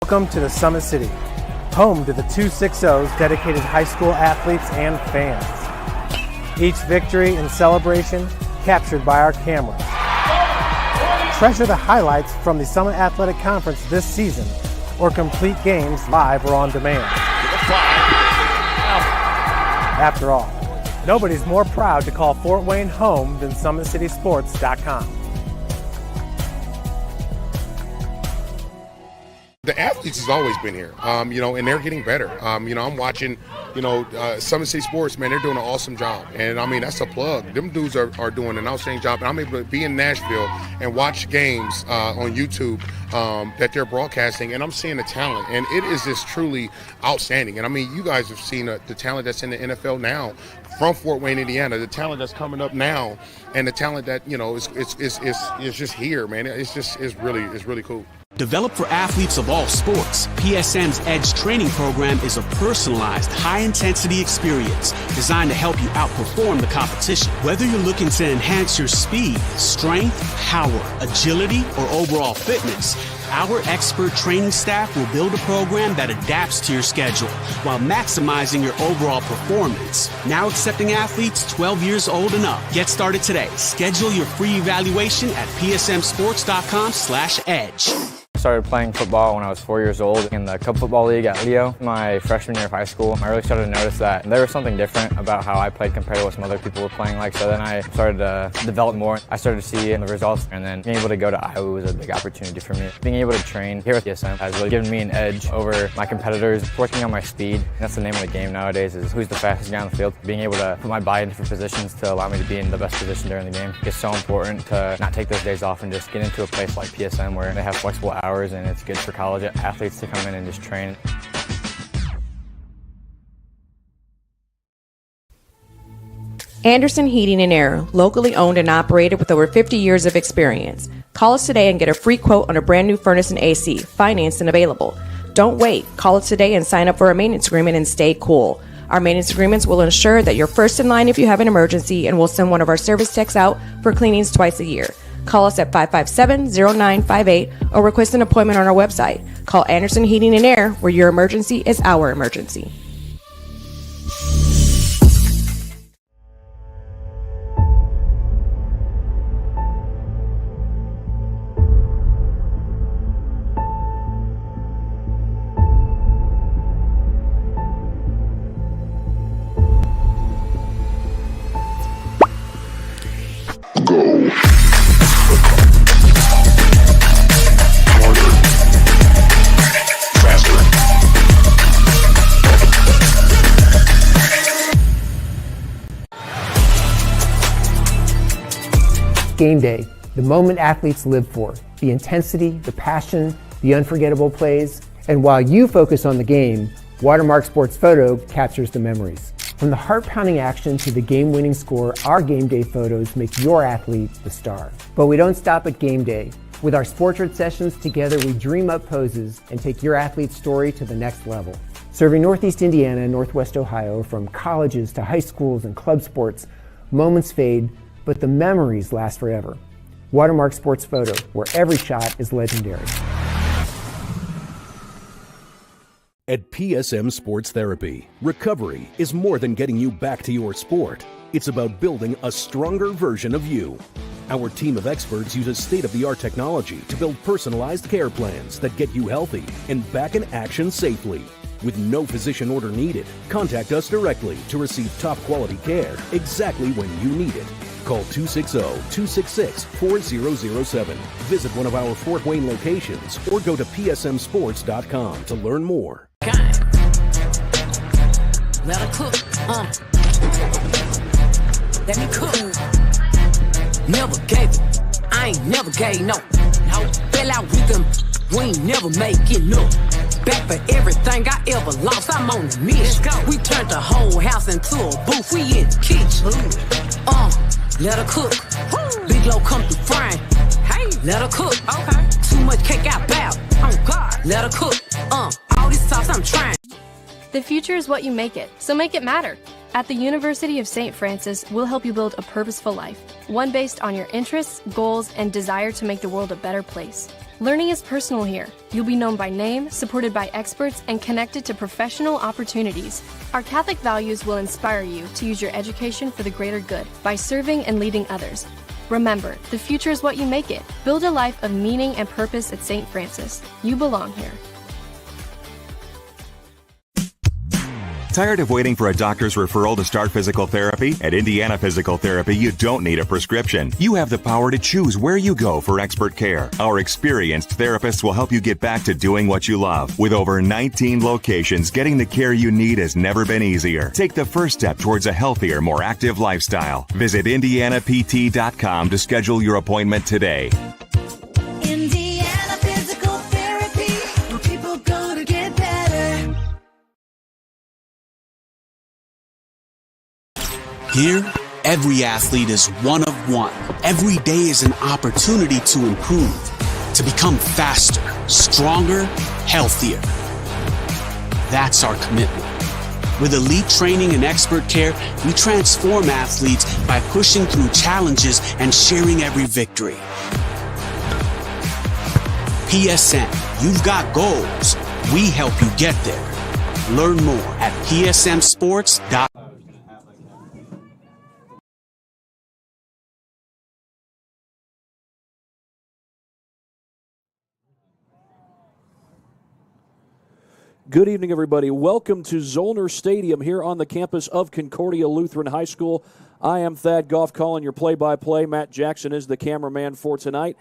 Welcome to the Summit City, home to the 260's dedicated high school athletes and fans. Each victory and celebration captured by our cameras. Treasure the highlights from the Summit Athletic Conference this season, or complete games live or on demand. After all, nobody's more proud to call Fort Wayne home than SummitCitySports.com. The athletes has always been here, and they're getting better. I'm watching, Summit City Sports, man, they're doing an awesome job. And, I mean, that's a plug. Them dudes are doing an outstanding job. And I'm able to be in Nashville and watch games on YouTube that they're broadcasting, and I'm seeing the talent. And it is just truly outstanding. And, I mean, you guys have seen the talent that's in the NFL now from Fort Wayne, Indiana, the talent that's coming up now, and the talent that, is just here, man. It's really cool. Developed for athletes of all sports, PSM's Edge training program is a personalized, high-intensity experience designed to help you outperform the competition. Whether you're looking to enhance your speed, strength, power, agility, or overall fitness, our expert training staff will build a program that adapts to your schedule while maximizing your overall performance. Now accepting athletes 12 years old and up. Get started today. Schedule your free evaluation at psmsports.com/edge. I started playing football when I was 4 years old in the Cup Football League at Leo. My freshman year of high school, I really started to notice that there was something different about how I played compared to what some other people were playing like. So then I started to develop more. I started to see the results, and then being able to go to Iowa was a big opportunity for me. Being able to train here at PSM has really given me an edge over my competitors. Working on my speed, and that's the name of the game nowadays, is who's the fastest guy on the field. Being able to put my body in different positions to allow me to be in the best position during the game. It's so important to not take those days off and just get into a place like PSM where they have flexible hours, and it's good for college athletes to come in and just train. Anderson Heating and Air, locally owned and operated with over 50 years of experience. Call us today and get a free quote on a brand new furnace and AC, financed and available. Don't wait. Call us today and sign up for a maintenance agreement and stay cool. Our maintenance agreements will ensure that you're first in line if you have an emergency, and we'll send one of our service techs out for cleanings twice a year. Call us at 557-0958 or request an appointment on our website. Call Anderson Heating and Air, where your emergency is our emergency. Go. Game day, the moment athletes live for, the intensity, the passion, the unforgettable plays. And while you focus on the game, Watermark Sports Photo captures the memories. From the heart-pounding action to the game-winning score, our game day photos make your athlete the star. But we don't stop at game day. With our Sportrait sessions together, we dream up poses and take your athlete's story to the next level. Serving Northeast Indiana and Northwest Ohio, from colleges to high schools and club sports, moments fade, but the memories last forever. Watermark Sports Photo, where every shot is legendary. At PSM Sports Therapy, recovery is more than getting you back to your sport. It's about building a stronger version of you. Our team of experts uses state-of-the-art technology to build personalized care plans that get you healthy and back in action safely. With no physician order needed, contact us directly to receive top-quality care exactly when you need it. Call 260-266-4007. Visit one of our Fort Wayne locations or go to psmsports.com to learn more. Let her cook, let me cook. Never gave it, I ain't never gave no. Fell out with them, we ain't never make it look. Back for everything I ever lost, I'm on the mission. We turned the whole house into a booth, we in the kitchen. Let her cook, big low come through frying. Hey, let her cook, okay. Too much cake out bow, oh God. Let her cook, all this sauce I'm trying. The future is what you make it, so make it matter. At the University of St. Francis, we'll help you build a purposeful life, one based on your interests, goals, and desire to make the world a better place. Learning is personal here. You'll be known by name, supported by experts, and connected to professional opportunities. Our Catholic values will inspire you to use your education for the greater good by serving and leading others. Remember, the future is what you make it. Build a life of meaning and purpose at St. Francis. You belong here. Tired of waiting for a doctor's referral to start physical therapy? At Indiana Physical Therapy, you don't need a prescription. You have the power to choose where you go for expert care. Our experienced therapists will help you get back to doing what you love. With over 19 locations, getting the care you need has never been easier. Take the first step towards a healthier, more active lifestyle. Visit IndianaPT.com to schedule your appointment today. Indiana Physical Therapy, where people go to get better. Here, every athlete is one of one. Every day is an opportunity to improve, to become faster, stronger, healthier. That's our commitment. With elite training and expert care, we transform athletes by pushing through challenges and sharing every victory. PSM, you've got goals. We help you get there. Learn more at psmsports.com. Good evening, everybody. Welcome to Zollner Stadium here on the campus of Concordia Lutheran High School. I am Thad Goff calling your play-by-play. Matt Jackson is the cameraman for tonight.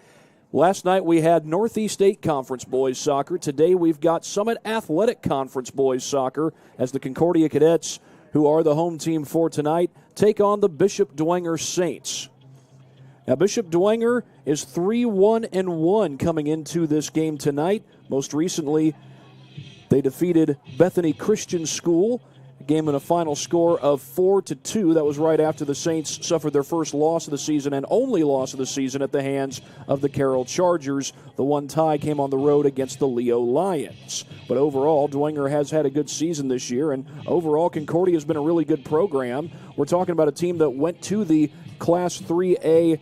Last night we had Northeast 8 Conference Boys Soccer. Today we've got Summit Athletic Conference Boys Soccer as the Concordia Cadets, who are the home team for tonight, take on the Bishop Dwenger Saints. Now, Bishop Dwenger is 3-1-1 coming into this game tonight. Most recently, they defeated Bethany Christian School, a game in a final score of 4-2. That was right after the Saints suffered their first loss of the season and only loss of the season at the hands of the Carroll Chargers. The one tie came on the road against the Leo Lions. But overall, Dwenger has had a good season this year, and overall, Concordia has been a really good program. We're talking about a team that went to the Class 2A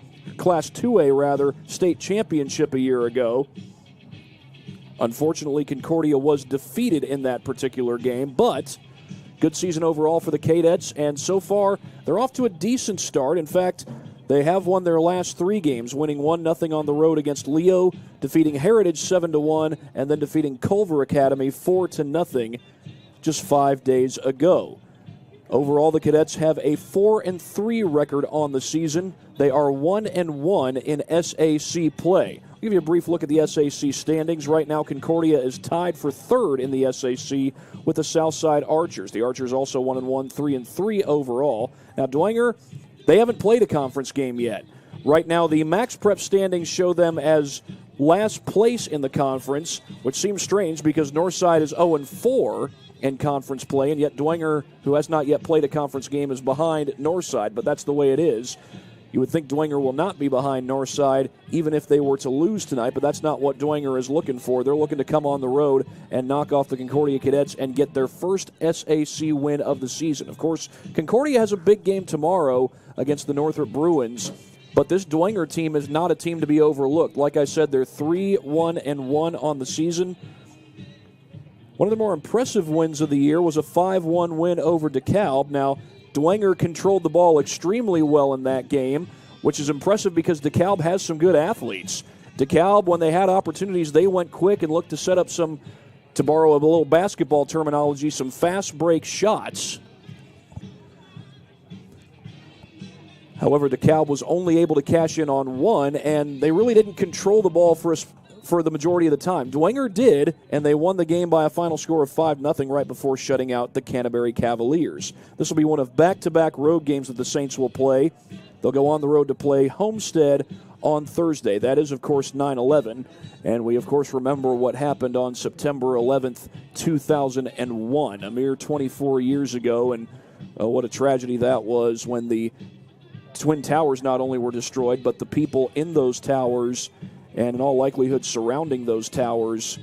state championship a year ago. Unfortunately, Concordia was defeated in that particular game, but good season overall for the Cadets, and so far they're off to a decent start. In fact, they have won their last 3 games, winning 1-0 on the road against Leo, defeating Heritage 7-1, and then defeating Culver Academy 4-0 just 5 days ago. Overall, the Cadets have a 4-3 record on the season. They are 1-1 in SAC play. I'll give you a brief look at the SAC standings. Right now, Concordia is tied for 3rd in the SAC with the Southside Archers. The Archers also 1-1, 3-3 overall. Now, Dwenger, they haven't played a conference game yet. Right now, the Max Prep standings show them as last place in the conference, which seems strange because Northside is 0-4 in conference play, and yet Dwenger, who has not yet played a conference game, is behind Northside, but that's the way it is. You would think Dwenger will not be behind Northside even if they were to lose tonight, but that's not what Dwenger is looking for. They're looking to come on the road and knock off the Concordia Cadets and get their first SAC win of the season. Of course, Concordia has a big game tomorrow against the Northrop Bruins, but this Dwenger team is not a team to be overlooked. Like I said, they're 3-1-1 on the season. One of the more impressive wins of the year was a 5-1 win over DeKalb. Now, Dwenger controlled the ball extremely well in that game, which is impressive because DeKalb has some good athletes. DeKalb, when they had opportunities, they went quick and looked to set up some, to borrow a little basketball terminology, some fast break shots. However, DeKalb was only able to cash in on one, and they really didn't control the ball for the majority of the time. Dwenger did, and they won the game by a final score of 5-0 right before shutting out the Canterbury Cavaliers. This will be one of back-to-back road games that the Saints will play. They'll go on the road to play Homestead on Thursday. That is, of course, 9/11, and we, of course, remember what happened on September 11th, 2001, a mere 24 years ago, and what a tragedy that was when the Twin Towers not only were destroyed, but the people in those towers and in all likelihood surrounding those towers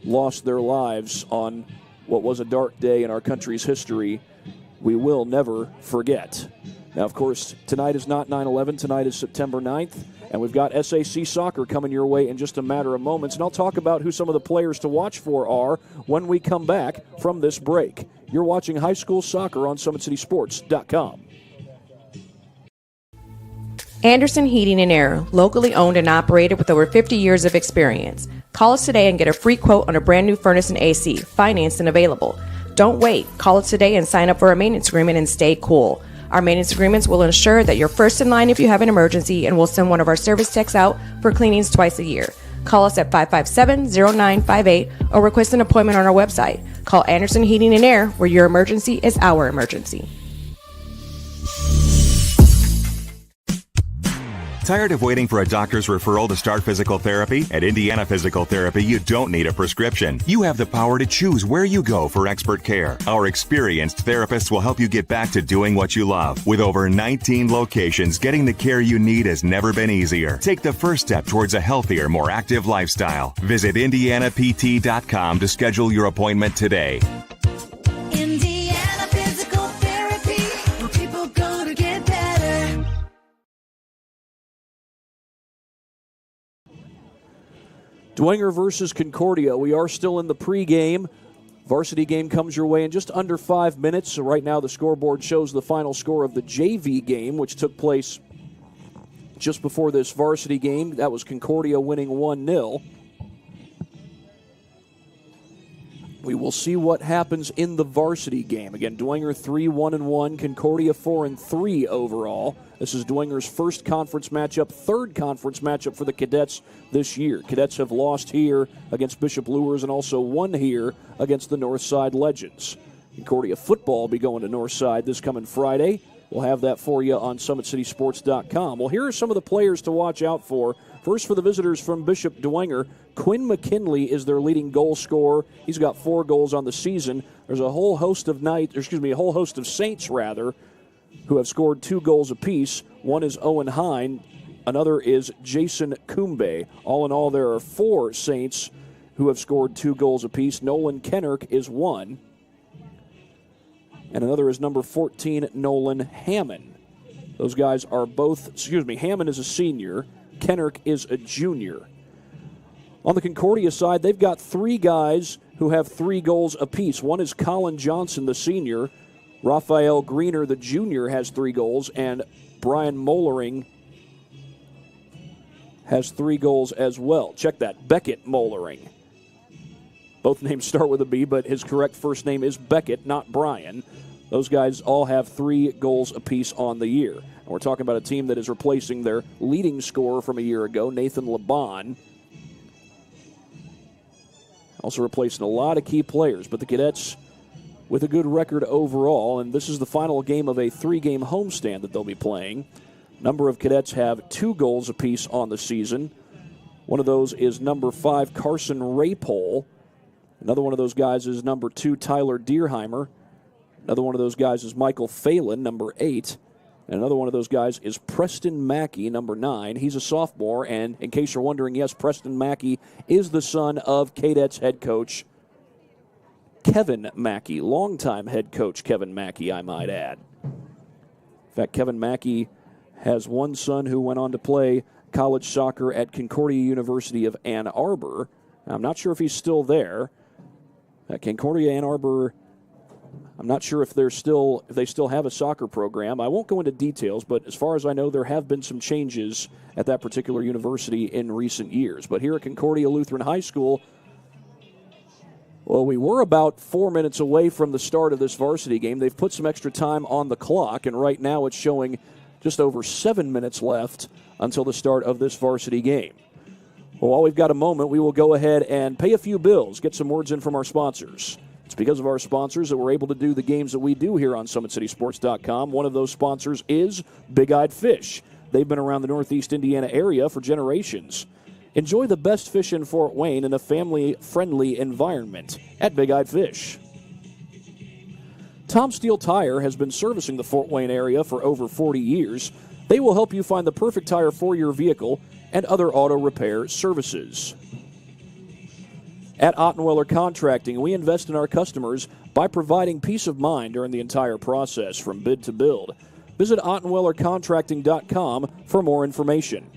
lost their lives on what was a dark day in our country's history we will never forget. Now, of course, tonight is not 9/11. Tonight is September 9th, And we've got SAC soccer coming your way in just a matter of moments. And I'll talk about who some of the players to watch for are when we come back from this break. You're watching high school soccer on SummitCitySports.com. Anderson Heating and Air, locally owned and operated with over 50 years of experience. Call us today and get a free quote on a brand new furnace and AC, financed and available. Don't wait. Call us today and sign up for a maintenance agreement and stay cool. Our maintenance agreements will ensure that you're first in line if you have an emergency, and we'll send one of our service techs out for cleanings twice a year. Call us at 557-0958 or request an appointment on our website. Call Anderson Heating and Air, where your emergency is our emergency. Tired of waiting for a doctor's referral to start physical therapy? At Indiana Physical Therapy, you don't need a prescription. You have the power to choose where you go for expert care. Our experienced therapists will help you get back to doing what you love. With over 19 locations, getting the care you need has never been easier. Take the first step towards a healthier, more active lifestyle. Visit IndianaPT.com to schedule your appointment today. Indiana Physical Therapy, where people go to get better. Dwenger versus Concordia. We are still in the pregame. Varsity game comes your way in just under 5 minutes. So right now the scoreboard shows the final score of the JV game, which took place just before this varsity game. That was Concordia winning 1-0. We will see what happens in the varsity game. Again, Dwenger 3-1-1, Concordia 4-3 overall. This is Dwenger's first conference matchup, third conference matchup for the Cadets this year. Cadets have lost here against Bishop Lures and also won here against the Northside Legends. Concordia football will be going to Northside this coming Friday. We'll have that for you on SummitCitySports.com. Well, here are some of the players to watch out for. First, for the visitors from Bishop Dwenger, Quinn McKinley is their leading goal scorer. He's got 4 goals on the season. There's a whole host of Saints who have scored 2 goals apiece. One is Owen Hine. Another is Jason Kumbe. All in all, there are 4 Saints who have scored 2 goals apiece. Nolan Kennerk is 1. And another is number 14, Nolan Hammond. Those guys are both, Hammond is a senior. Kennerk is a junior. On the Concordia side, they've got 3 guys who have 3 goals apiece. One is Colin Johnson, the senior. Raphael Greener, the junior, has 3 goals. And Brian Mollering has 3 goals as well. Check that, Beckett Mollering. Both names start with a B, but his correct first name is Beckett, not Brian. Those guys all have 3 goals apiece on the year. And we're talking about a team that is replacing their leading scorer from a year ago, Nathan Laban. Also replacing a lot of key players, but the Cadets with a good record overall, and this is the final game of a 3-game homestand that they'll be playing. A number of Cadets have 2 goals apiece on the season. One of those is number 5, Carson Raypole. Another one of those guys is number 2, Tyler Deerheimer. Another one of those guys is Michael Phelan, number 8. And another one of those guys is Preston Mackey, number 9. He's a sophomore, and in case you're wondering, yes, Preston Mackey is the son of Cadets head coach Kevin Mackey, longtime head coach Kevin Mackey, I might add. In fact, Kevin Mackey has one son who went on to play college soccer at Concordia University of Ann Arbor. I'm not sure if he's still there. Concordia Ann Arbor, I'm not sure if they still have a soccer program. I won't go into details, but as far as I know, there have been some changes at that particular university in recent years. But here at Concordia Lutheran High School, well, we were about 4 minutes away from the start of this varsity game. They've put some extra time on the clock, and right now it's showing just over 7 minutes left until the start of this varsity game. Well, while we've got a moment, we will go ahead and pay a few bills, get some words in from our sponsors. It's because of our sponsors that we're able to do the games that we do here on SummitCitySports.com. One of those sponsors is Big Eyed Fish. They've been around the Northeast Indiana area for generations. Enjoy the best fish in Fort Wayne in a family-friendly environment at Big Eyed Fish. Tom Steel Tire has been servicing the Fort Wayne area for over 40 years. They will help you find the perfect tire for your vehicle and other auto repair services. At Ottenweller Contracting, we invest in our customers by providing peace of mind during the entire process from bid to build. Visit OttenwellerContracting.com for more information.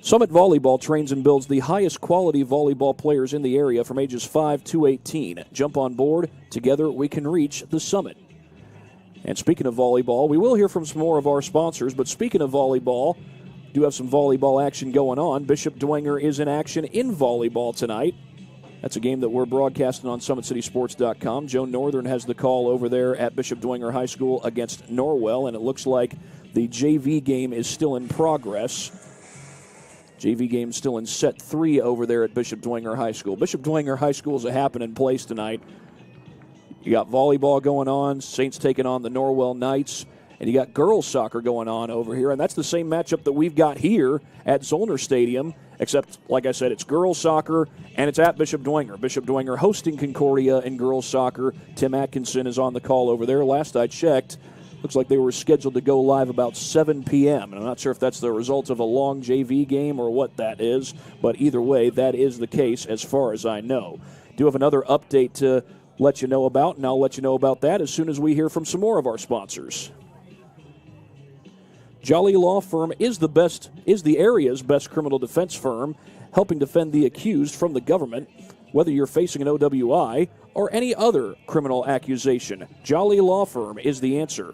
Summit Volleyball trains and builds the highest quality volleyball players in the area from ages 5 to 18. Jump on board. Together we can reach the summit. And speaking of volleyball, we will hear from some more of our sponsors, but speaking of volleyball, do have some volleyball action going on. Bishop Dwenger is in action in volleyball tonight. That's a game that we're broadcasting on SummitCitySports.com. Joe Northern has the call over there at Bishop Dwenger High School against Norwell, and it looks like the JV game is still in progress. JV game still in set 3 over there at Bishop Dwenger High School. Bishop Dwenger High School is a happening place tonight. You got volleyball going on, Saints taking on the Norwell Knights, and you got girls soccer going on over here, and that's the same matchup that we've got here at Zollner Stadium, except, like I said, it's girls soccer, and it's at Bishop Dwenger. Bishop Dwenger hosting Concordia in girls soccer. Tim Atkinson is on the call over there. Last I checked, looks like they were scheduled to go live about 7 p.m., and I'm not sure if that's the result of a long JV game or what that is, but either way, that is the case as far as I know. Do have another update to let you know about, and I'll let you know about that as soon as we hear from some more of our sponsors. Jolly Law Firm is the area's best criminal defense firm, helping defend the accused from the government, whether you're facing an OWI or any other criminal accusation. Jolly Law Firm is the answer.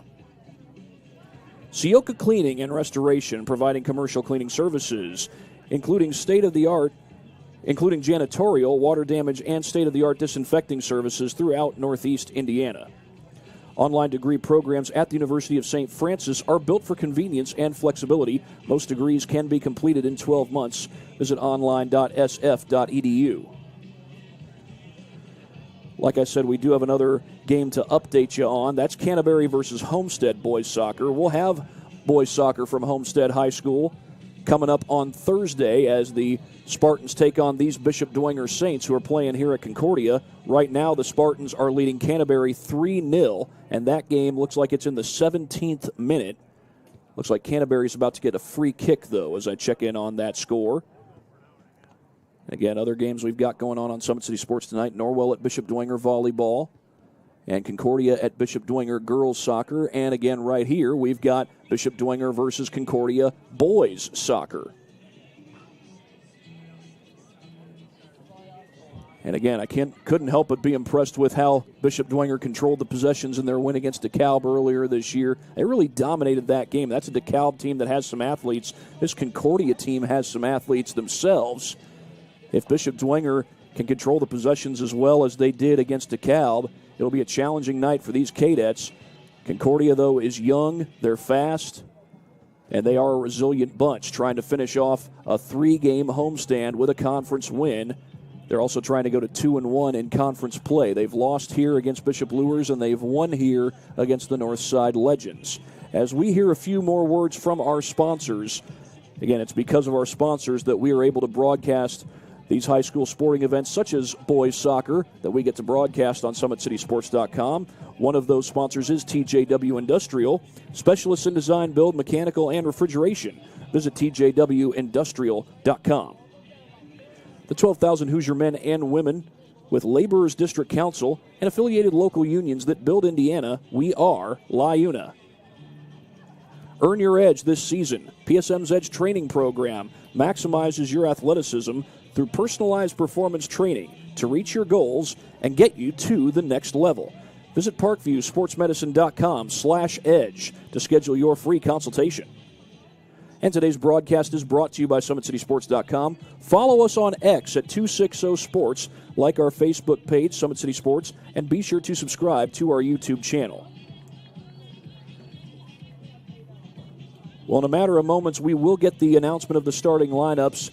Sioka Cleaning and Restoration, providing commercial cleaning services, including janitorial, water damage, and state-of-the-art disinfecting services throughout Northeast Indiana. Online degree programs at the University of St. Francis are built for convenience and flexibility. Most degrees can be completed in 12 months. Visit online.sf.edu. Like I said, we do have another game to update you on. That's Canterbury versus Homestead boys soccer. We'll have boys soccer from Homestead High School coming up on Thursday as the Spartans take on these Bishop Dwenger Saints who are playing here at Concordia. Right now, the Spartans are leading Canterbury 3-0, and that game looks like it's in the 17th minute. Looks like Canterbury's about to get a free kick, though, as I check in on that score. And again, other games we've got going on Summit City Sports tonight. Norwell at Bishop Dwenger volleyball, and Concordia at Bishop Dwenger girls soccer. And again, right here, we've got Bishop Dwenger versus Concordia boys soccer. And again, I couldn't help but be impressed with how Bishop Dwenger controlled the possessions in their win against DeKalb earlier this year. They really dominated that game. That's a DeKalb team that has some athletes. This Concordia team has some athletes themselves. If Bishop Dwenger can control the possessions as well as they did against DeKalb, it'll be a challenging night for these cadets. Concordia, though, is young, they're fast, and they are a resilient bunch, trying to finish off a 3-game homestand with a conference win. They're also trying to go to 2-1 in conference play. They've lost here against Bishop Luers, and they've won here against the Northside Legends. As we hear a few more words from our sponsors, again, it's because of our sponsors that we are able to broadcast these high school sporting events such as boys soccer that we get to broadcast on SummitCitySports.com. One of those sponsors is TJW Industrial, specialists in design, build, mechanical, and refrigeration. Visit TJWIndustrial.com. The 12,000 Hoosier men and women with Laborers District Council and affiliated local unions that build Indiana, we are LIUNA. Earn your edge this season. PSM's Edge training program maximizes your athleticism through personalized performance training to reach your goals and get you to the next level. Visit parkviewsportsmedicine.com/edge to schedule your free consultation. And today's broadcast is brought to you by SummitCitySports.com. Follow us on X at 260 Sports, like our Facebook page, Summit City Sports, and be sure to subscribe to our YouTube channel. Well, in a matter of moments, we will get the announcement of the starting lineups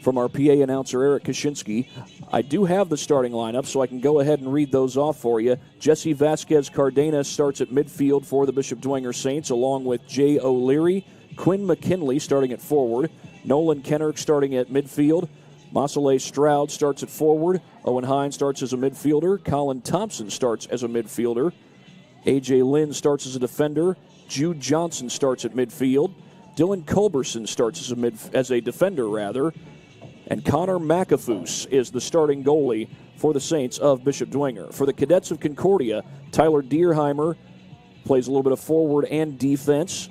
from our PA announcer, Eric Kaczynski. I do have the starting lineup, so I can go ahead and read those off for you. Jesse Vasquez Cardenas starts at midfield for the Bishop Dwenger Saints, along with Jay O'Leary. Quinn McKinley starting at forward. Nolan Kennerk starting at midfield. Masale Stroud starts at forward. Owen Hines starts as a midfielder. Colin Thompson starts as a midfielder. A.J. Lynn starts as a defender. Jude Johnson starts at midfield. Dylan Culberson starts as a defender. And Connor McAfoose is the starting goalie for the Saints of Bishop Dwenger. For the Cadets of Concordia, Tyler Dierheimer plays a little bit of forward and defense.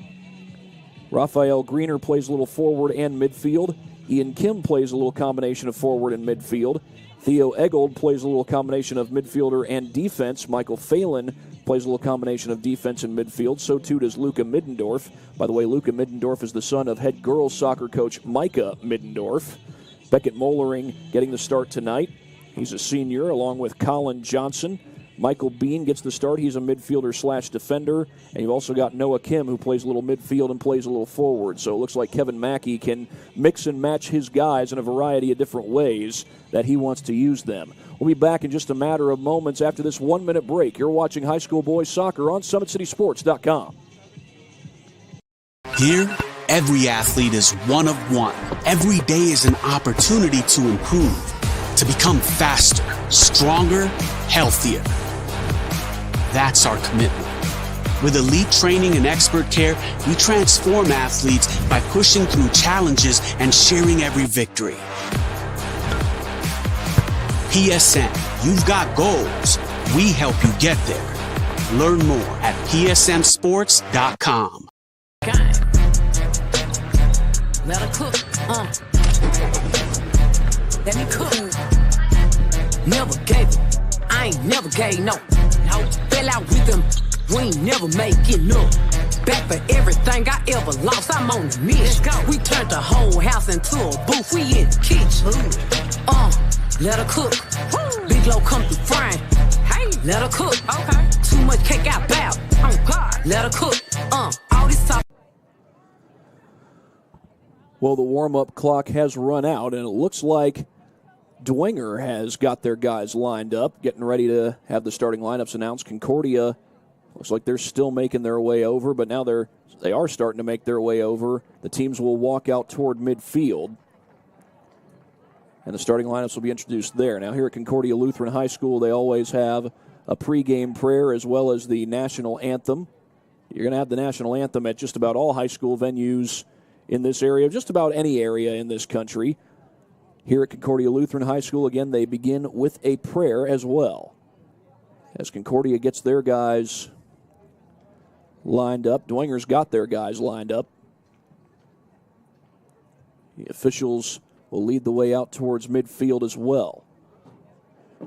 Raphael Greener plays a little forward and midfield. Ian Kim plays a little combination of forward and midfield. Theo Eggold plays a little combination of midfielder and defense. Michael Phelan plays a little combination of defense and midfield. So too does Luca Middendorf. By the way, Luca Middendorf is the son of head girls soccer coach Micah Middendorf. Beckett Mollering getting the start tonight. He's a senior along with Colin Johnson. Michael Bean gets the start. He's a midfielder/defender. And you've also got Noah Kim, who plays a little midfield and plays a little forward. So it looks like Kevin Mackey can mix and match his guys in a variety of different ways that he wants to use them. We'll be back in just a matter of moments after this 1-minute break. You're watching high school boys soccer on SummitCitySports.com. Here, every athlete is one of one. Every day is an opportunity to improve, to become faster, stronger, healthier. That's our commitment. With elite training and expert care, we transform athletes by pushing through challenges and sharing every victory. PSN, you've got goals. We help you get there. Learn more at psmsports.com. Let her cook, let me cook. Never gave it, I ain't never gave no. Fell out with them, we ain't never make it no. Back for everything I ever lost, I'm on the mission. We turned the whole house into a booth, we in the kitchen. Let her cook, Big Low come through frying. Hey, let her cook, okay. Too much cake out bow, oh God. Let her cook, all this talk. Well, the warm-up clock has run out, and it looks like Dwenger has got their guys lined up, getting ready to have the starting lineups announced. Concordia looks like they're still making their way over, but now they are starting to make their way over. The teams will walk out toward midfield, and the starting lineups will be introduced there. Now, here at Concordia Lutheran High School, they always have a pregame prayer as well as the national anthem. You're going to have the national anthem at just about all high school venues in this area, just about any area in this country. Here at Concordia Lutheran High School, again, they begin with a prayer as well. As Concordia gets their guys lined up, Dwenger's got their guys lined up. The officials will lead the way out towards midfield as well.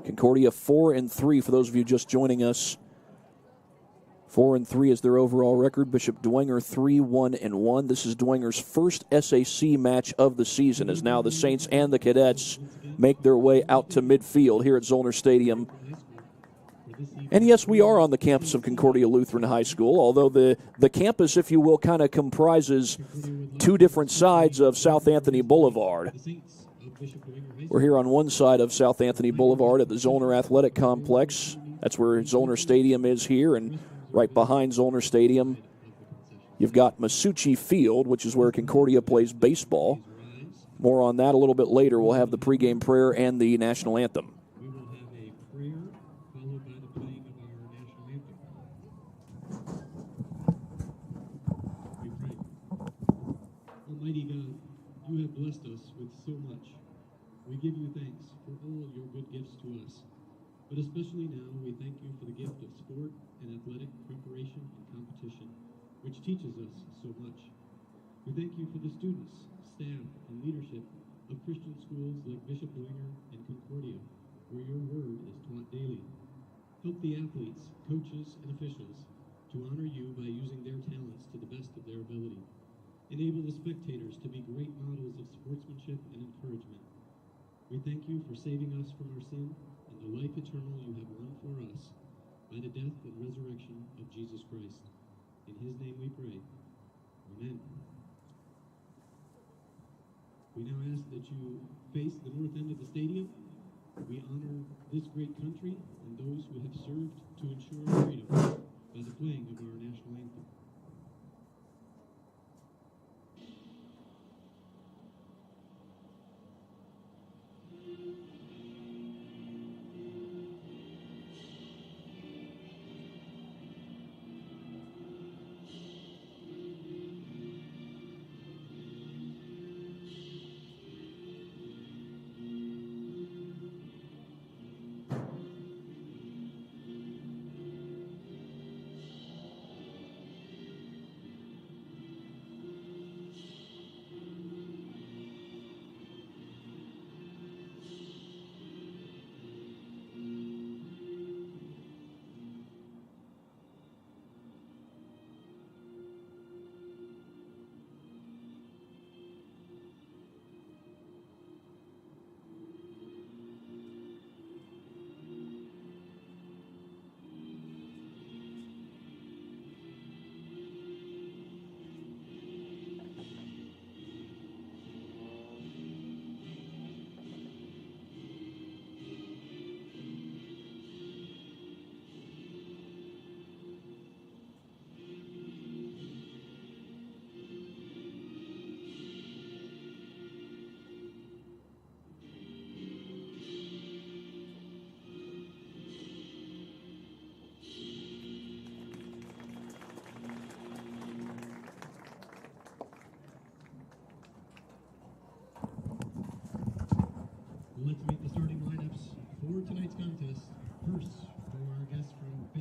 Concordia 4-3 for those of you just joining us. 4-3 is their overall record. Bishop Dwenger 3-1-1. This is Dwenger's first SAC match of the season, as now the Saints and the Cadets make their way out to midfield here at Zollner Stadium. And yes, we are on the campus of Concordia Lutheran High School, although the campus, if you will, kind of comprises two different sides of South Anthony Boulevard. We're here on one side of South Anthony Boulevard at the Zollner Athletic Complex. That's where Zollner Stadium is here, and right behind Zollner Stadium, you've got Masucci Field, which is where Concordia plays baseball. More on that a little bit later. We'll have the pregame prayer and the national anthem. We will have a prayer followed by the playing of our national anthem. We pray. Almighty God, you have blessed us with so much. We give you thanks for all your good gifts to us. But especially now, we thank you for the gift of sport and athletic preparation and competition, which teaches us so much. We thank you for the students, staff, and leadership of Christian schools like Bishop Dwenger and Concordia, where your word is taught daily. Help the athletes, coaches, and officials to honor you by using their talents to the best of their ability. Enable the spectators to be great models of sportsmanship and encouragement. We thank you for saving us from our sin and the life eternal you have won for us by the death and resurrection of Jesus Christ. In his name we pray. Amen. We now ask that you face the north end of the stadium. We honor this great country and those who have served to ensure our freedom by the playing of our national anthem.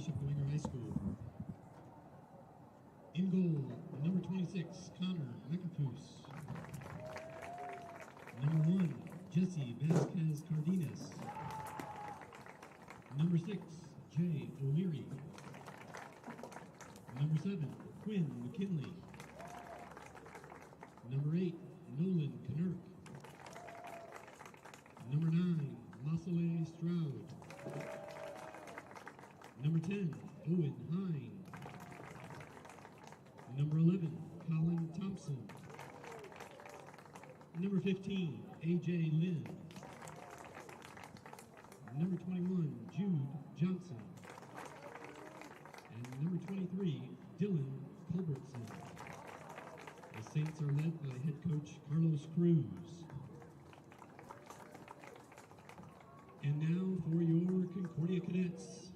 Bishop Dwenger High School. In goal, number 26, Connor McAfoose. Number 1, Jesse Vasquez Cardenas. Number 6, Jay O'Leary. Number 7, Quinn McKinley. Number 8, Nolan Knurk. Number 9, Masale Stroud. Number 10, Owen Hine. Number 11, Colin Thompson. Number 15, AJ Lynn. Number 21, Jude Johnson. And number 23, Dylan Culbertson. The Saints are led by head coach Carlos Cruz. And now for your Concordia Cadets.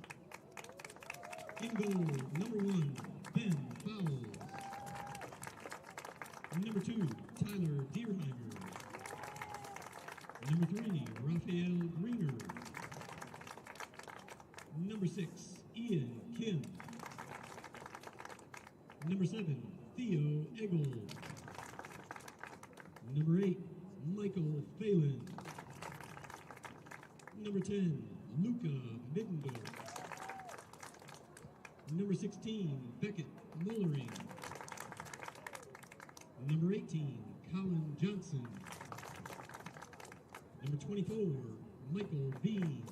In goal, number 1, Ben Fowles. Number 2, Tyler Deerheimer. Number 3, Raphael Greener. Number 6, Ian Kim. Number 7, Theo Eggle. Number 8, Michael Phelan. Number 10, Luca Middendorf. Number 16, Beckett Mullering. Number 18, Colin Johnson. Number 24, Michael Bean.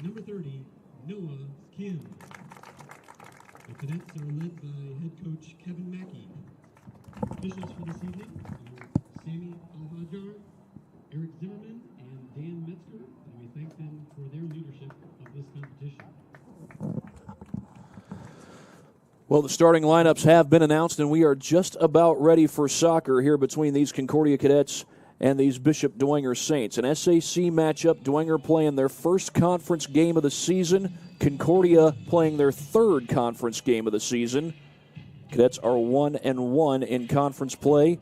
Number 30, Noah Kim. The cadets are led by head coach Kevin Mackey. Officials for this evening are Sammy Alhajar, Eric Zimmerman, and Dan Metzger, and we thank them for their leadership of this competition. Well, the starting lineups have been announced, and we are just about ready for soccer here between these Concordia Cadets and these Bishop Dwenger Saints. An SAC matchup, Dwenger playing their first conference game of the season, Concordia playing their third conference game of the season. Cadets are 1-1 in conference play.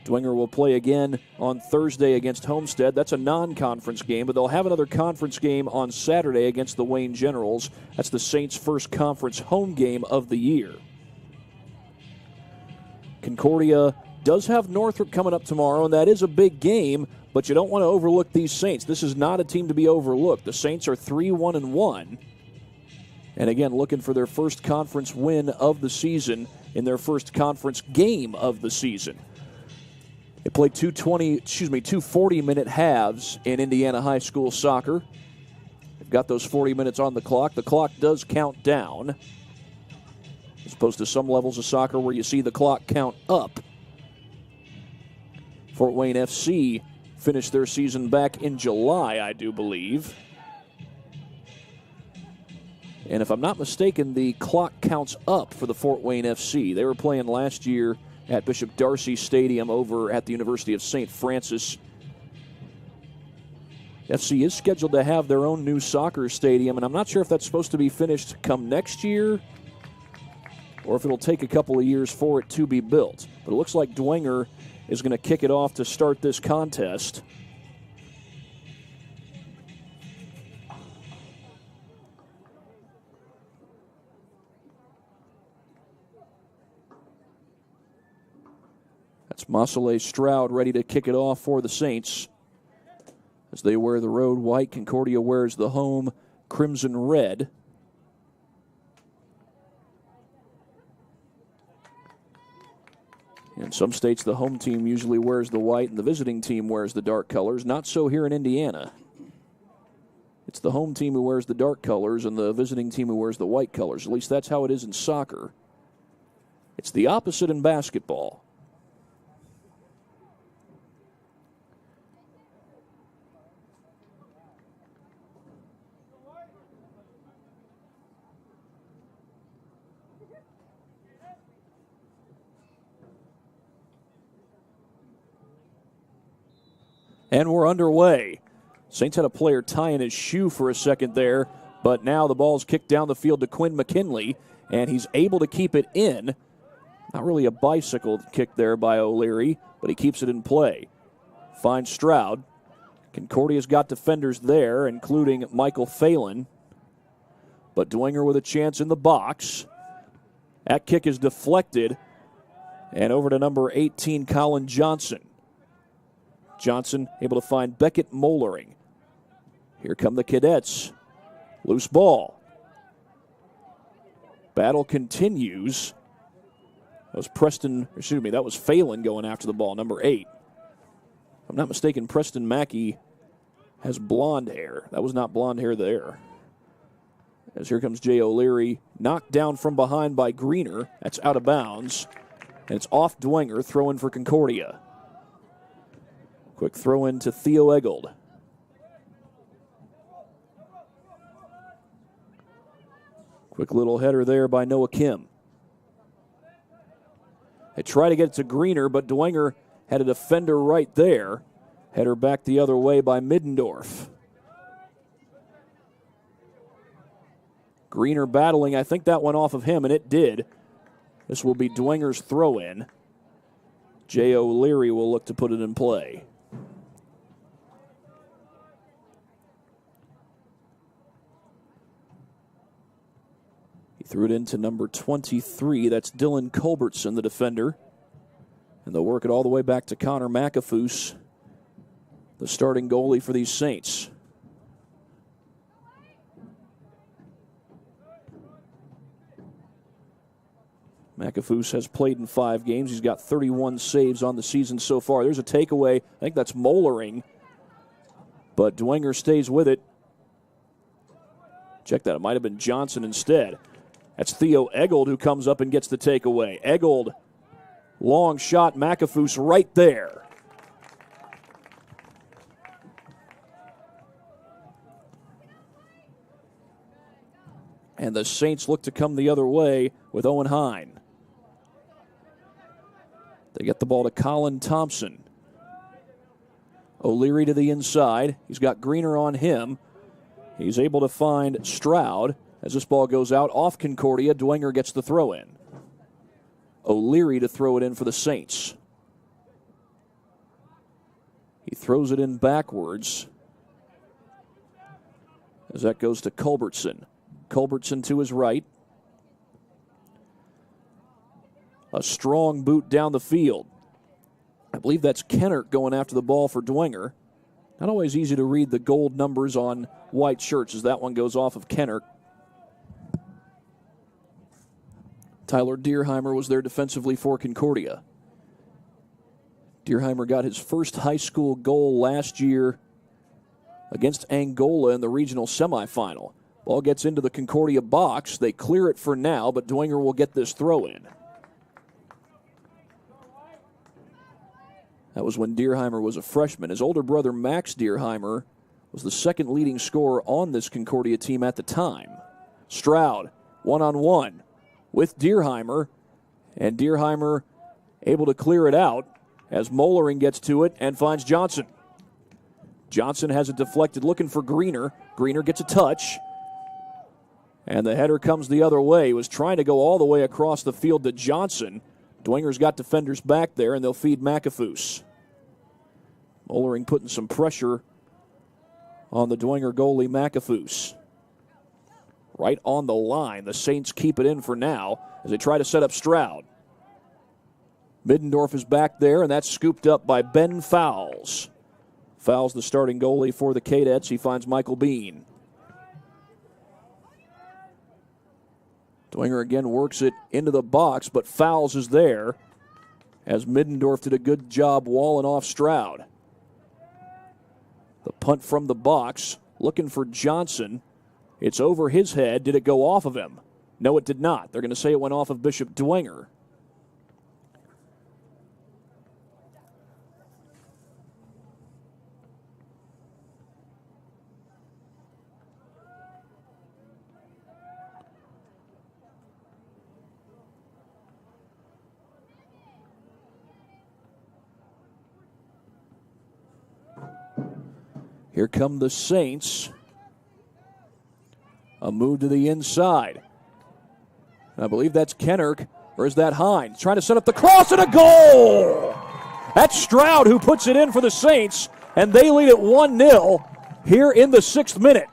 Dwenger will play again on Thursday against Homestead. That's a non-conference game, but they'll have another conference game on Saturday against the Wayne Generals. That's the Saints' first conference home game of the year. Concordia does have Northrop coming up tomorrow, and that is a big game, but you don't want to overlook these Saints. This is not a team to be overlooked. The Saints are 3-1-1. And again, looking for their first conference win of the season in their first conference game of the season. They played two 40-minute halves in Indiana high school soccer. They've got those 40 minutes on the clock. The clock does count down, as opposed to some levels of soccer where you see the clock count up. Fort Wayne FC finished their season back in July, I do believe. And if I'm not mistaken, the clock counts up for the Fort Wayne FC. They were playing last year at Bishop Darcy Stadium over at the University of St. Francis. FC is scheduled to have their own new soccer stadium, and I'm not sure if that's supposed to be finished come next year or if it'll take a couple of years for it to be built. But it looks like Dwenger is going to kick it off to start this contest. That's Masale Stroud ready to kick it off for the Saints as they wear the road white. Concordia wears the home crimson red. In some states, the home team usually wears the white and the visiting team wears the dark colors. Not so here in Indiana. It's the home team who wears the dark colors and the visiting team who wears the white colors. At least that's how it is in soccer. It's the opposite in basketball. And we're underway. Saints had a player tying his shoe for a second there, but now the ball's kicked down the field to Quinn McKinley, and he's able to keep it in. Not really a bicycle kick there by O'Leary, but he keeps it in play. Finds Stroud. Concordia's got defenders there, including Michael Phelan. but Dwenger with a chance in the box. That kick is deflected, and over to number 18, Colin Johnson. Johnson able to find Beckett Mollering. Here come the Cadets. Loose ball. Battle continues. That was Phelan going after the ball, number 8. If I'm not mistaken, Preston Mackey has blonde hair. That was not blonde hair there. As here comes Jay O'Leary, knocked down from behind by Greener. That's out of bounds. And it's off Dwenger, throw in for Concordia. Quick throw in to Theo Eggold. Quick little header there by Noah Kim. They try to get it to Greener, but Dwenger had a defender right there. Header back the other way by Middendorf. Greener battling. I think that went off of him, and it did. This will be Dwenger's throw-in. Jay O'Leary will look to put it in play. He threw it into number 23. That's Dylan Culbertson, the defender. And they'll work it all the way back to Connor McAfoose, the starting goalie for these Saints. McAfoose has played in 5 games. He's got 31 saves on the season so far. There's a takeaway. I think that's Mollering. But Dwenger stays with it. Check that. It might have been Johnson instead. That's Theo Eggold who comes up and gets the takeaway. Eggold, long shot. McAfoose right there. And the Saints look to come the other way with Owen Hine. They get the ball to Colin Thompson. O'Leary to the inside. He's got Greener on him. He's able to find Stroud. As this ball goes out off Concordia, Dwenger gets the throw in. O'Leary to throw it in for the Saints. He throws it in backwards. As that goes to Culbertson. Culbertson to his right. A strong boot down the field. I believe that's Kennert going after the ball for Dwenger. Not always easy to read the gold numbers on white shirts as that one goes off of Kennert. Tyler Deerheimer was there defensively for Concordia. Deerheimer got his first high school goal last year against Angola in the regional semifinal. Ball gets into the Concordia box. They clear it for now, but Dwenger will get this throw in. That was when Deerheimer was a freshman. His older brother, Max Deerheimer, was the second leading scorer on this Concordia team at the time. Stroud, one-on-one with Deerheimer, and Deerheimer able to clear it out as Mollering gets to it and finds Johnson. Johnson has it deflected, looking for Greener. Greener gets a touch, and the header comes the other way. He was trying to go all the way across the field to Johnson. Dwenger's got defenders back there, and they'll feed McAfoose. Mollering putting some pressure on the Dwenger goalie, McAfoose. Right on the line. The Saints keep it in for now as they try to set up Stroud. Middendorf is back there, and that's scooped up by Ben Fowles. Fowles, the starting goalie for the Cadets. He finds Michael Bean. Dwenger again works it into the box, but Fowles is there as Middendorf did a good job walling off Stroud. The punt from the box, looking for Johnson. It's over his head. Did it go off of him? No, it did not. They're going to say it went off of Bishop Dwenger. Here come the Saints. A move to the inside. I believe that's Kennerk, or is that Hines? Trying to set up the cross and a goal! That's Stroud who puts it in for the Saints, and they lead it 1-0 here in the 6th minute.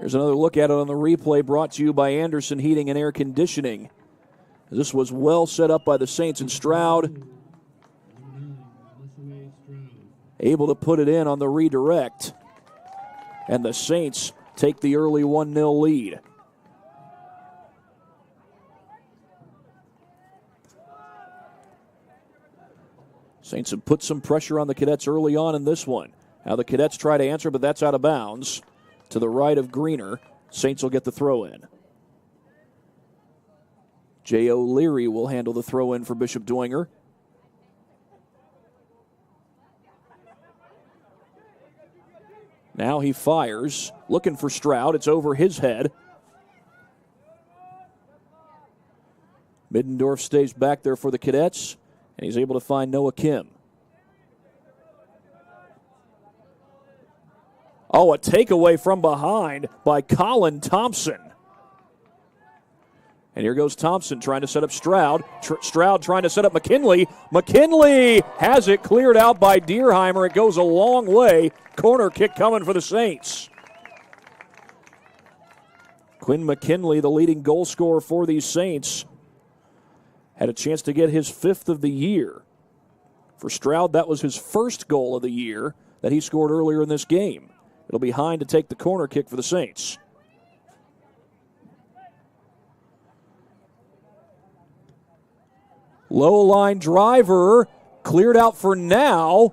There's another look at it on the replay brought to you by Anderson Heating and Air Conditioning. This was well set up by the Saints, and Stroud able to put it in on the redirect. And the Saints take the early 1-0 lead. Saints have put some pressure on the Cadets early on in this one. Now the Cadets try to answer, but that's out of bounds. To the right of Greener. Saints will get the throw in. Jay O'Leary will handle the throw in for Bishop Dwenger. Now he fires, looking for Stroud. It's over his head. Middendorf stays back there for the Cadets, and he's able to find Noah Kim. Oh, a takeaway from behind by Colin Thompson. And here goes Thompson trying to set up Stroud. Stroud trying to set up McKinley. McKinley has it cleared out by Deerheimer. It goes a long way. Corner kick coming for the Saints. Quinn McKinley, the leading goal scorer for these Saints, had a chance to get his 5th of the year. For Stroud, that was his first goal of the year that he scored earlier in this game. It'll be Hine to take the corner kick for the Saints. Low line driver cleared out for now,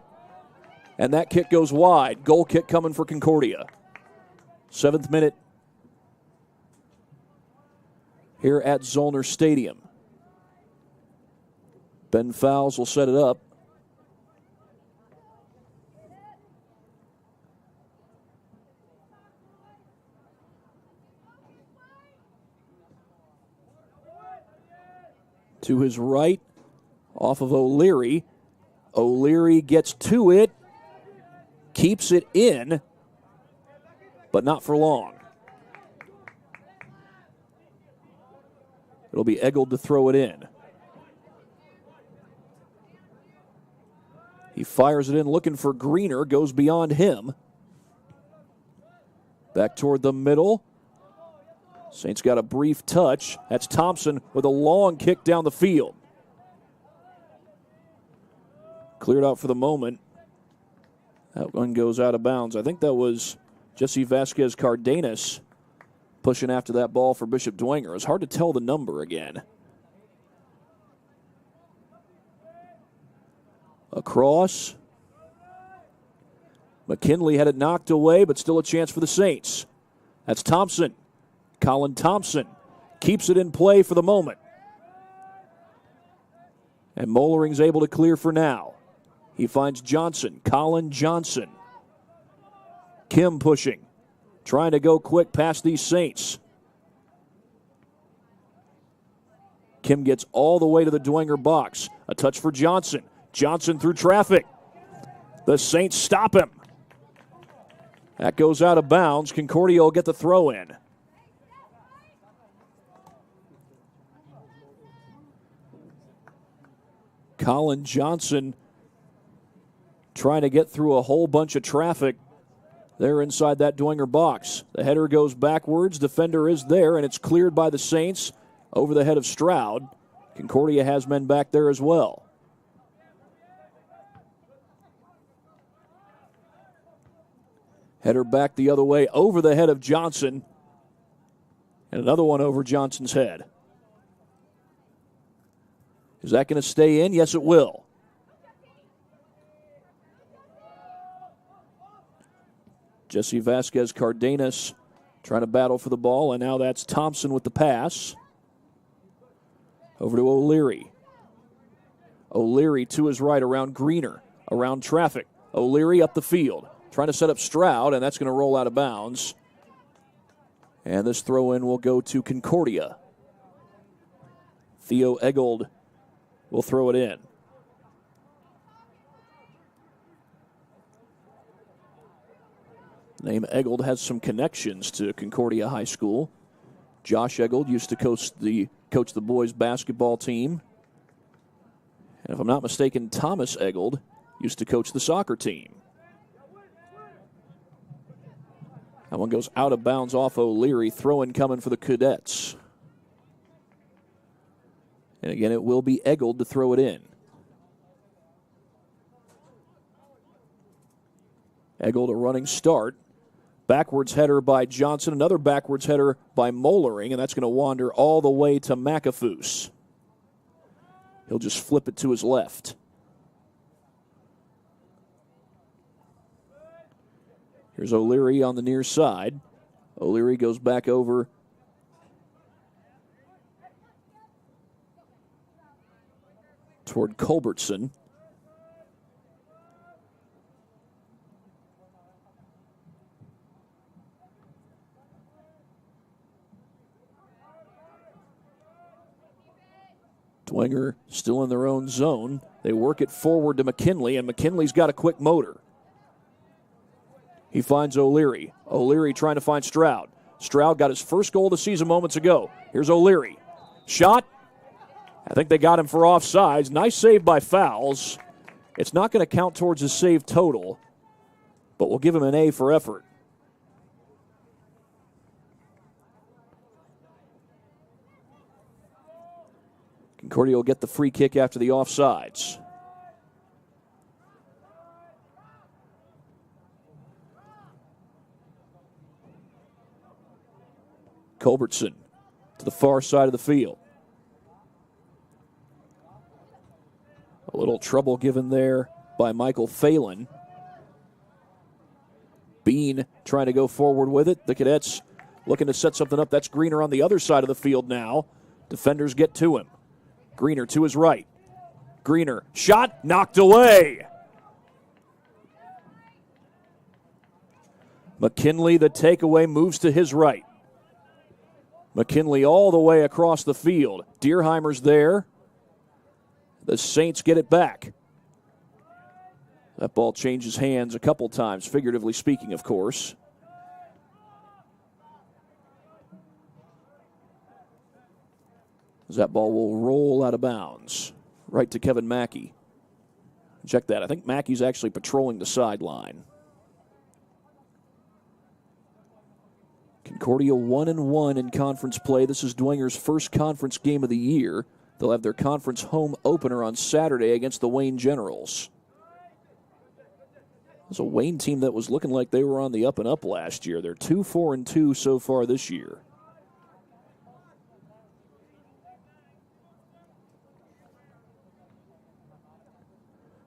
and that kick goes wide. Goal kick coming for Concordia. 7th minute here at Zollner Stadium. Ben Fowles will set it up. To his right, off of O'Leary. O'Leary gets to it, keeps it in, but not for long. It'll be Eggold to throw it in. He fires it in looking for Greener, goes beyond him. Back toward the middle. Saints got a brief touch. That's Thompson with a long kick down the field. Cleared out for the moment. That one goes out of bounds. I think that was Jesse Vasquez Cardenas pushing after that ball for Bishop Dwenger. It's hard to tell the number again. Across. McKinley had it knocked away, but still a chance for the Saints. That's Thompson. Colin Thompson keeps it in play for the moment. And Mollering's able to clear for now. He finds Johnson, Colin Johnson. Kim pushing, trying to go quick past these Saints. Kim gets all the way to the Dwenger box. A touch for Johnson. Johnson through traffic. The Saints stop him. That goes out of bounds. Concordia will get the throw in. Colin Johnson trying to get through a whole bunch of traffic there inside that Dwenger box. The header goes backwards. Defender is there, and it's cleared by the Saints over the head of Stroud. Concordia has men back there as well. Header back the other way over the head of Johnson. And another one over Johnson's head. Is that going to stay in? Yes, it will. Jesse Vasquez Cardenas trying to battle for the ball, and now that's Thompson with the pass. Over to O'Leary. O'Leary to his right around Greener, around traffic. O'Leary up the field, trying to set up Stroud, and that's going to roll out of bounds. And this throw-in will go to Concordia. Theo Eggold will throw it in. Name Eggold has some connections to Concordia High School. Josh Eggold used to coach the boys basketball team. And if I'm not mistaken, Thomas Eggold used to coach the soccer team. That one goes out of bounds off O'Leary. Throw-in coming for the Cadets. And again, it will be Eggold to throw it in. Eggold a running start. Backwards header by Johnson. Another backwards header by Mollering, and that's going to wander all the way to McAfoose. He'll just flip it to his left. Here's O'Leary on the near side. O'Leary goes back over toward Culbertson. Dwenger still in their own zone. They work it forward to McKinley, and McKinley's got a quick motor. He finds O'Leary. O'Leary trying to find Stroud. Stroud got his first goal of the season moments ago. Here's O'Leary. Shot. I think they got him for offsides. Nice save by Fowles. It's not going to count towards his save total, but we'll give him an A for effort. Concordia will get the free kick after the offsides. Culbertson to the far side of the field. A little trouble given there by Michael Phelan. Bean trying to go forward with it. The Cadets looking to set something up. That's Greener on the other side of the field now. Defenders get to him. Greener to his right. Greener, shot, knocked away. McKinley, the takeaway, moves to his right. McKinley all the way across the field. Deerheimer's there. The Saints get it back. That ball changes hands a couple times, figuratively speaking, of course. As that ball will roll out of bounds. Right to Kevin Mackey. Check that. I think Mackey's actually patrolling the sideline. Concordia 1-1 in conference play. This is Dwenger's first conference game of the year. They'll have their conference home opener on Saturday against the Wayne Generals. It's a Wayne team that was looking like they were on the up and up last year. They're 2-4-2 so far this year.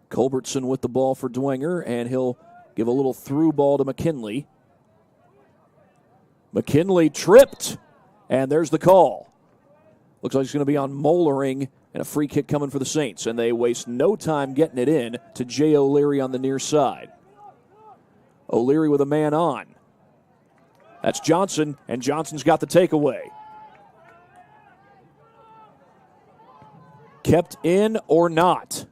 Culbertson with the ball for Dwenger, and he'll give a little through ball to McKinley. McKinley tripped, and there's the call. Looks like it's going to be on Mollering, and a free kick coming for the Saints, and they waste no time getting it in to Jay O'Leary on the near side. O'Leary with a man on. That's Johnson, and Johnson's got the takeaway. Kept in or not?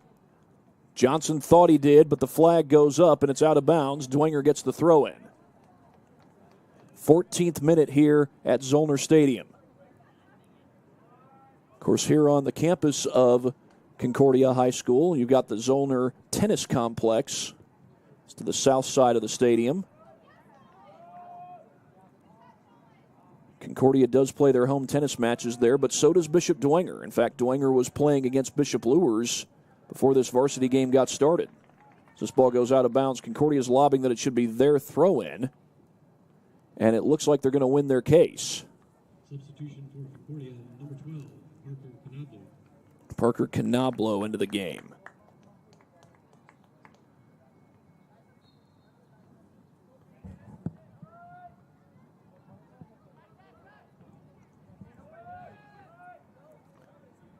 Johnson thought he did, but the flag goes up, and it's out of bounds. Dwenger gets the throw-in. 14th minute here at Zollner Stadium. Of course, here on the campus of Concordia High School, you've got the Zollner Tennis Complex. It's to the south side of the stadium. Concordia does play their home tennis matches there, but so does Bishop Dwenger. In fact, Dwenger was playing against Bishop Luers before this varsity game got started. So this ball goes out of bounds. Concordia's lobbing that it should be their throw-in. And it looks like they're going to win their case. Substitution for Concordia, number 12, Parker Canablo. Parker Canablo into the game.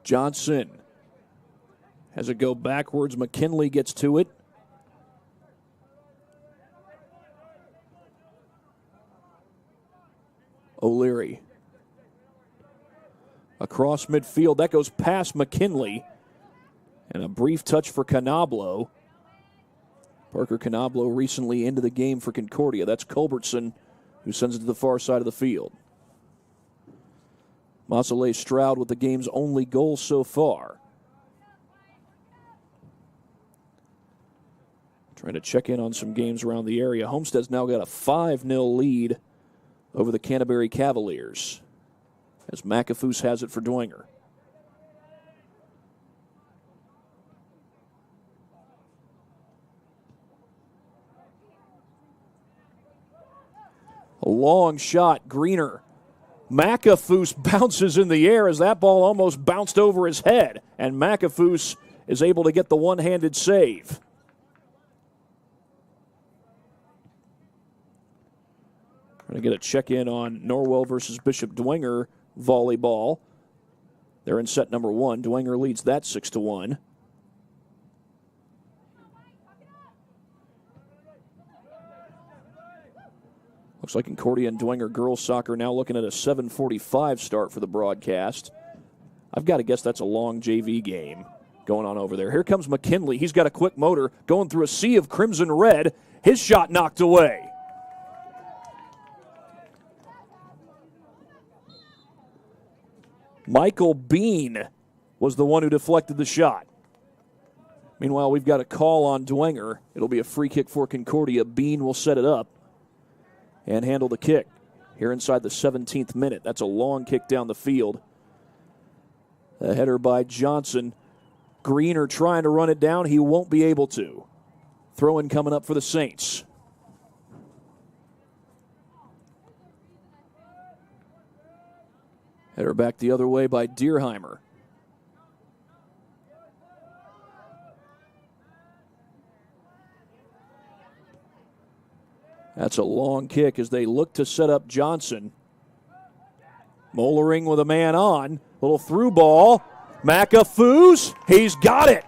Johnson has it go backwards. McKinley gets to it. O'Leary. Across midfield. That goes past McKinley. And a brief touch for Canablo. Parker Canablo recently into the game for Concordia. That's Culbertson who sends it to the far side of the field. Masalé Stroud with the game's only goal so far. Trying to check in on some games around the area. Homestead's now got a 5-0 lead over the Canterbury Cavaliers as McAfoose has it for Dwenger. A long shot, Greener. McAfoose bounces in the air as that ball almost bounced over his head, and McAfoose is able to get the one-handed save. Going to get a check-in on Norwell versus Bishop Dwenger volleyball. They're in set number 1. Dwenger leads that 6-1. Looks like Concordia and Dwenger girls soccer now looking at a 7:45 start for the broadcast. I've got to guess that's a long JV game going on over there. Here comes McKinley. He's got a quick motor going through a sea of crimson red. His shot knocked away. Michael Bean was the one who deflected the shot. Meanwhile, we've got a call on Dwenger. It'll be a free kick for Concordia. Bean will set it up and handle the kick here inside the 17th minute. That's a long kick down the field. A header by Johnson. Greener trying to run it down. He won't be able to. Throw-in coming up for the Saints. Header back the other way by Dierheimer. That's a long kick as they look to set up Johnson. Mollering with a man on. Little through ball. McAfoose, he's got it.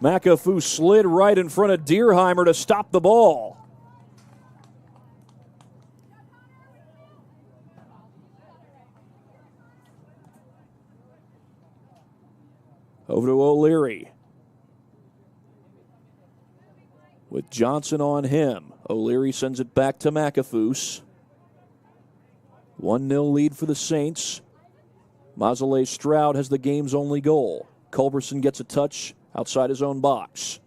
McAfoose slid right in front of Dierheimer to stop the ball. Over to O'Leary. With Johnson on him, O'Leary sends it back to McAfoose. 1-0 lead for the Saints. Mazzolé Stroud has the game's only goal. Culbertson gets a touch outside his own box.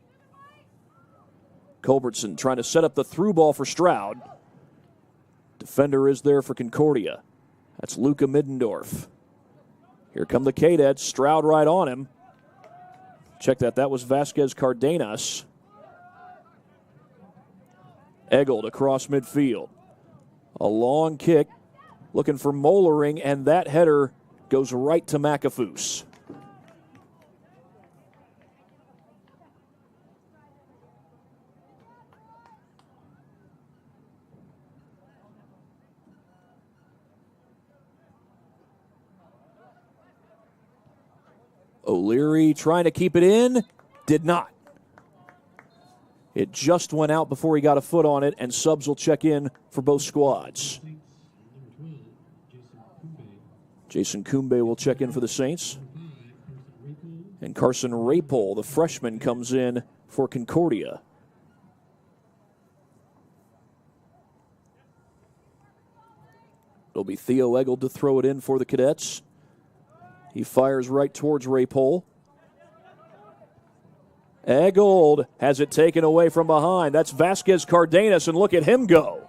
Culbertson trying to set up the through ball for Stroud. Defender is there for Concordia. That's Luca Middendorf. Here come the Cadets. Stroud right on him. Check that. That was Vasquez Cardenas. Eggold across midfield. A long kick. Looking for Mollering, and that header goes right to McAfoose. O'Leary trying to keep it in. Did not. It just went out before he got a foot on it, and subs will check in for both squads. Jason Kumbe will check in for the Saints. And Carson Rapol, the freshman, comes in for Concordia. It'll be Theo Eggold to throw it in for the Cadets. He fires right towards Rapol. Eggold has it taken away from behind. That's Vasquez Cardenas, and look at him go.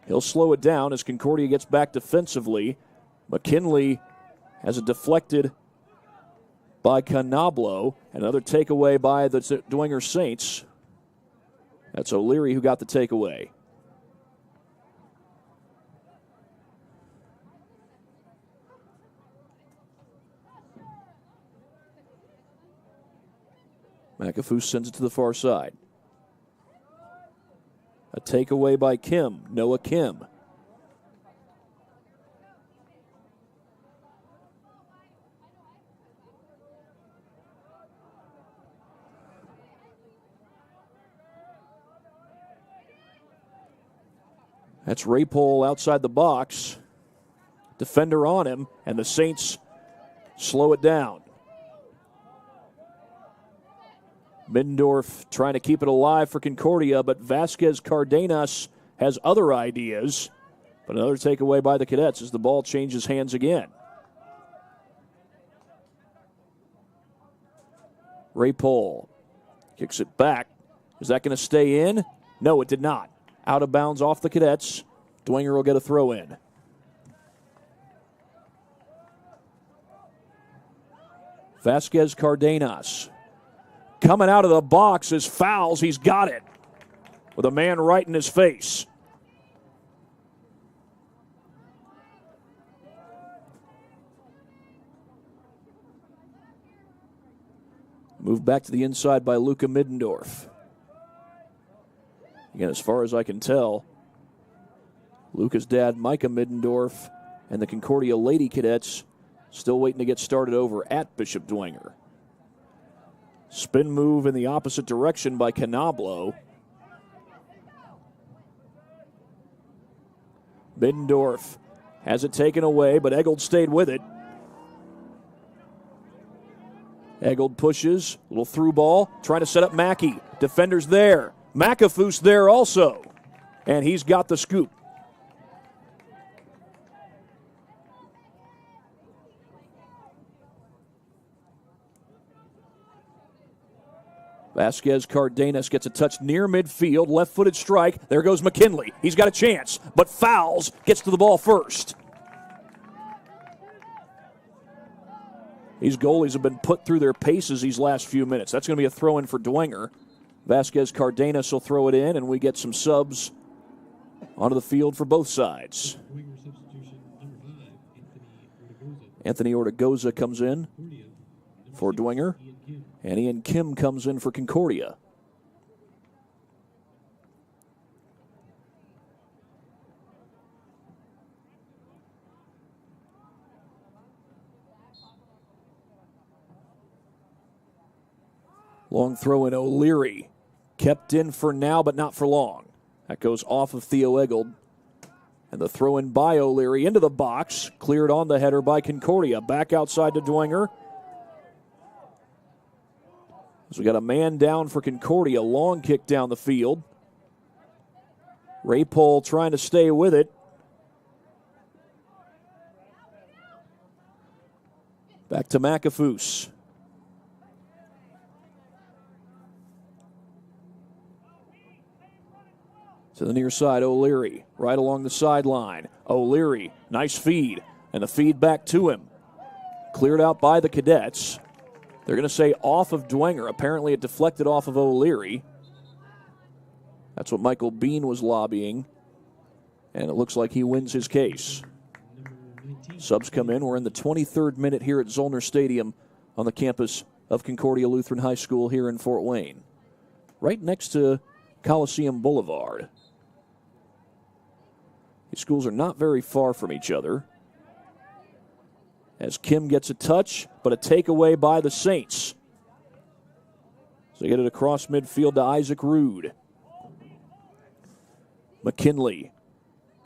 He'll slow it down as Concordia gets back defensively. McKinley has it deflected by Canablo. Another takeaway by the Dwenger Saints. That's O'Leary who got the takeaway. McAfoose sends it to the far side. A takeaway by Kim, Noah Kim. That's Rapol outside the box. Defender on him, and the Saints slow it down. Middendorf trying to keep it alive for Concordia, but Vasquez Cardenas has other ideas. But another takeaway by the Cadets as the ball changes hands again. Ray Pole kicks it back. Is that going to stay in? No, it did not. Out of bounds off the Cadets. Dwenger will get a throw in. Vasquez Cardenas coming out of the box as fouls. He's got it with a man right in his face. Moved back to the inside by Luka Middendorf. Again, as far as I can tell, Luka's dad, Micah Middendorf, and the Concordia Lady Cadets still waiting to get started over at Bishop Dwenger. Spin move in the opposite direction by Canablo. Middendorf has it taken away, but Eggold stayed with it. Eggold pushes, little through ball, trying to set up Mackey. Defenders there. McAfoose there also. And he's got the scoop. Vasquez Cardenas gets a touch near midfield, left-footed strike. There goes McKinley. He's got a chance, but fouls, gets to the ball first. These goalies have been put through their paces these last few minutes. That's going to be a throw-in for Dwenger. Vasquez Cardenas will throw it in, and we get some subs onto the field for both sides. Anthony Ortegoza comes in for Dwenger, and Ian Kim comes in for Concordia. Long throw in O'Leary. Kept in for now, but not for long. That goes off of Theo Eggold. And the throw in by O'Leary into the box. Cleared on the header by Concordia. Back outside to Dwenger. So we got a man down for Concordia. Long kick down the field. Ray Pole trying to stay with it. Back to McAfoose. To the near side, O'Leary, right along the sideline. O'Leary, nice feed, and the feed back to him. Cleared out by the Cadets. They're going to say off of Dwenger. Apparently it deflected off of O'Leary. That's what Michael Bean was lobbying, and it looks like he wins his case. Subs come in. We're in the 23rd minute here at Zollner Stadium on the campus of Concordia Lutheran High School here in Fort Wayne, right next to Coliseum Boulevard. These schools are not very far from each other. As Kim gets a touch, but a takeaway by the Saints. So they get it across midfield to Isaac Rude. McKinley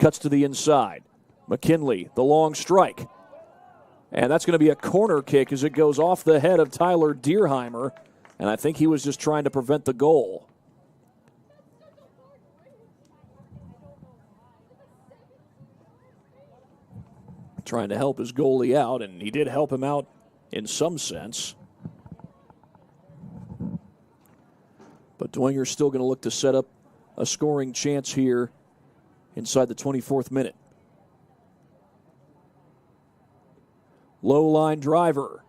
cuts to the inside. McKinley, the long strike. And that's going to be a corner kick as it goes off the head of Tyler Deerheimer. And I think he was just trying to prevent the goal. Trying to help his goalie out, and he did help him out in some sense. But Dwenger's still going to look to set up a scoring chance here inside the 24th minute. Low line driver.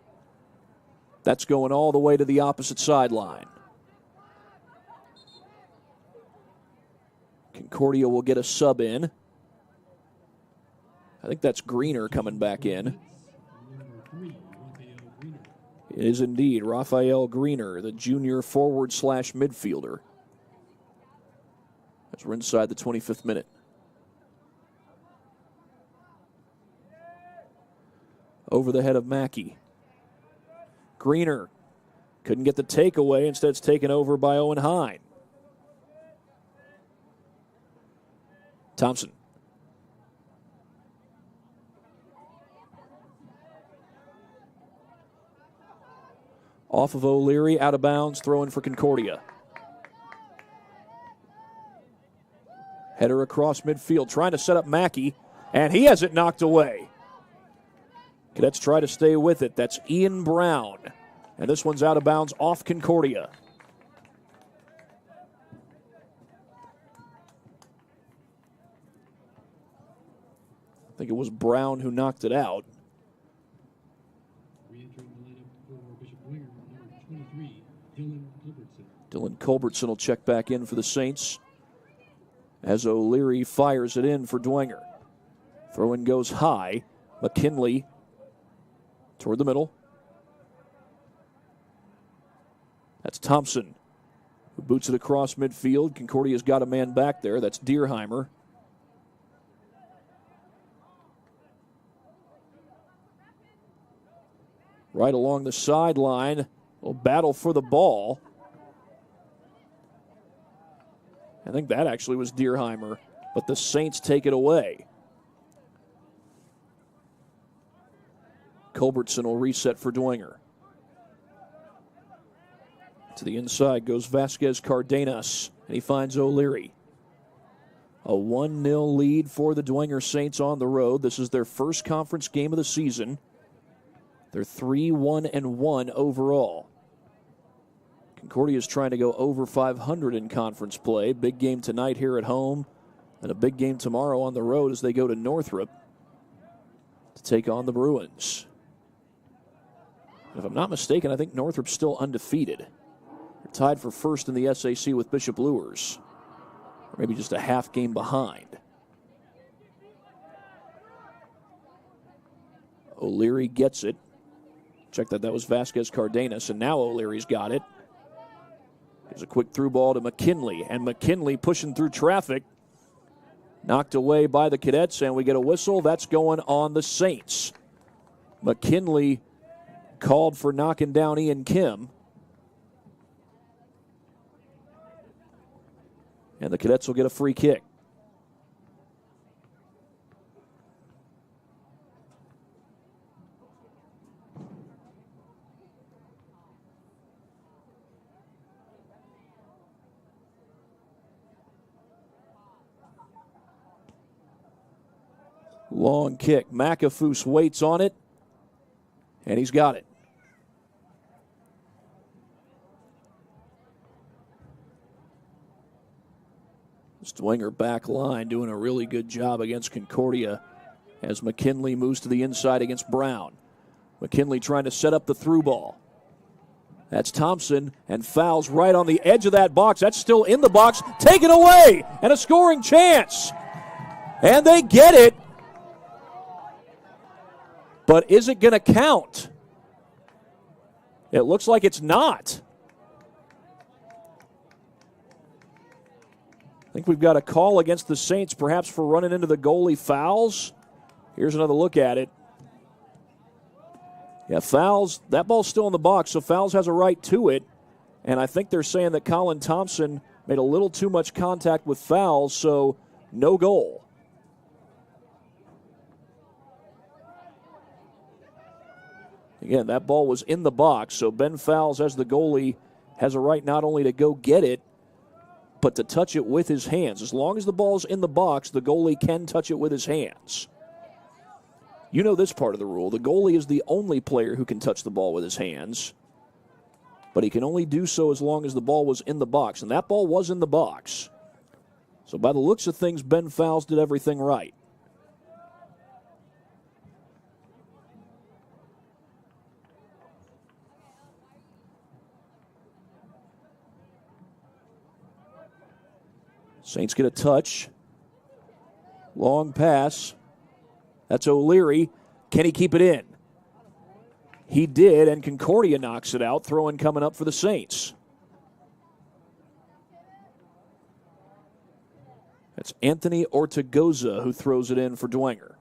That's going all the way to the opposite sideline. Concordia will get a sub in. I think that's Greener coming back in. It is indeed Raphael Greener, the junior forward/midfielder. As we're inside the 25th minute. Over the head of Mackey. Greener couldn't get the takeaway. Instead, it's taken over by Owen Hine. Thompson. Off of O'Leary, out of bounds, throwing for Concordia. Header across midfield, trying to set up Mackey, and he has it knocked away. Cadets try to stay with it. That's Ian Brown. And this one's out of bounds off Concordia. I think it was Brown who knocked it out. Re-entering the lineup for Bishop Dwenger, number 23, Dylan Culbertson. Dylan Culbertson will check back in for the Saints as O'Leary fires it in for Dwenger. Throw-in goes high. McKinley toward the middle. That's Thompson, who boots it across midfield. Concordia's got a man back there. That's Dierheimer. Right along the sideline, a battle for the ball. I think that actually was Dierheimer, but the Saints take it away. Culbertson will reset for Dwenger. To the inside goes Vasquez Cardenas, and he finds O'Leary. A 1-0 lead for the Dwenger Saints on the road. This is their first conference game of the season. They're 3-1-1 overall. Concordia is trying to go over 500 in conference play. Big game tonight here at home, and a big game tomorrow on the road as they go to Northrop to take on the Bruins. If I'm not mistaken, I think Northrop's still undefeated. They're tied for first in the SAC with Bishop Luers, or maybe just a half game behind. O'Leary gets it. Check that was Vasquez Cardenas, and now O'Leary's got it. Gives a quick through ball to McKinley, and McKinley pushing through traffic. Knocked away by the Cadets, and we get a whistle. That's going on the Saints. McKinley called for knocking down Ian Kim. And the Cadets will get a free kick. Long kick. McAfoose waits on it, and he's got it. Dwenger back line doing a really good job against Concordia as McKinley moves to the inside against Brown. McKinley trying to set up the through ball. That's Thompson, and fouls right on the edge of that box. That's still in the box. Taken away, and a scoring chance. And they get it. But is it going to count? It looks like it's not. I think we've got a call against the Saints, perhaps for running into the goalie fouls. Here's another look at it. Yeah, fouls. That ball's still in the box, so Fouls has a right to it. And I think they're saying that Colin Thompson made a little too much contact with Fouls, so no goal. Again, that ball was in the box, so Ben Fouls, as the goalie, has a right not only to go get it, but to touch it with his hands. As long as the ball's in the box, the goalie can touch it with his hands. You know this part of the rule. The goalie is the only player who can touch the ball with his hands, but he can only do so as long as the ball was in the box, and that ball was in the box. So by the looks of things, Ben Fouls did everything right. Saints get a touch. Long pass. That's O'Leary. Can he keep it in? He did, and Concordia knocks it out. Throw-in coming up for the Saints. That's Anthony Ortegoza who throws it in for Dwenger.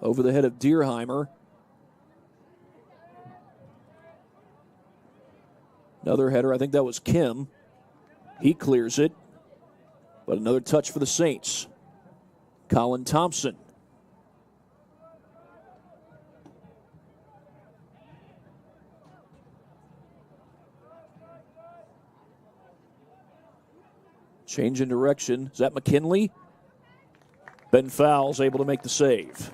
Over the head of Dierheimer. Another header, I think that was Kim. He clears it. But another touch for the Saints. Colin Thompson. Change in direction. Is that McKinley? Ben Fowles able to make the save.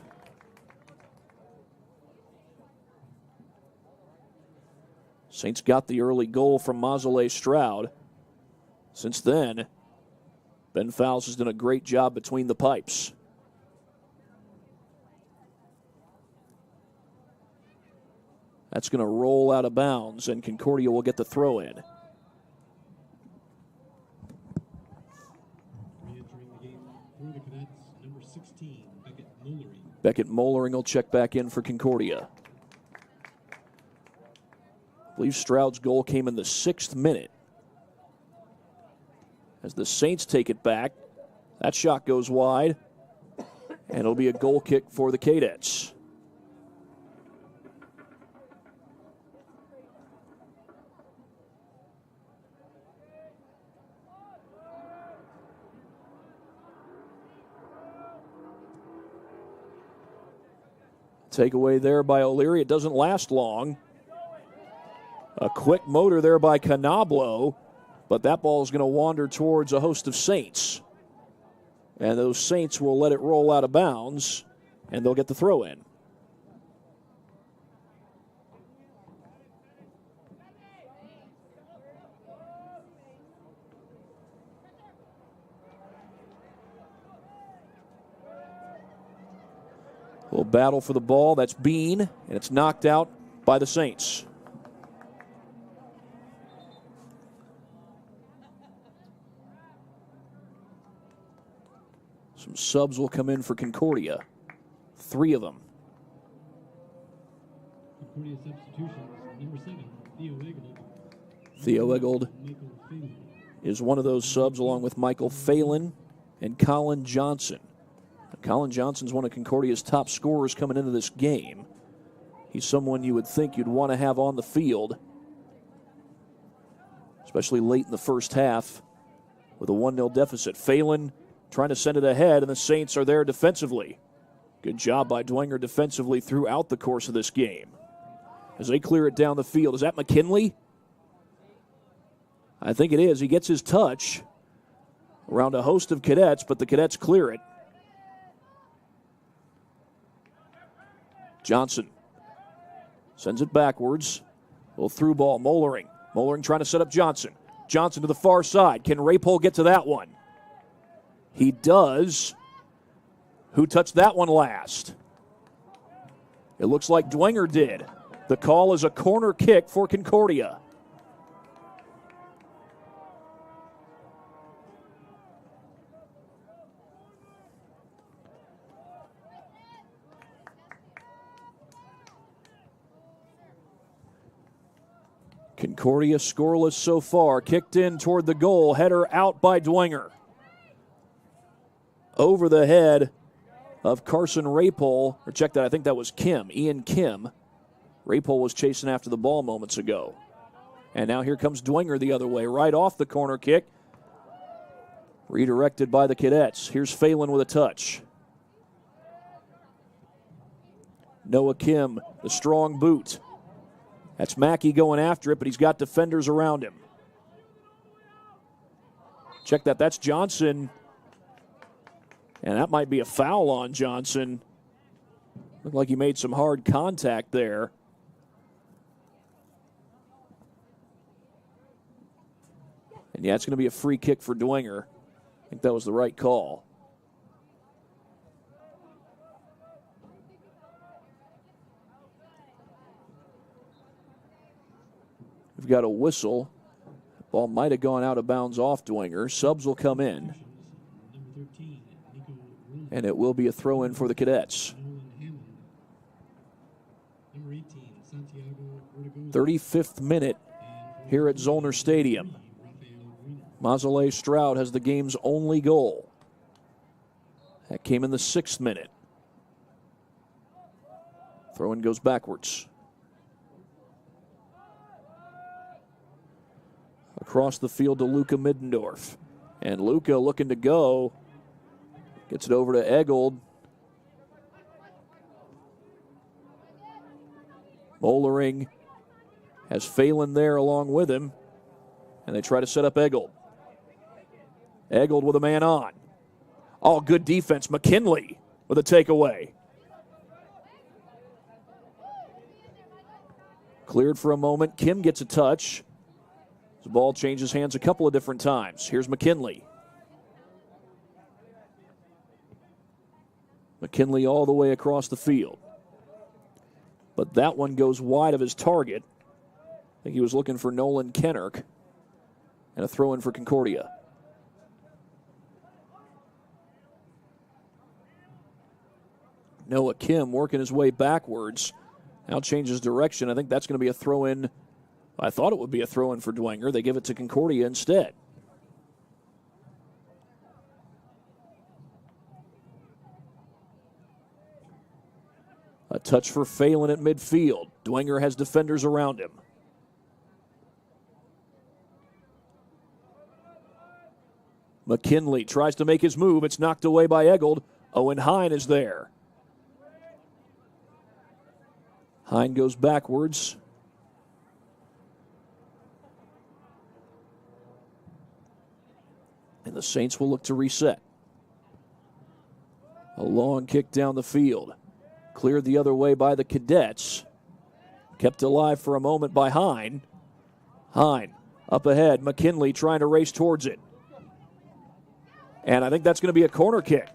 Saints got the early goal from Mausolé Stroud. Since then, Ben Fowles has done a great job between the pipes. That's going to roll out of bounds, and Concordia will get the throw in. Re-entering the game for the Cadets, number 16, Beckett Mollering. Beckett Mollering will check back in for Concordia. I believe Stroud's goal came in the 6th minute. As the Saints take it back, that shot goes wide, and it'll be a goal kick for the Cadets. Takeaway there by O'Leary. It doesn't last long. A quick motor there by Canablo, but that ball is going to wander towards a host of Saints. And those Saints will let it roll out of bounds, and they'll get the throw in. A little battle for the ball. That's Bean, and it's knocked out by the Saints. Some subs will come in for Concordia. 3 of them. Concordia substitutions, number 7, Theo Eggold. Theo Eggold is one of those subs along with Michael Phelan and Colin Johnson. Colin Johnson's one of Concordia's top scorers coming into this game. He's someone you would think you'd want to have on the field, especially late in the first half with a 1-0 deficit. Phelan trying to send it ahead, and the Saints are there defensively. Good job by Dwenger defensively throughout the course of this game. As they clear it down the field, is that McKinley? I think it is. He gets his touch around a host of Cadets, but the Cadets clear it. Johnson sends it backwards. Little through ball, Mollering. Mollering trying to set up Johnson. Johnson to the far side. Can Rapole get to that one? He does. Who touched that one last? It looks like Dwenger did. The call is a corner kick for Concordia. Concordia scoreless so far. Kicked in toward the goal. Header out by Dwenger. Over the head of Carson Rapole. Or check that, I think that was Kim, Ian Kim. Rapole was chasing after the ball moments ago. And now here comes Dwenger the other way, right off the corner kick. Redirected by the Cadets. Here's Phelan with a touch. Noah Kim, the strong boot. That's Mackey going after it, but he's got defenders around him. Check that, that's Johnson. And that might be a foul on Johnson. Looked like he made some hard contact there. And yeah, it's going to be a free kick for Dwenger. I think that was the right call. We've got a whistle. Ball might have gone out of bounds off Dwenger. Subs will come in. And it will be a throw in for the Cadets. 35th minute here at Zollner Stadium. Mausolé Stroud has the game's only goal. That came in the 6th minute. Throw in goes backwards. Across the field to Luca Middendorf. And Luca looking to go. Gets it over to Eggold. Mollering has Phelan there along with him. And they try to set up Eggold. Eggold with a man on. Oh, good defense. McKinley with a takeaway. Cleared for a moment. Kim gets a touch. The ball changes hands a couple of different times. Here's McKinley. McKinley all the way across the field. But that one goes wide of his target. I think he was looking for Nolan Kennerk. And a throw in for Concordia. Noah Kim working his way backwards. Now changes direction. I think that's going to be a throw in. I thought it would be a throw in for Dwenger. They give it to Concordia instead. A touch for Phelan at midfield. Dwenger has defenders around him. McKinley tries to make his move. It's knocked away by Eggold. Owen Hine is there. Hine goes backwards. And the Saints will look to reset. A long kick down the field. Cleared the other way by the Cadets. Kept alive for a moment by Hine. Hine up ahead. McKinley trying to race towards it. And I think that's going to be a corner kick.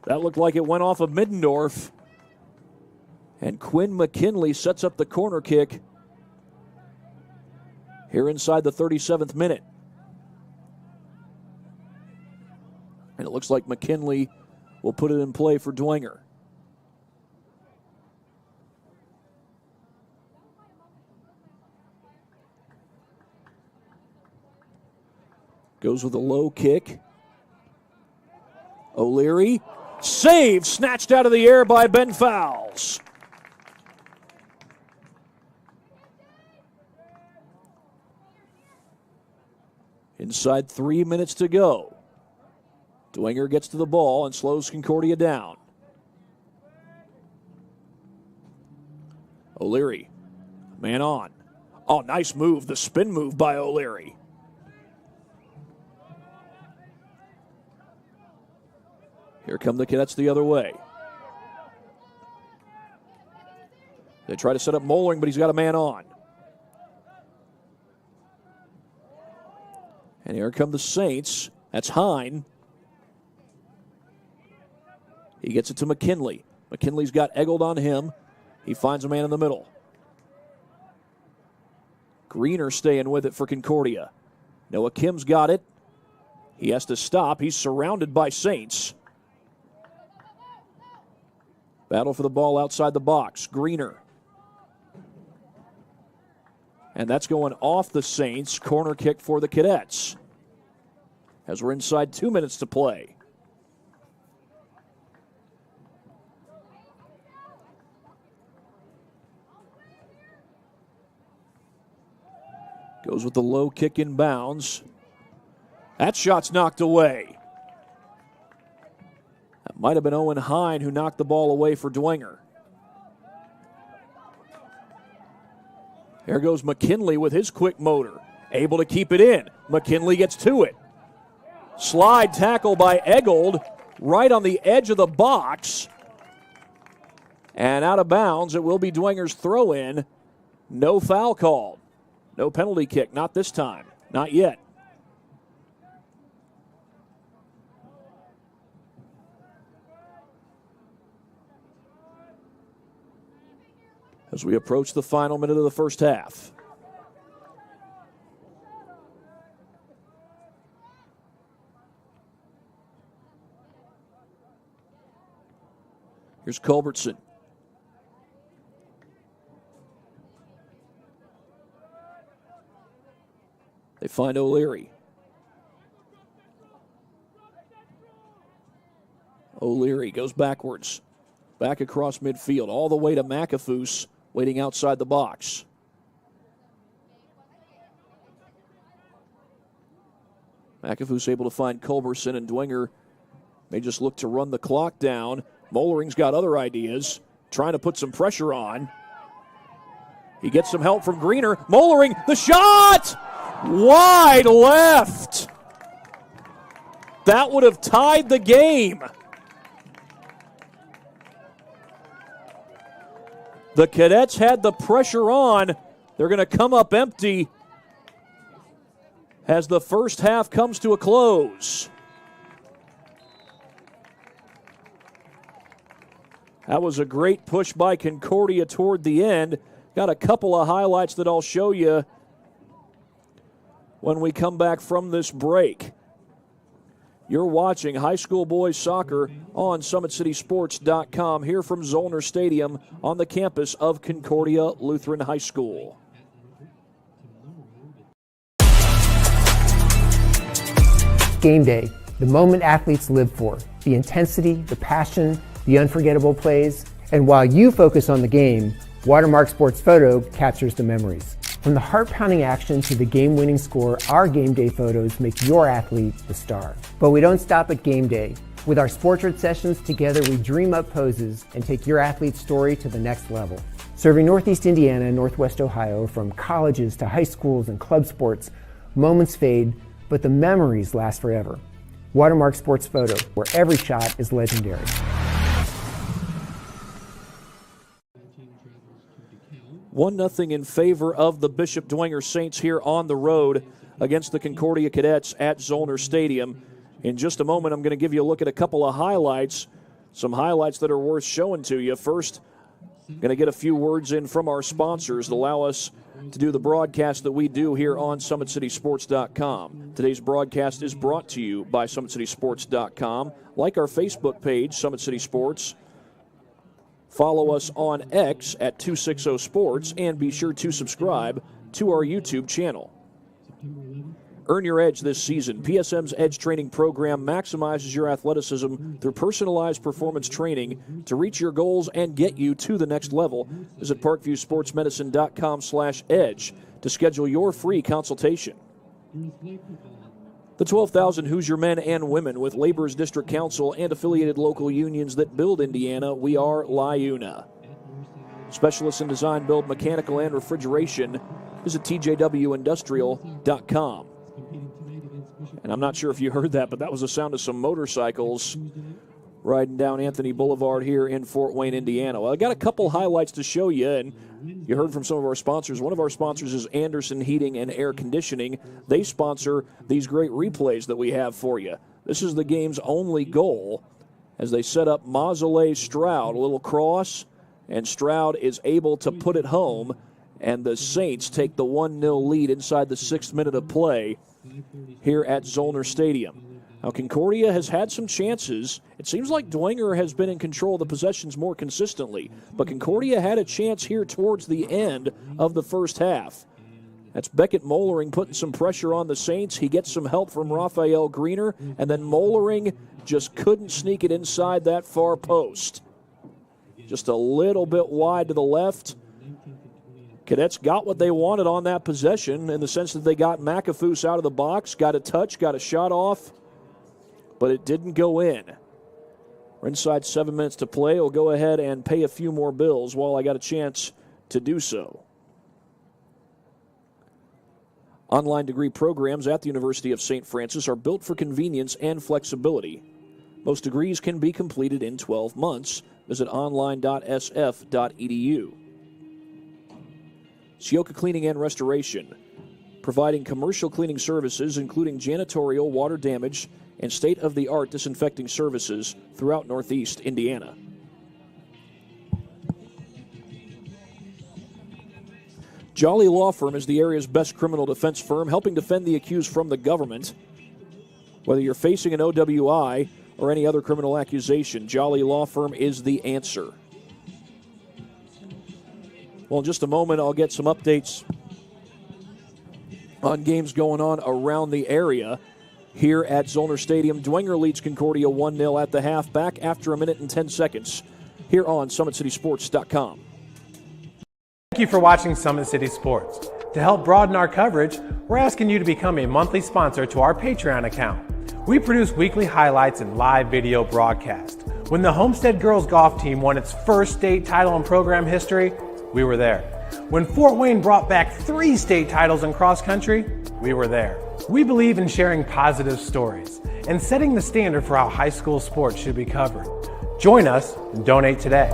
That looked like it went off of Middendorf. And Quinn McKinley sets up the corner kick here inside the 37th minute. And it looks like McKinley will put it in play for Dwenger. Goes with a low kick. O'Leary. Save! Snatched out of the air by Ben Fowles. Inside 3 minutes to go. Dwenger gets to the ball and slows Concordia down. O'Leary, man on. Oh, nice move. The spin move by O'Leary. Here come the Cadets the other way. They try to set up Mollering, but he's got a man on. And here come the Saints. That's Hine. He gets it to McKinley. McKinley's got Eggold on him. He finds a man in the middle. Greener staying with it for Concordia. Noah Kim's got it. He has to stop. He's surrounded by Saints. Battle for the ball outside the box. Greener. And that's going off the Saints. Corner kick for the Cadets. As we're inside 2 minutes to play. Goes with the low kick in bounds. That shot's knocked away. That might have been Owen Hine who knocked the ball away for Dwenger. There goes McKinley with his quick motor. Able to keep it in. McKinley gets to it. Slide tackle by Eggold right on the edge of the box. And out of bounds. It will be Dwenger's throw in. No foul called. No penalty kick. Not this time. Not yet. As we approach the final minute of the first half. Here's Culbertson. They find O'Leary. O'Leary goes backwards. Back across midfield, all the way to McAfoose, waiting outside the box. McAfoose able to find Culbertson, and Dwenger may just look to run the clock down. Mollering's got other ideas, trying to put some pressure on. He gets some help from Greener. Mollering, the shot! Wide left! That would have tied the game. The Cadets had the pressure on. They're going to come up empty as the first half comes to a close. That was a great push by Concordia toward the end. Got a couple of highlights that I'll show you when we come back from this break. You're watching high school boys soccer on SummitCitySports.com here from Zollner Stadium on the campus of Concordia Lutheran High School. Game day, the moment athletes live for, the intensity, the passion, the unforgettable plays, and while you focus on the game, Watermark Sports Photo captures the memories. From the heart-pounding action to the game-winning score, our game day photos make your athlete the star. But we don't stop at game day. With our Sportrait sessions together, we dream up poses and take your athlete's story to the next level. Serving Northeast Indiana and Northwest Ohio, from colleges to high schools and club sports, moments fade, but the memories last forever. Watermark Sports Photo, where every shot is legendary. 1-0 in favor of the Bishop Dwenger Saints here on the road against the Concordia Cadets at Zollner Stadium. In just a moment, I'm going to give you a look at a couple of highlights, some highlights that are worth showing to you. First, I'm going to get a few words in from our sponsors that allow us to do the broadcast that we do here on SummitCitySports.com. Today's broadcast is brought to you by SummitCitySports.com. Like our Facebook page, Summit City Sports. Follow us on X at 260 Sports, and be sure to subscribe to our YouTube channel. Earn your edge this season. PSM's Edge Training Program maximizes your athleticism through personalized performance training to reach your goals and get you to the next level. Visit ParkviewSportsMedicine.com/edge to schedule your free consultation. The 12,000 Hoosier men and women with Labor's District Council and affiliated local unions that build Indiana, we are LIUNA. Specialists in design, build, mechanical, and refrigeration. Visit TJWindustrial.com. And I'm not sure if you heard that, but that was the sound of some motorcycles riding down Anthony Boulevard here in Fort Wayne, Indiana. Well, I got a couple highlights to show you, and you heard from some of our sponsors. One of our sponsors is Anderson Heating and Air Conditioning. They sponsor these great replays that we have for you. This is the game's only goal as they set up Mausolée Stroud, a little cross, and Stroud is able to put it home, and the Saints take the 1-0 lead inside the 6th minute of play here at Zollner Stadium. Now, Concordia has had some chances. It seems like Dwenger has been in control of the possessions more consistently, but Concordia had a chance here towards the end of the first half. That's Beckett Mollering putting some pressure on the Saints. He gets some help from Raphael Greener, and then Mollering just couldn't sneak it inside that far post. Just a little bit wide to the left. Cadets got what they wanted on that possession in the sense that they got McAfoose out of the box, got a touch, got a shot off, but it didn't go in. We're inside 7 minutes to play. We'll go ahead and pay a few more bills while I got a chance to do so. Online degree programs at the University of St. Francis are built for convenience and flexibility. Most degrees can be completed in 12 months. Visit online.sf.edu. Sioka Cleaning and Restoration, providing commercial cleaning services including janitorial, water damage, and state-of-the-art disinfecting services throughout Northeast Indiana. Jolly Law Firm is the area's best criminal defense firm, helping defend the accused from the government. Whether you're facing an OWI or any other criminal accusation, Jolly Law Firm is the answer. Well, in just a moment, I'll get some updates on games going on around the area. Here at Zollner Stadium, Dwenger leads Concordia 1-0 at the half, back after a minute and 10 seconds here on SummitCitySports.com. Thank you for watching Summit City Sports. To help broaden our coverage, we're asking you to become a monthly sponsor to our Patreon account. We produce weekly highlights and live video broadcasts. When the Homestead Girls Golf Team won its first state title in program history, we were there. When Fort Wayne brought back 3 state titles in cross country, we were there. We believe in sharing positive stories, and setting the standard for how high school sports should be covered. Join us and donate today.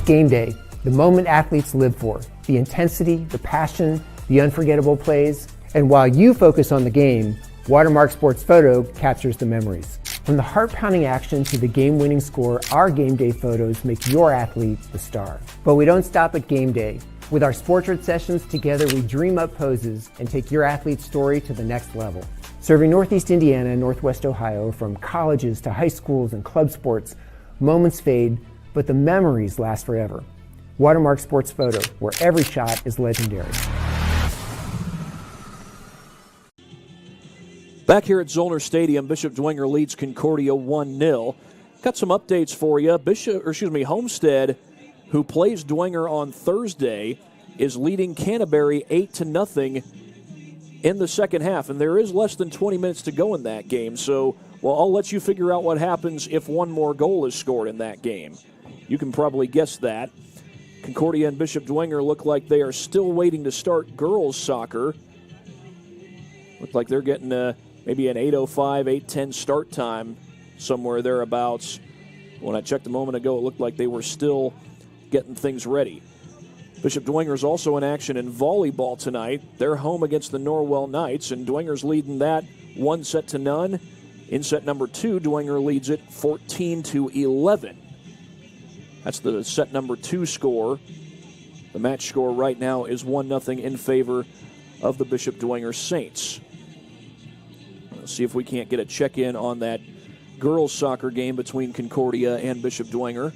Game day, the moment athletes live for, the intensity, the passion, the unforgettable plays, and while you focus on the game, Watermark Sports Photo captures the memories. From the heart-pounding action to the game-winning score, our game day photos make your athlete the star. But we don't stop at game day. With our Sportrait sessions together, we dream up poses and take your athlete's story to the next level. Serving Northeast Indiana and Northwest Ohio, from colleges to high schools and club sports, moments fade, but the memories last forever. Watermark Sports Photo, where every shot is legendary. Back here at Zollner Stadium, Bishop Dwenger leads Concordia 1-0. Got some updates for you. Homestead, who plays Dwenger on Thursday, is leading Canterbury 8-0 in the second half, and there is less than 20 minutes to go in that game. So, I'll let you figure out what happens if one more goal is scored in that game. You can probably guess that. Concordia and Bishop Dwenger look like they are still waiting to start girls soccer. Look like they're getting maybe an 8:05, 8:10 start time, somewhere thereabouts. When I checked a moment ago, it looked like they were still getting things ready. Bishop Dwenger is also in action in volleyball tonight. They're home against the Norwell Knights, and Dwenger's leading that 1-0. In set number 2, Dwenger leads it 14-11. That's the set number 2 score. The match score right now is 1-0 in favor of the Bishop Dwenger Saints. Let's see if we can't get a check-in on that girls soccer game between Concordia and Bishop Dwenger.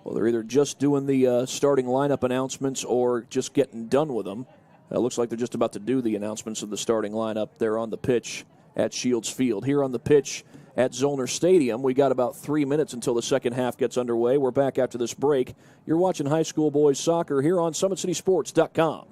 Well, they're either just doing the starting lineup announcements or just getting done with them. It looks like they're just about to do the announcements of the starting lineup there on the pitch at Shields Field. Here on the pitch at Zollner Stadium, we got about 3 minutes until the second half gets underway. We're back after this break. You're watching high school boys soccer here on SummitCitySports.com.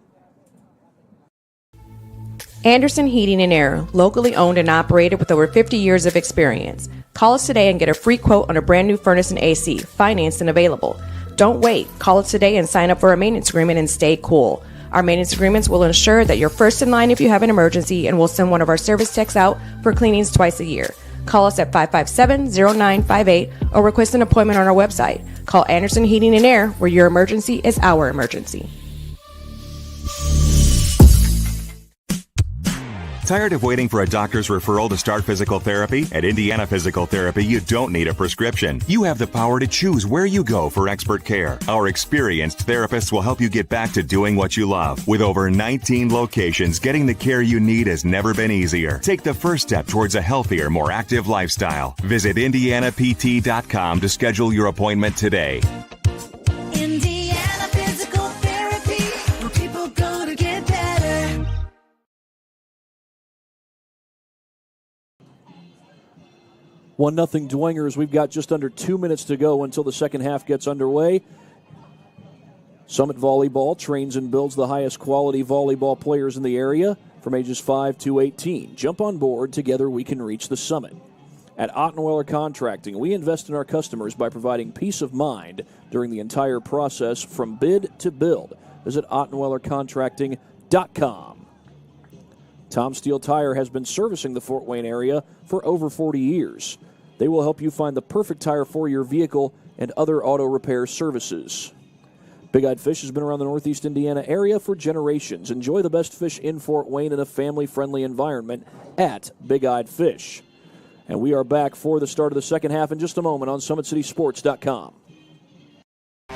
Anderson Heating and Air, locally owned and operated with over 50 years of experience. Call us today and get a free quote on a brand new furnace and AC, financed and available. Don't wait. Call us today and sign up for a maintenance agreement and stay cool. Our maintenance agreements will ensure that you're first in line if you have an emergency, and we'll send one of our service techs out for cleanings twice a year. Call us at 557-0958 or request an appointment on our website. Call Anderson Heating and Air, where your emergency is our emergency. Tired of waiting for a doctor's referral to start physical therapy? At Indiana Physical Therapy, you don't need a prescription. You have the power to choose where you go for expert care. Our experienced therapists will help you get back to doing what you love. With over 19 locations, getting the care you need has never been easier. Take the first step towards a healthier, more active lifestyle. Visit IndianaPT.com to schedule your appointment today. Indiana Physical Therapy, where people go to get better. 1-0 Dwengers. We've got just under 2 minutes to go until the second half gets underway. Summit Volleyball trains and builds the highest quality volleyball players in the area from ages 5 to 18. Jump on board. Together we can reach the summit. At Ottenweiler Contracting, we invest in our customers by providing peace of mind during the entire process from bid to build. Visit OttenweilerContracting.com. Tom Steele Tire has been servicing the Fort Wayne area for over 40 years. They will help you find the perfect tire for your vehicle and other auto repair services. Big Eyed Fish has been around the Northeast Indiana area for generations. Enjoy the best fish in Fort Wayne in a family-friendly environment at Big Eyed Fish. And we are back for the start of the second half in just a moment on SummitCitySports.com.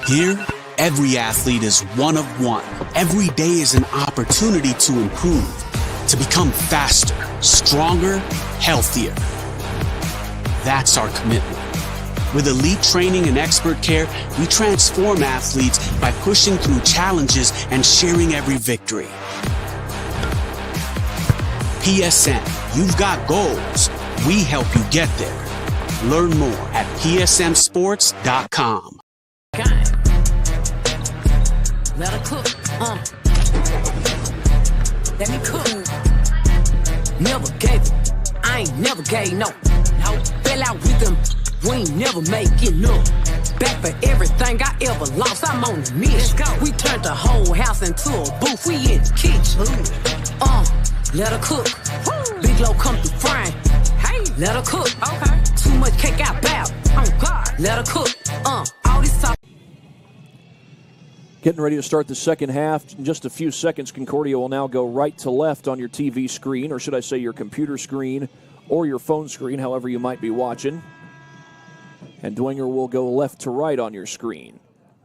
Here, every athlete is one of one. Every day is an opportunity to improve, to become faster, stronger, healthier. That's our commitment. With elite training and expert care, we transform athletes by pushing through challenges and sharing every victory. PSN, you've got goals. We help you get there. Learn more at psmsports.com. Let her cook, let me cook. Never gave it. I ain't never gave no. Fell out with them. We ain't never making up. Back for everything I ever lost. I'm on the mission. We turned the whole house into a booth. We in the kitchen. Let her cook. Big low come through frying. Hey, let her cook. Okay. Too much cake out bow. Oh God. Let her cook. All this talk. Getting ready to start the second half. In just a few seconds, Concordia will now go right to left on your TV screen, or should I say your computer screen or your phone screen, however you might be watching. And Dwenger will go left to right on your screen.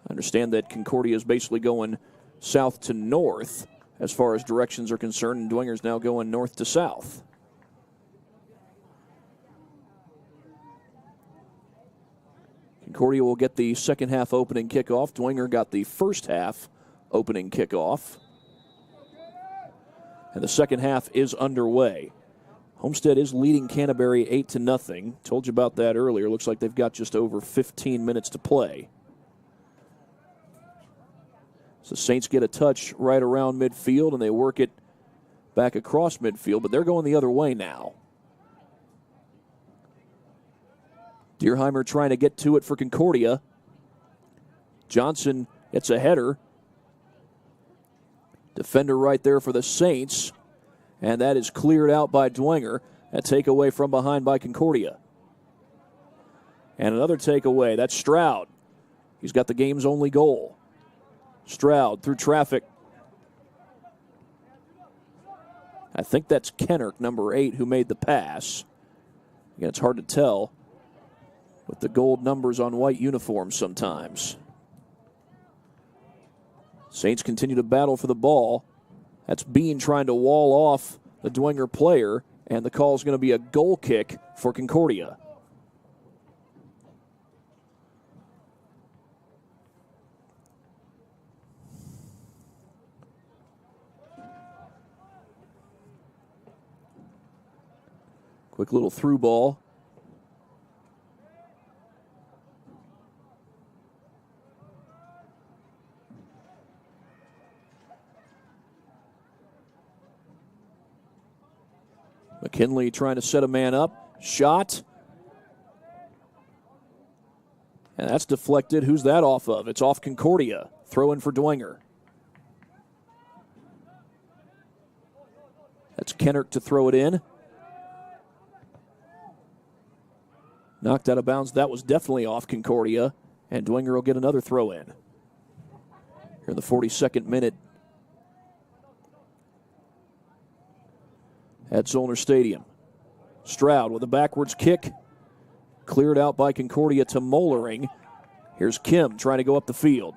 I understand that Concordia is basically going south to north as far as directions are concerned, and Dwenger's now going north to south. Concordia will get the second half opening kickoff. Dwenger got the first half opening kickoff. And the second half is underway. Homestead is leading Canterbury 8-0. Told you about that earlier. Looks like they've got just over 15 minutes to play. So Saints get a touch right around midfield, and they work it back across midfield, but they're going the other way now. Deerheimer trying to get to it for Concordia. Johnson gets a header. Defender right there for the Saints. And that is cleared out by Dwenger. A takeaway from behind by Concordia. And another takeaway. That's Stroud. He's got the game's only goal. Stroud through traffic. I think that's Kennerk, number 8, who made the pass. Again, it's hard to tell with the gold numbers on white uniforms sometimes. Saints continue to battle for the ball. That's Bean trying to wall off the Dwenger player, and the call is going to be a goal kick for Concordia. Quick little through ball. McKinley trying to set a man up. Shot. And that's deflected. Who's that off of? It's off Concordia. Throw in for Dwenger. That's Kennerk to throw it in. Knocked out of bounds. That was definitely off Concordia. And Dwenger will get another throw in. Here in the 42nd minute at Zollner Stadium. Stroud with a backwards kick. Cleared out by Concordia to Mollering. Here's Kim trying to go up the field.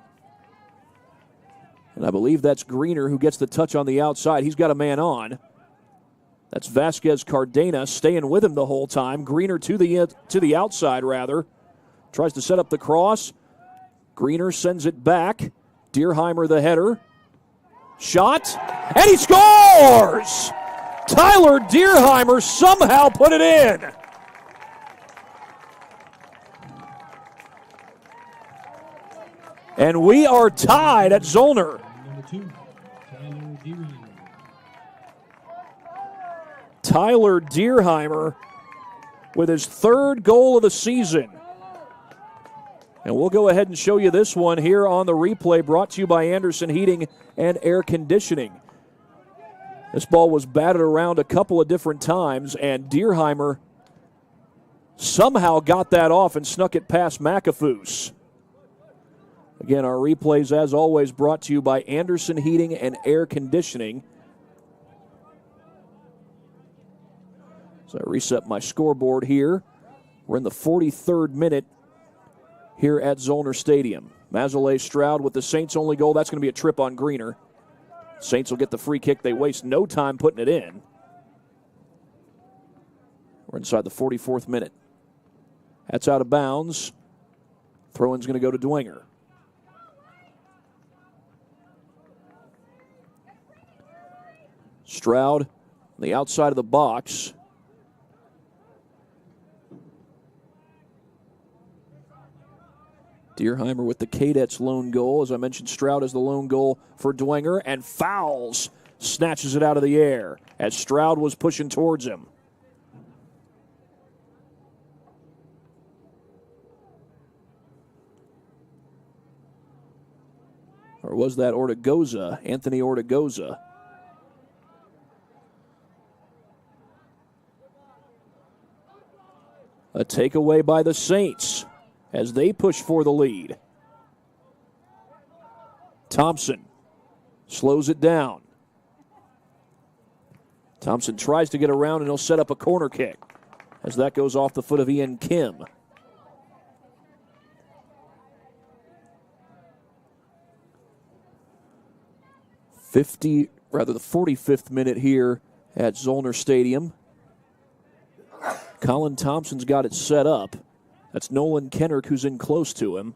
And I believe that's Greener who gets the touch on the outside. He's got a man on. That's Vasquez Cardena staying with him the whole time. Greener to the outside, rather. Tries to set up the cross. Greener sends it back. Deerheimer the header. Shot. And he scores! Tyler Deerheimer somehow put it in. And we are tied at Zollner. Number 2, Tyler Deerheimer. Tyler Deerheimer with his third goal of the season. And we'll go ahead and show you this one here on the replay, brought to you by Anderson Heating and Air Conditioning. This ball was batted around a couple of different times, and Deerheimer somehow got that off and snuck it past McAfoos. Again, our replays, as always, brought to you by Anderson Heating and Air Conditioning. So I reset my scoreboard here. We're in the 43rd minute here at Zollner Stadium. Mazzolé Stroud with the Saints' only goal. That's going to be a trip on Greener. Saints will get the free kick. They waste no time putting it in. We're inside the 44th minute. That's out of bounds. Throw-in's going to go to Dwenger. Stroud on the outside of the box. Deerheimer with the Cadets' lone goal. As I mentioned, Stroud has the lone goal for Dwenger, and fouls. Snatches it out of the air as Stroud was pushing towards him. was that Ortigoza, Anthony Ortigoza? A takeaway by the Saints as they push for the lead. Thompson slows it down. Thompson tries to get around, and he'll set up a corner kick as that goes off the foot of Ian Kim. The 45th minute here at Zollner Stadium. Colin Thompson's got it set up. That's Nolan Kennerk who's in close to him.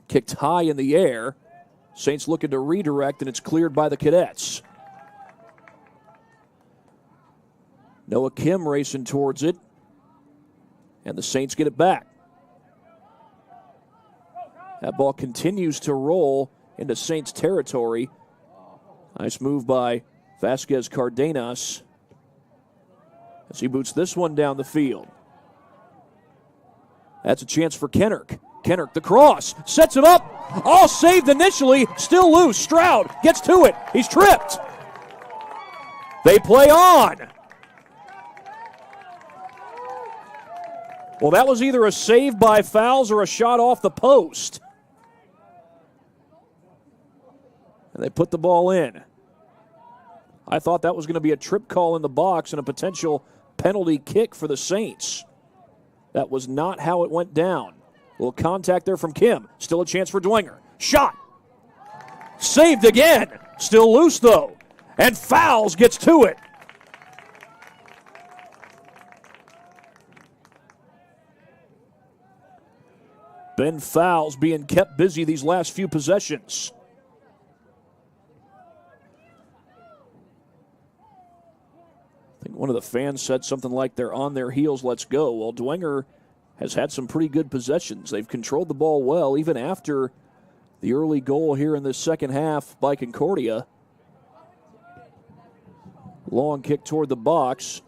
Kicked high in the air. Saints looking to redirect, and it's cleared by the Cadets. Noah Kim racing towards it, and the Saints get it back. That ball continues to roll into Saints territory. Nice move by Vasquez Cardenas as he boots this one down the field. That's a chance for Kennerk. Kennerk, the cross, sets him up. All saved initially, still loose. Stroud gets to it. He's tripped. They play on. Well, that was either a save by Fowles or a shot off the post. And they put the ball in. I thought that was going to be a trip call in the box and a potential penalty kick for the Saints. That was not how it went down. A little contact there from Kim. Still a chance for Dwenger. Shot. Saved again. Still loose, though. And Fowles gets to it. Ben Fowles being kept busy these last few possessions. I think one of the fans said something like they're on their heels, let's go. Well, Dwenger has had some pretty good possessions. They've controlled the ball well, even after the early goal here in this second half by Concordia. Long kick toward the box.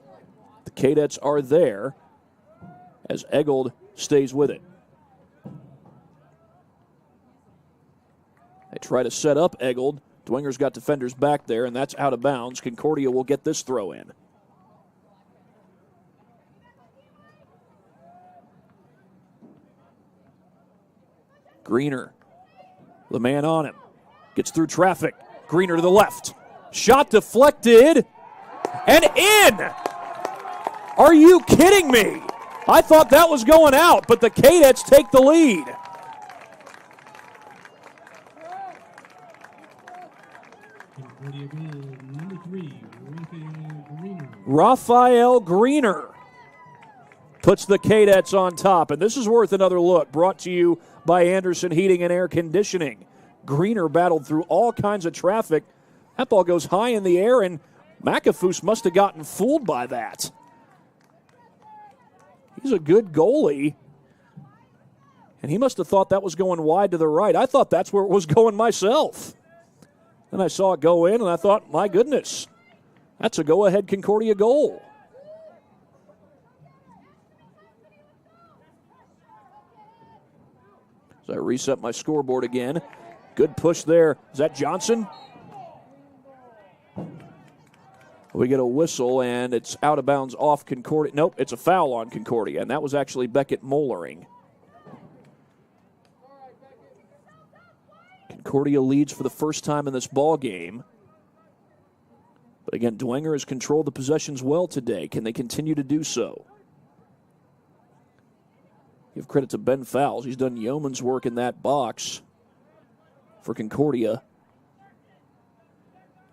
The Cadets are there as Eggold stays with it. They try to set up Eggold. Dwenger's got defenders back there, and that's out of bounds. Concordia will get this throw in. Greener, the man on him, gets through traffic. Greener to the left. Shot deflected and in. Are you kidding me? I thought that was going out, but the Cadets take the lead. Number 3, Raphael Greener puts the Cadets on top, and this is worth another look. Brought to you by Anderson Heating and Air Conditioning. Greener battled through all kinds of traffic. That ball goes high in the air, and McAfoose must have gotten fooled by that. He's a good goalie, and he must have thought that was going wide to the right. I thought that's where it was going myself. Then I saw it go in, and I thought, my goodness, that's a go-ahead Concordia goal. So I reset my scoreboard again. Good push there. Is that Johnson? We get a whistle, and it's out of bounds off Concordia. Nope, it's a foul on Concordia, and that was actually Beckett Mollering. Concordia leads for the first time in this ball game. But again, Dwenger has controlled the possessions well today. Can they continue to do so? Give credit to Ben Fowles. He's done yeoman's work in that box for Concordia.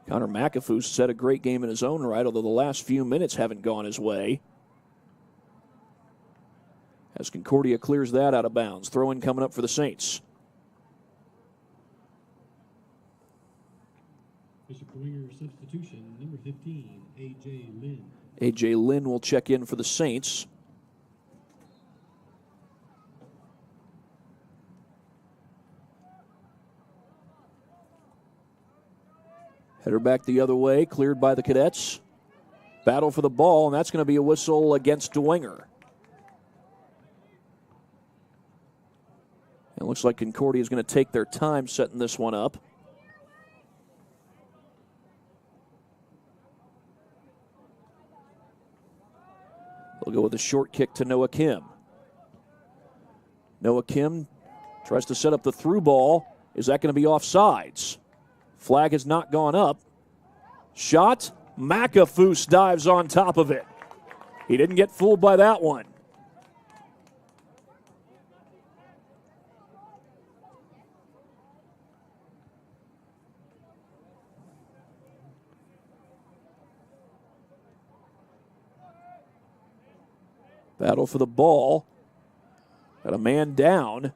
Connor McAfoose had a great game in his own right, although the last few minutes haven't gone his way. As Concordia clears that out of bounds. Throw-in coming up for the Saints. Bishop Dwenger substitution, number 15, A.J. Lynn. A.J. Lynn will check in for the Saints. Header back the other way, cleared by the Cadets. Battle for the ball, and that's going to be a whistle against Dwenger. It looks like Concordia is going to take their time setting this one up. They'll go with a short kick to Noah Kim. Noah Kim tries to set up the through ball. Is that going to be offsides? Flag has not gone up. Shot. McAfoose dives on top of it. He didn't get fooled by that one. Battle for the ball. Got a man down.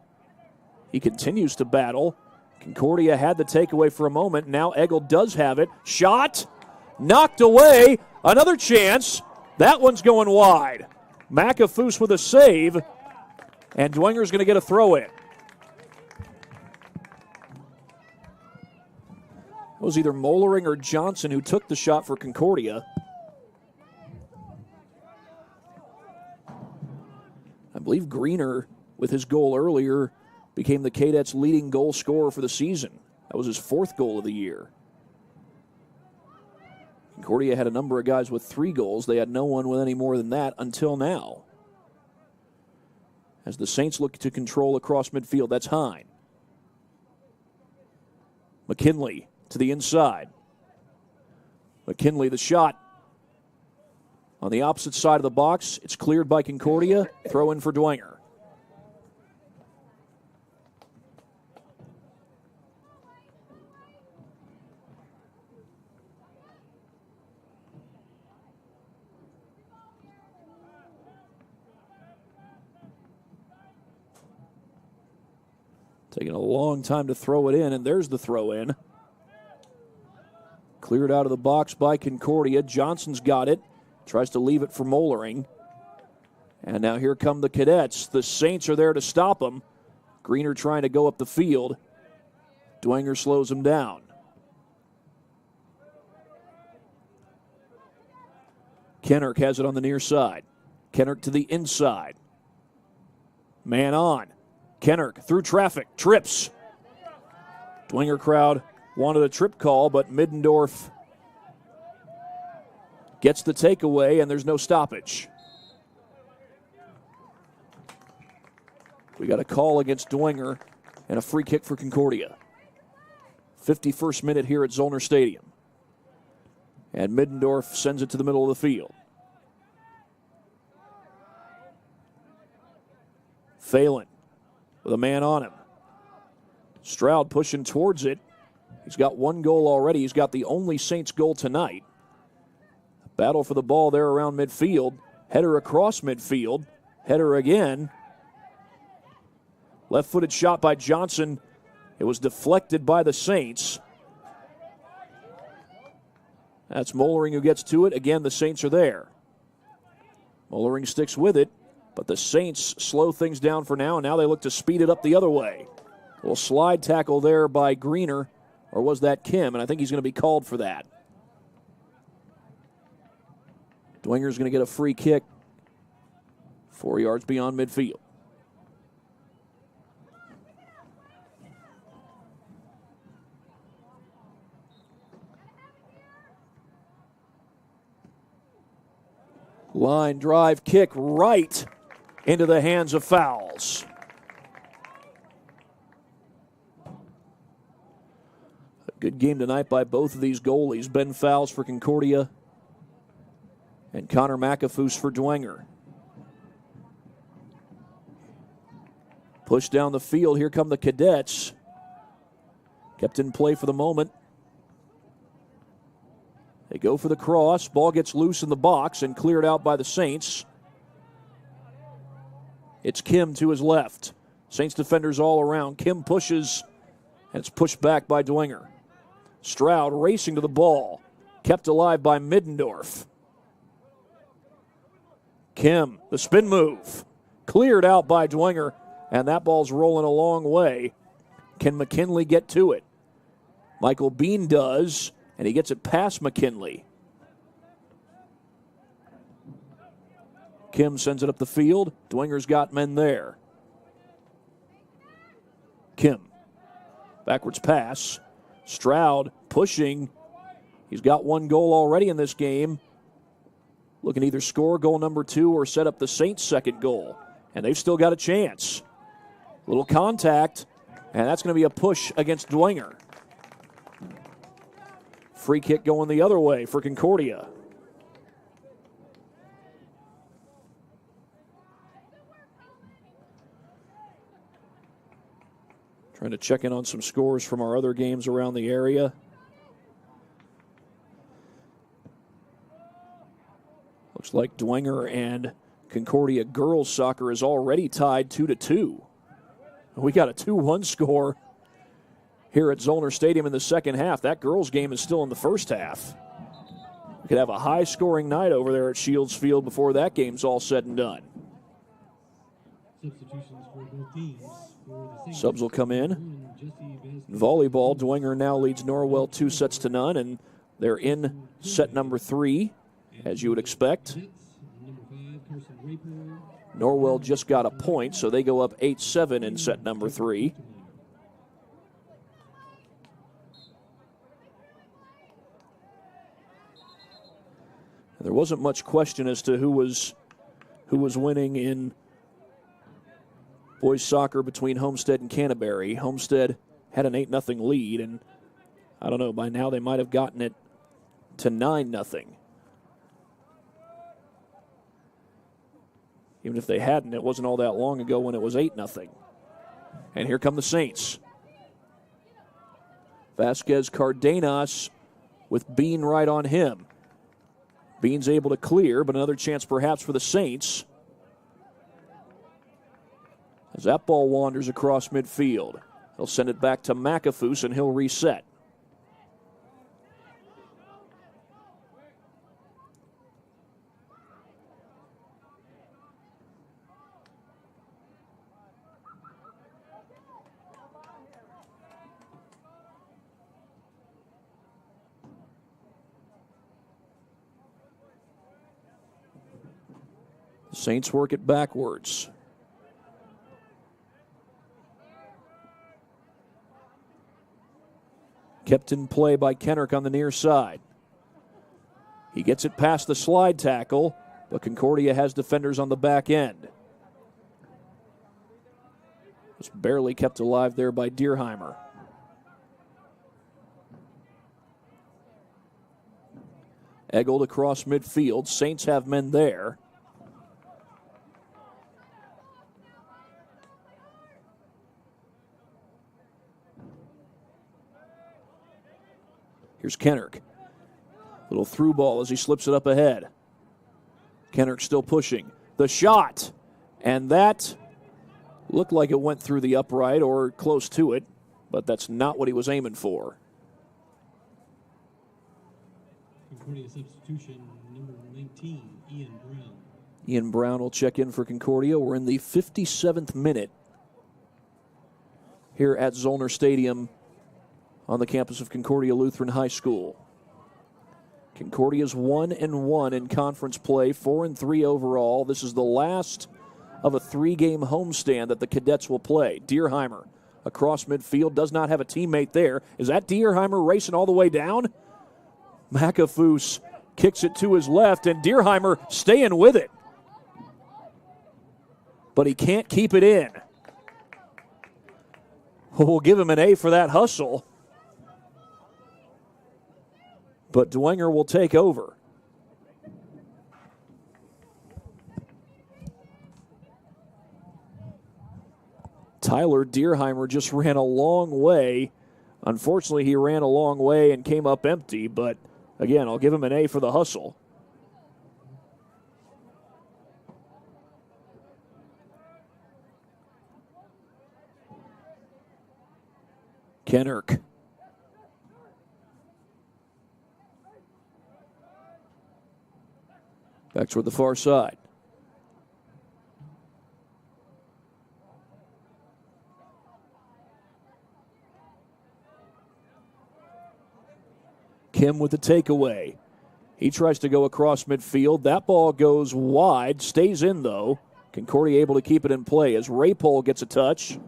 He continues to battle. Concordia had the takeaway for a moment. Now Eggle does have it. Shot. Knocked away. Another chance. That one's going wide. McAfoose with a save. And Dwenger's going to get a throw in. It was either Mollering or Johnson who took the shot for Concordia. I believe Greener, with his goal earlier, became the Cadets' leading goal scorer for the season. That was his 4th goal of the year. Concordia had a number of guys with 3 goals. They had no one with any more than that until now. As the Saints look to control across midfield, that's Hine. McKinley to the inside. McKinley, the shot. On the opposite side of the box, it's cleared by Concordia. Throw in for Dwenger. Taking a long time to throw it in, and there's the throw in. Cleared out of the box by Concordia. Johnson's got it. Tries to leave it for Mollering. And now here come the Cadets. The Saints are there to stop them. Greener trying to go up the field. Dwenger slows him down. Kennerk has it on the near side. Kennerk to the inside. Man on. Kennerk through traffic. Trips. Dwenger crowd wanted a trip call, but Middendorf gets the takeaway, and there's no stoppage. We got a call against Dwenger and a free kick for Concordia. 51st minute here at Zollner Stadium. And Middendorf sends it to the middle of the field. Phelan with a man on him. Stroud pushing towards it. He's got 1 goal already. He's got the only Saints goal tonight. Battle for the ball there around midfield. Header across midfield. Header again. Left-footed shot by Johnson. It was deflected by the Saints. That's Mollering who gets to it. Again, the Saints are there. Mollering sticks with it, but the Saints slow things down for now, and now they look to speed it up the other way. A little slide tackle there by Greener, or was that Kim? And I think he's going to be called for that. Dwenger's going to get a free kick 4 yards beyond midfield. Line drive kick right into the hands of Fowles. A good game tonight by both of these goalies. Ben Fowles for Concordia and Connor McAfoose for Dwenger. Push down the field. Here come the Cadets. Kept in play for the moment. They go for the cross. Ball gets loose in the box and cleared out by the Saints. It's Kim to his left. Saints defenders all around. Kim pushes, and it's pushed back by Dwenger. Stroud racing to the ball. Kept alive by Middendorf. Kim, the spin move. Cleared out by Dwenger, and that ball's rolling a long way. Can McKinley get to it? Michael Bean does, and he gets it past McKinley. Kim sends it up the field. Dwenger's got men there. Kim. Backwards pass. Stroud pushing. He's got one goal already in this game. Looking to either score goal number 2 or set up the Saints' second goal. And they've still got a chance. Little contact, and that's going to be a push against Dwenger. Free kick going the other way for Concordia. Trying to check in on some scores from our other games around the area. Looks like Dwenger and Concordia girls soccer is already tied 2-2. We got a 2-1 score here at Zollner Stadium in the second half. That girls game is still in the first half. We could have a high-scoring night over there at Shields Field before that game's all said and done. Substitutions for both teams. Subs will come in. Volleyball, Dwenger now leads Norwell 2-0, and they're in set number 3, as you would expect. Norwell just got a point, so they go up 8-7 in set number 3. There wasn't much question as to who was winning in boys soccer between Homestead and Canterbury. Homestead had an 8-0 lead, and I don't know, by now they might have gotten it to 9-0. Even if they hadn't, it wasn't all that long ago when it was 8-0. And here come the Saints. Vasquez Cardenas with Bean right on him. Bean's able to clear, but another chance perhaps for the Saints. As that ball wanders across midfield, they'll send it back to McAfoose and he'll reset. The Saints work it backwards. Kept in play by Kenrick on the near side. He gets it past the slide tackle, but Concordia has defenders on the back end. Was barely kept alive there by Deerheimer. Eggled across midfield. Saints have men there. Here's Kenrick. Little through ball as he slips it up ahead. Kenrick still pushing. The shot. And that looked like it went through the upright or close to it, but that's not what he was aiming for. Concordia substitution, number 19, Ian Brown. Ian Brown will check in for Concordia. We're in the 57th minute here at Zollner Stadium on the campus of Concordia Lutheran High School. Concordia's 1-1 in conference play, 4-3 overall. This is the last of a 3-game homestand that the Cadets will play. Deerheimer across midfield, does not have a teammate there. Is that Deerheimer racing all the way down? McAfoose kicks it to his left, and Deerheimer staying with it. But he can't keep it in. We'll give him an A for that hustle. But Dwenger will take over. Tyler Deerheimer just ran a long way. Unfortunately, he ran a long way and came up empty, but again, I'll give him an A for the hustle. Kenrick. Back toward the far side. Kim with the takeaway. He tries to go across midfield. That ball goes wide, stays in though. Concordia able to keep it in play as Raypole gets a touch.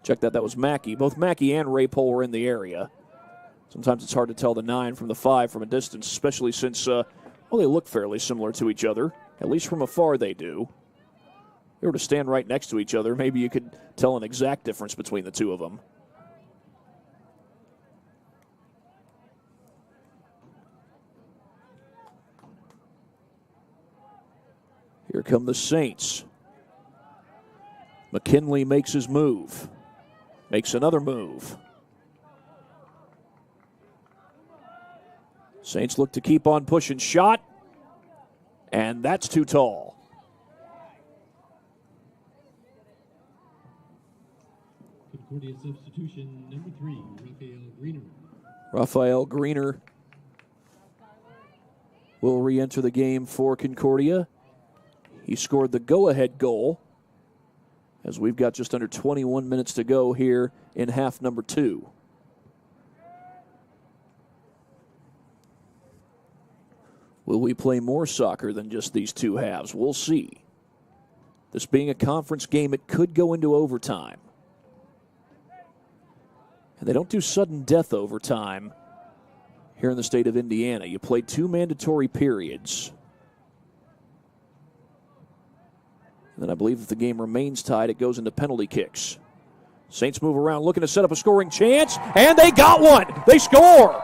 Check that. That was Mackey. Both Mackey and Raypole were in the area. Sometimes it's hard to tell the 9 from the 5 from a distance, especially since, they look fairly similar to each other. At least from afar they do. If they were to stand right next to each other, maybe you could tell an exact difference between the two of them. Here come the Saints. McKinley makes his move. Makes another move. Saints look to keep on pushing. Shot. And that's too tall. Concordia substitution number 3, Raphael Greener. Raphael Greener will re-enter the game for Concordia. He scored the go-ahead goal as we've got just under 21 minutes to go here in half number 2. Will we play more soccer than just these two halves? We'll see. This being a conference game, it could go into overtime. And they don't do sudden death overtime here in the state of Indiana. You play 2 mandatory periods. And then I believe if the game remains tied, it goes into penalty kicks. Saints move around looking to set up a scoring chance, and they got one. They score.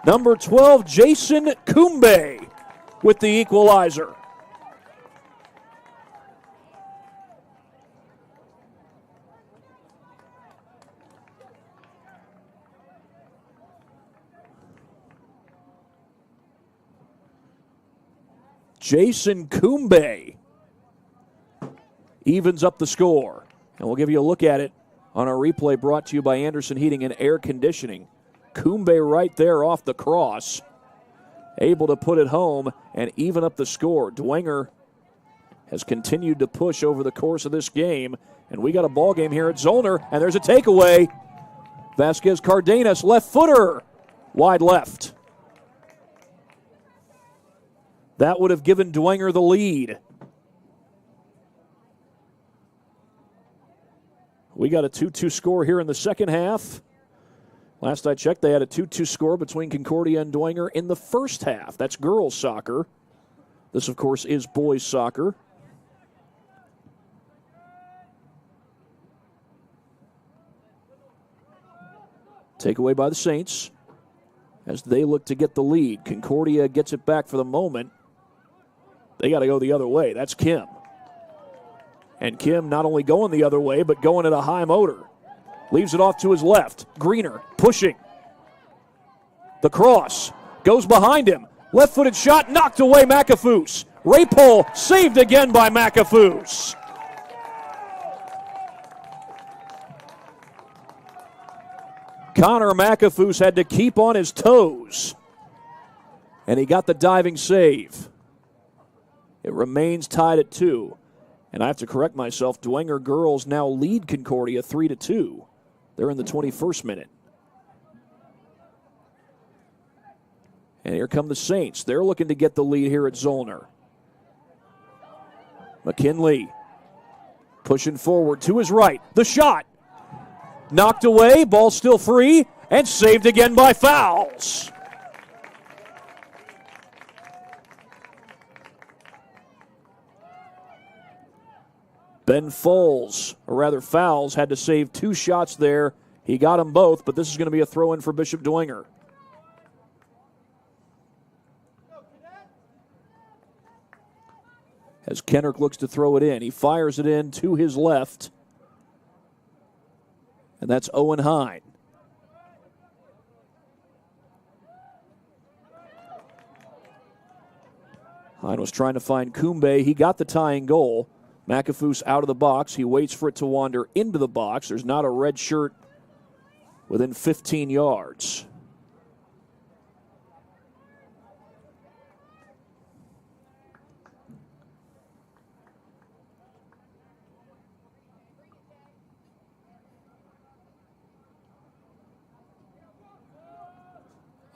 Number 12, Jason Kumbe with the equalizer. Jason Kumbe evens up the score. And we'll give you a look at it on our replay brought to you by Anderson Heating and Air Conditioning. Kumbe right there off the cross, able to put it home and even up the score. Dwenger has continued to push over the course of this game, and we got a ball game here at Zollner, and there's a takeaway. Vasquez Cardenas, left footer, wide left. That would have given Dwenger the lead. We got a 2-2 score here in the second half. Last I checked, they had a 2-2 score between Concordia and Dwenger in the first half. That's girls soccer. This, of course, is boys soccer. Takeaway by the Saints as they look to get the lead. Concordia gets it back for the moment. They got to go the other way. That's Kim. And Kim not only going the other way, but going at a high motor. Leaves it off to his left. Greener pushing. The cross goes behind him. Left-footed shot knocked away McAfoose. Raypole saved again by McAfoose. Connor McAfoose had to keep on his toes. And he got the diving save. It remains tied at 2. And I have to correct myself. Dwenger girls now lead Concordia 3-2. They're in the 21st minute. And here come the Saints. They're looking to get the lead here at Zollner. McKinley pushing forward to his right. The shot. Knocked away. Ball still free. And saved again by Fowles. Ben Foles, or rather Fowles, had to save 2 shots there. He got them both, but this is going to be a throw-in for Bishop Dwenger. As Kenrick looks to throw it in, he fires it in to his left. And that's Owen Hine. Hine was trying to find Kumbe. He got the tying goal. McAfoose out of the box. He waits for it to wander into the box. There's not a red shirt within 15 yards.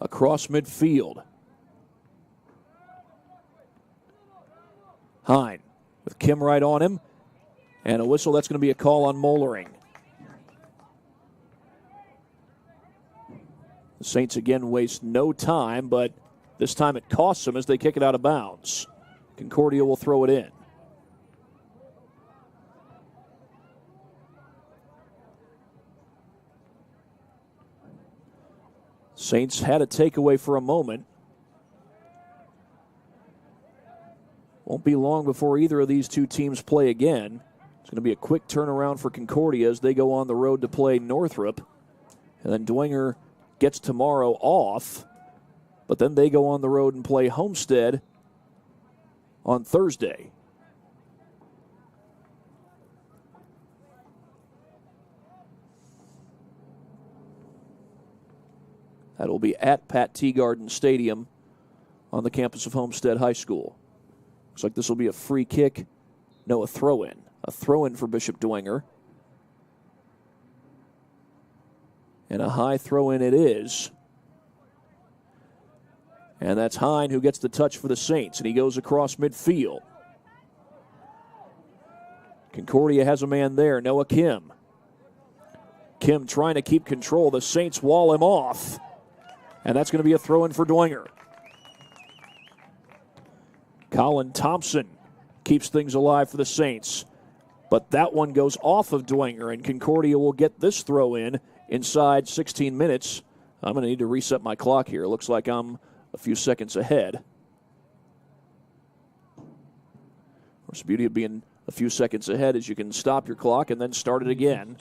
Across midfield. Hine with Kim right on him. And a whistle, that's going to be a call on Mollering. The Saints again waste no time, but this time it costs them as they kick it out of bounds. Concordia will throw it in. Saints had a takeaway for a moment. Won't be long before either of these two teams play again. It's going to be a quick turnaround for Concordia as they go on the road to play Northrop. And then Dwenger gets tomorrow off. But then they go on the road and play Homestead on Thursday. That'll be at Pat Teagarden Stadium on the campus of Homestead High School. Looks like this will be a free kick. No, a throw-in. A throw-in for Bishop Dwenger. And a high throw-in it is. And that's Hine who gets the touch for the Saints, and he goes across midfield. Concordia has a man there, Noah Kim. Kim trying to keep control. The Saints wall him off. And that's going to be a throw-in for Dwenger. Colin Thompson keeps things alive for the Saints. But that one goes off of Dwenger, and Concordia will get this throw-in inside 16 minutes. I'm going to need to reset my clock here. It looks like I'm a few seconds ahead. Of course, the beauty of being a few seconds ahead is you can stop your clock and then start it again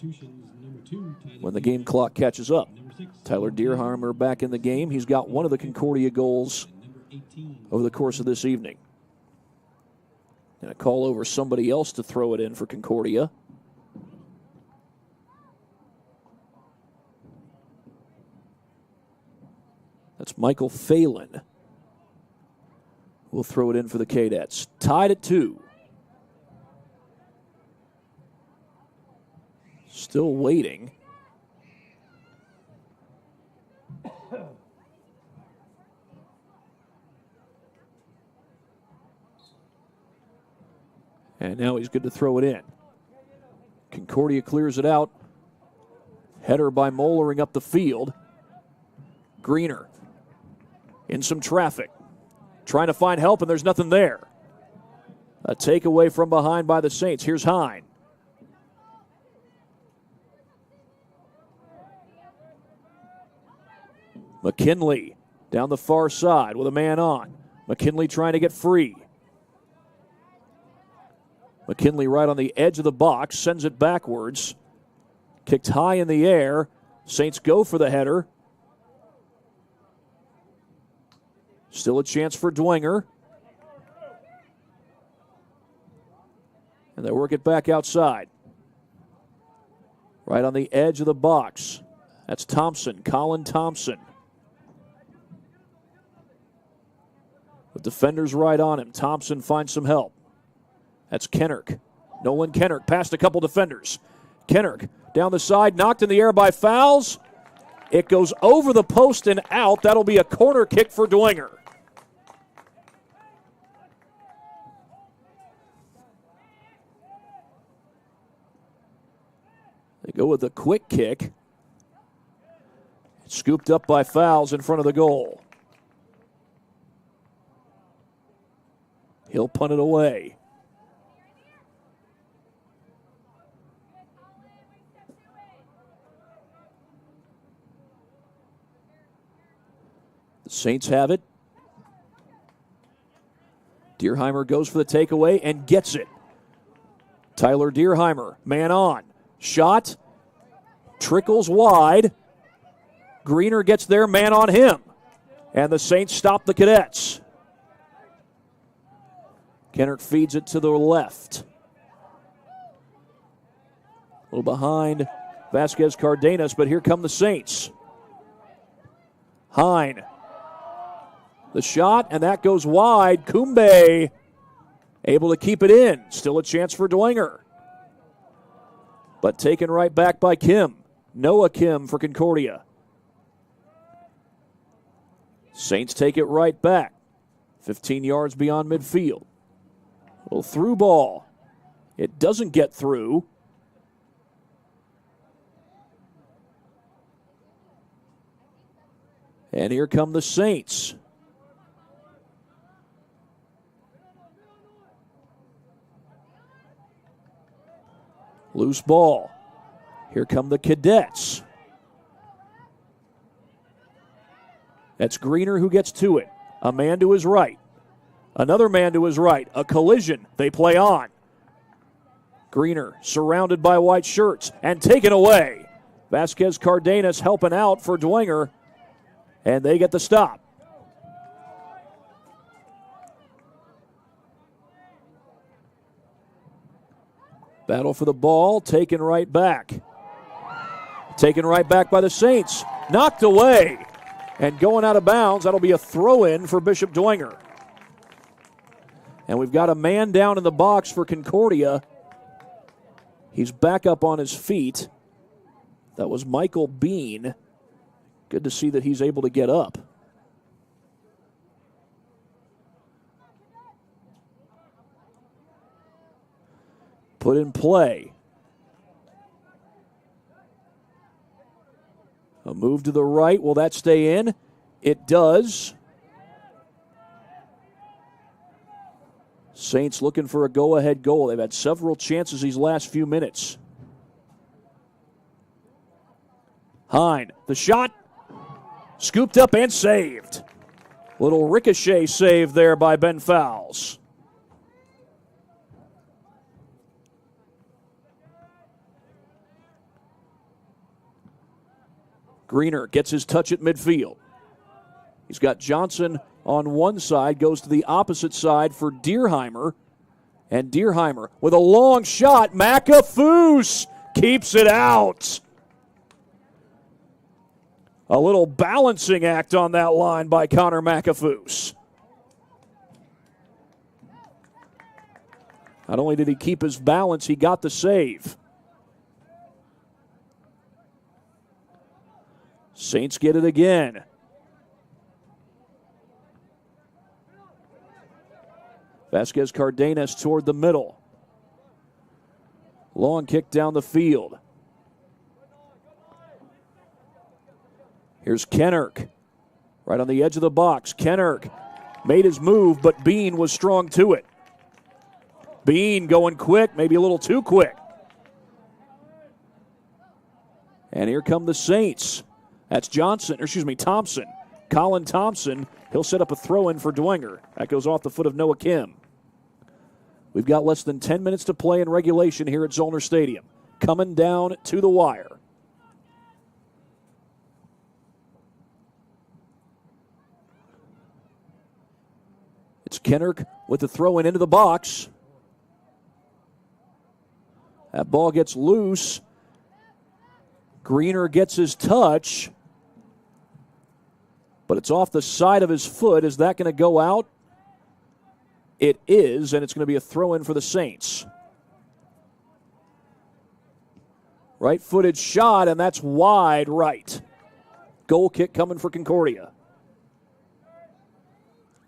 when the game clock catches up. Tyler Deerheimer back in the game. He's got one of the Concordia goals over the course of this evening. And a call over somebody else to throw it in for Concordia. That's Michael Phelan. We'll throw it in for the Cadets. Tied at 2. Still waiting. And now he's good to throw it in. Concordia clears it out. Header by Mollering up the field. Greener in some traffic. Trying to find help, and there's nothing there. A takeaway from behind by the Saints. Here's Hine. McKinley down the far side with a man on. McKinley trying to get free. McKinley right on the edge of the box, sends it backwards. Kicked high in the air. Saints go for the header. Still a chance for Dwenger. And they work it back outside. Right on the edge of the box. That's Thompson, Colin Thompson. The defender's right on him. Thompson finds some help. That's Kennerk. Nolan Kennerk past a couple defenders. Kennerk down the side, knocked in the air by Fowles. It goes over the post and out. That'll be a corner kick for Dwenger. They go with a quick kick. It's scooped up by Fowles in front of the goal. He'll punt it away. The Saints have it. Deerheimer goes for the takeaway and gets it. Tyler Deerheimer, man on. Shot. Trickles wide. Greener gets there, man on him. And the Saints stop the Cadets. Kennerk feeds it to the left. A little behind Vasquez Cardenas, but here come the Saints. Hine. The shot, and that goes wide. Kumbe able to keep it in. Still a chance for Dwenger. But taken right back by Kim. Noah Kim for Concordia. Saints take it right back. 15 yards beyond midfield. Little through ball. It doesn't get through. And here come the Saints. Loose ball. Here come the Cadets. That's Greener who gets to it. A man to his right. Another man to his right. A collision. They play on. Greener surrounded by white shirts and taken away. Vasquez Cardenas helping out for Dwenger. And they get the stop. Battle for the ball, taken right back. Taken right back by the Saints. Knocked away. And going out of bounds, that'll be a throw-in for Bishop Dwenger. And we've got a man down in the box for Concordia. He's back up on his feet. That was Michael Bean. Good to see that he's able to get up. Put in play. A move to the right. Will that stay in? It does. Saints looking for a go-ahead goal. They've had several chances these last few minutes. Hine, the shot. Scooped up and saved. Little ricochet save there by Ben Fowles. Greener gets his touch at midfield. He's got Johnson on one side, goes to the opposite side for Deerheimer. And Deerheimer with a long shot. McAfoose keeps it out. A little balancing act on that line by Connor McAfoose. Not only did he keep his balance, he got the save. Saints get it again. Vasquez Cardenas toward the middle. Long kick down the field. Here's Kennerk. Right on the edge of the box. Kennerk made his move, but Bean was strong to it. Bean going quick, maybe a little too quick. And here come the Saints. That's Thompson. Colin Thompson. He'll set up a throw-in for Dwenger. That goes off the foot of Noah Kim. We've got less than 10 minutes to play in regulation here at Zollner Stadium. Coming down to the wire. It's Kennerk with the throw-in into the box. That ball gets loose. Greener gets his touch. But it's off the side of his foot. Is that going to go out? It is, and it's going to be a throw-in for the Saints. Right-footed shot, and that's wide right. Goal kick coming for Concordia.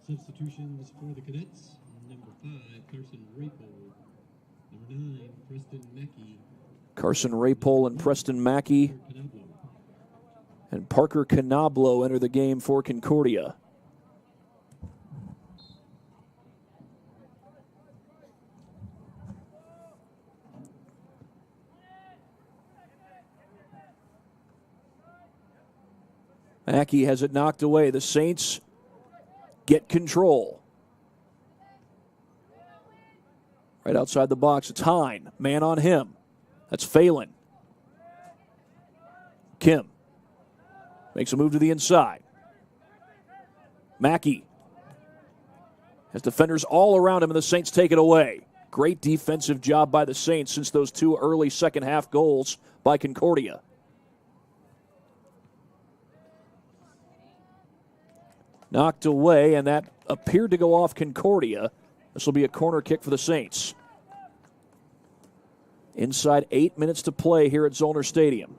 Substitutions for the Cadets. Number 5, Carson Rapole. Number 9, Preston Mackey. Carson Rapole and Preston Mackey. And Parker Canablo enter the game for Concordia. Mackey has it knocked away. The Saints get control. Right outside the box, it's Hine. Man on him. That's Phelan. Kim makes a move to the inside. Mackey has defenders all around him, and the Saints take it away. Great defensive job by the Saints since those two early second half goals by Concordia. Knocked away, and that appeared to go off Concordia. This will be a corner kick for the Saints. Inside 8 minutes to play here at Zollner Stadium.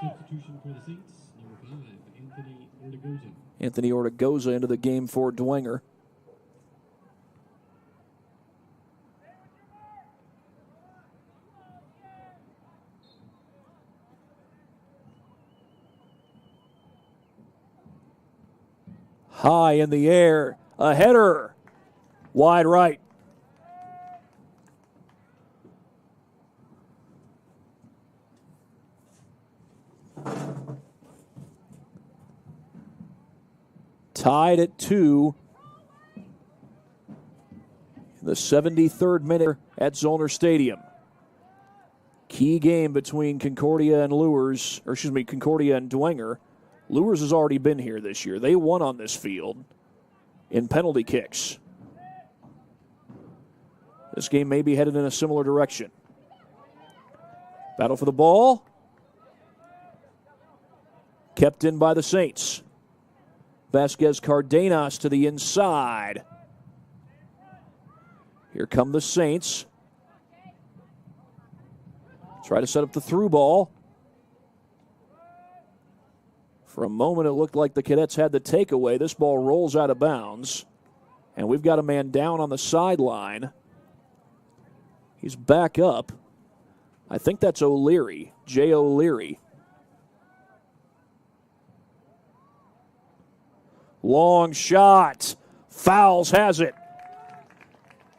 Substitution for the Saints. Number 5, Anthony Ortegoza. Anthony Ortegoza into the game for Dwenger. High in the air. A header. Wide right. Tied at 2. In the 73rd minute at Zollner Stadium. Key game between Concordia and Concordia and Dwenger. Lures has already been here this year. They won on this field in penalty kicks. This game may be headed in a similar direction. Battle for the ball. Kept in by the Saints. Vasquez Cardenas to the inside. Here come the Saints. Try to set up the through ball. For a moment, it looked like the Cadets had the takeaway. This ball rolls out of bounds. And we've got a man down on the sideline. He's back up. I think that's O'Leary, Jay O'Leary. Long shot. Fouls has it.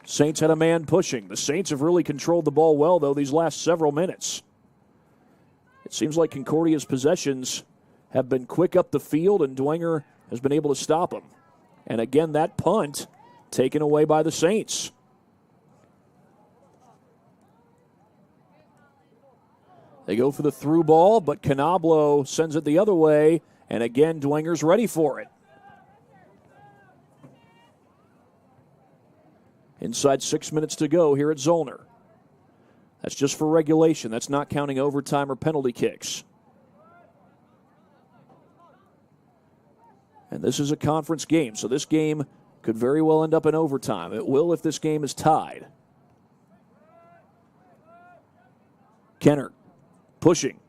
Saints had a man pushing. The Saints have really controlled the ball well, though, these last several minutes. It seems like Concordia's possessions have been quick up the field, and Dwenger has been able to stop them. And again, that punt taken away by the Saints. They go for the through ball, but Canablo sends it the other way, and again, Dwenger's ready for it. Inside 6 minutes to go here at Zollner. That's just for regulation. That's not counting overtime or penalty kicks. And this is a conference game, so this game could very well end up in overtime. It will if this game is tied. Kenner pushing.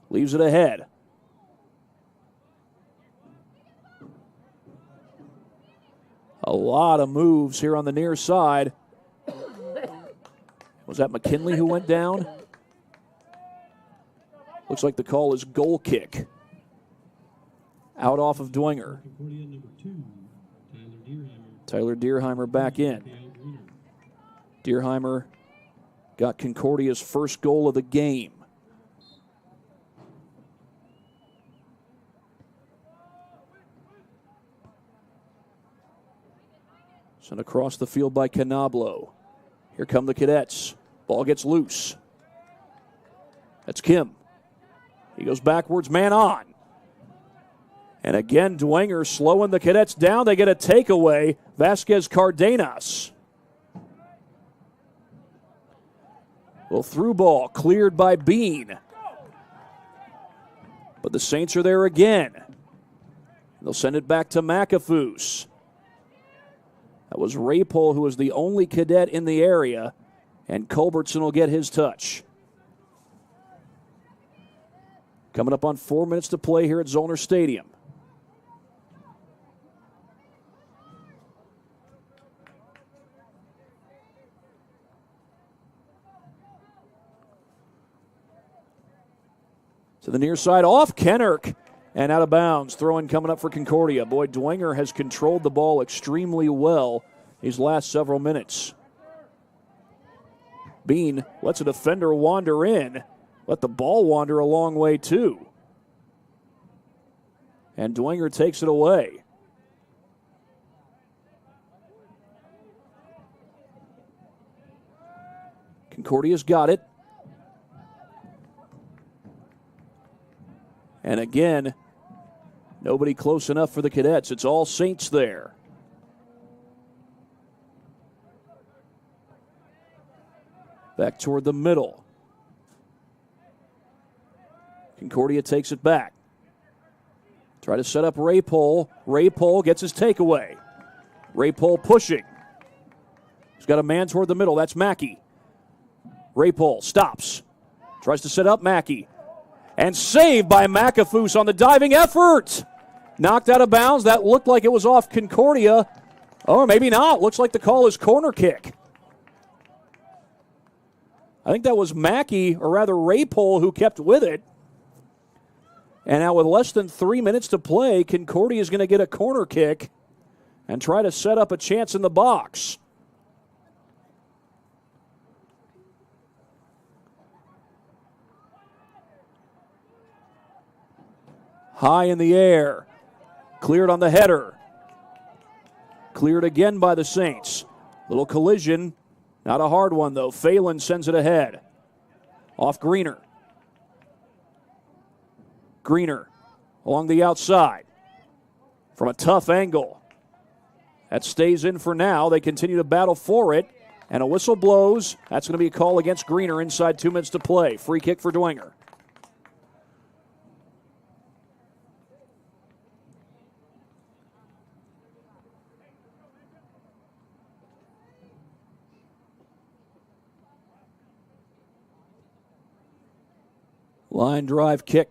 Leaves it ahead. A lot of moves here on the near side. Was that McKinley who went down? Looks like the call is goal kick. Out off of Dwenger. Tyler Deerheimer back in. Deerheimer got Concordia's first goal of the game. Sent across the field by Canablo. Here come the Cadets. Ball gets loose. That's Kim. He goes backwards, man on. And again, Dwenger slowing the Cadets down. They get a takeaway. Vasquez Cardenas. Well, through ball cleared by Bean. But the Saints are there again. They'll send it back to McAfoos. That was Raypole, who was the only Cadet in the area, and Culbertson will get his touch. Coming up on 4 minutes to play here at Zollner Stadium. To the near side, off Kennerk, and out of bounds. Throw-in coming up for Concordia. Boy, Dwenger has controlled the ball extremely well these last several minutes. Bean lets a defender wander in. Let the ball wander a long way, too. And Dwenger takes it away. Concordia's got it. And again, nobody close enough for the Cadets. It's all Saints there. Back toward the middle. Concordia takes it back. Try to set up Raypole. Raypole gets his takeaway. Raypole pushing. He's got a man toward the middle. That's Mackey. Raypole stops. Tries to set up Mackey. And saved by McAfoos on the diving effort. Knocked out of bounds. That looked like it was off Concordia. Or maybe not. Looks like the call is corner kick. I think that was Mackey, or rather Raypole, who kept with it. And now with less than 3 minutes to play, Concordia is going to get a corner kick and try to set up a chance in the box. High in the air. Cleared on the header. Cleared again by the Saints. Little collision. Not a hard one, though. Phelan sends it ahead. Off Greener. Greener along the outside from a tough angle. That stays in for now. They continue to battle for it. And a whistle blows. That's going to be a call against Greener inside 2 minutes to play. Free kick for Dwenger. Line drive kick.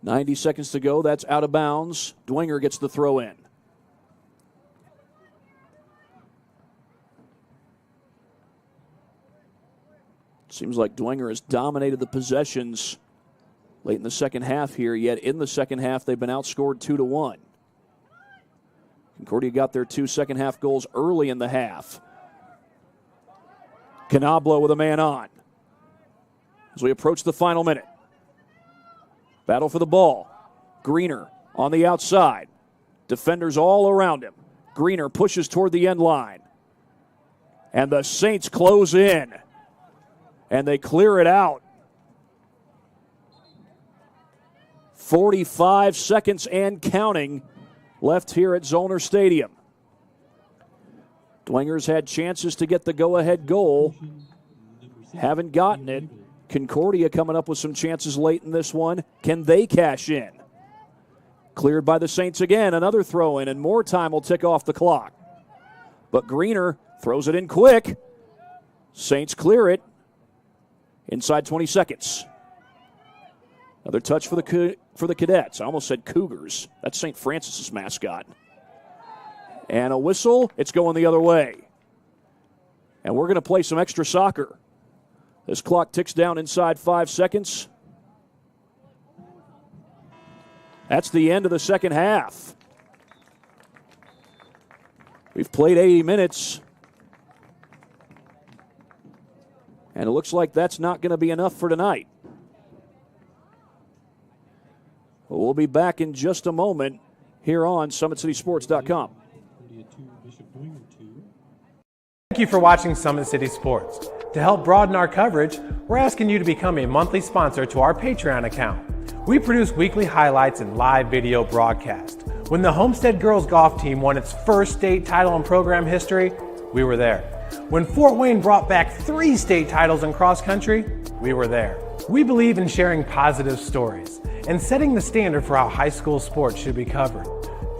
90 seconds to go. That's out of bounds. Dwenger gets the throw in. Seems like Dwenger has dominated the possessions late in the second half here, yet in the second half they've been outscored 2-1. Concordia got their 2 second-half goals early in the half. Canablo with a man on. As we approach the final minute. Battle for the ball. Greener on the outside. Defenders all around him. Greener pushes toward the end line. And the Saints close in. And they clear it out. 45 seconds and counting left here at Zollner Stadium. Dwenger's had chances to get the go-ahead goal. Haven't gotten it. Concordia coming up with some chances late in this one. Can they cash in? Cleared by the Saints again. Another throw in, and more time will tick off the clock. But Greener throws it in quick. Saints clear it inside 20 seconds. Another touch for the Cadets. I almost said Cougars. That's St. Francis's mascot. And a whistle. It's going the other way. And we're going to play some extra soccer. This clock ticks down inside 5 seconds. That's the end of the second half. We've played 80 minutes. And it looks like that's not going to be enough for tonight. We'll be back in just a moment here on SummitCitySports.com. Thank you for watching Summit City Sports. To help broaden our coverage, we're asking you to become a monthly sponsor to our Patreon account. We produce weekly highlights and live video broadcast. When the Homestead girls golf team won its first state title in program history, we were there. When Fort Wayne brought back 3 state titles in cross country, we were there. We believe in sharing positive stories and setting the standard for how high school sports should be covered.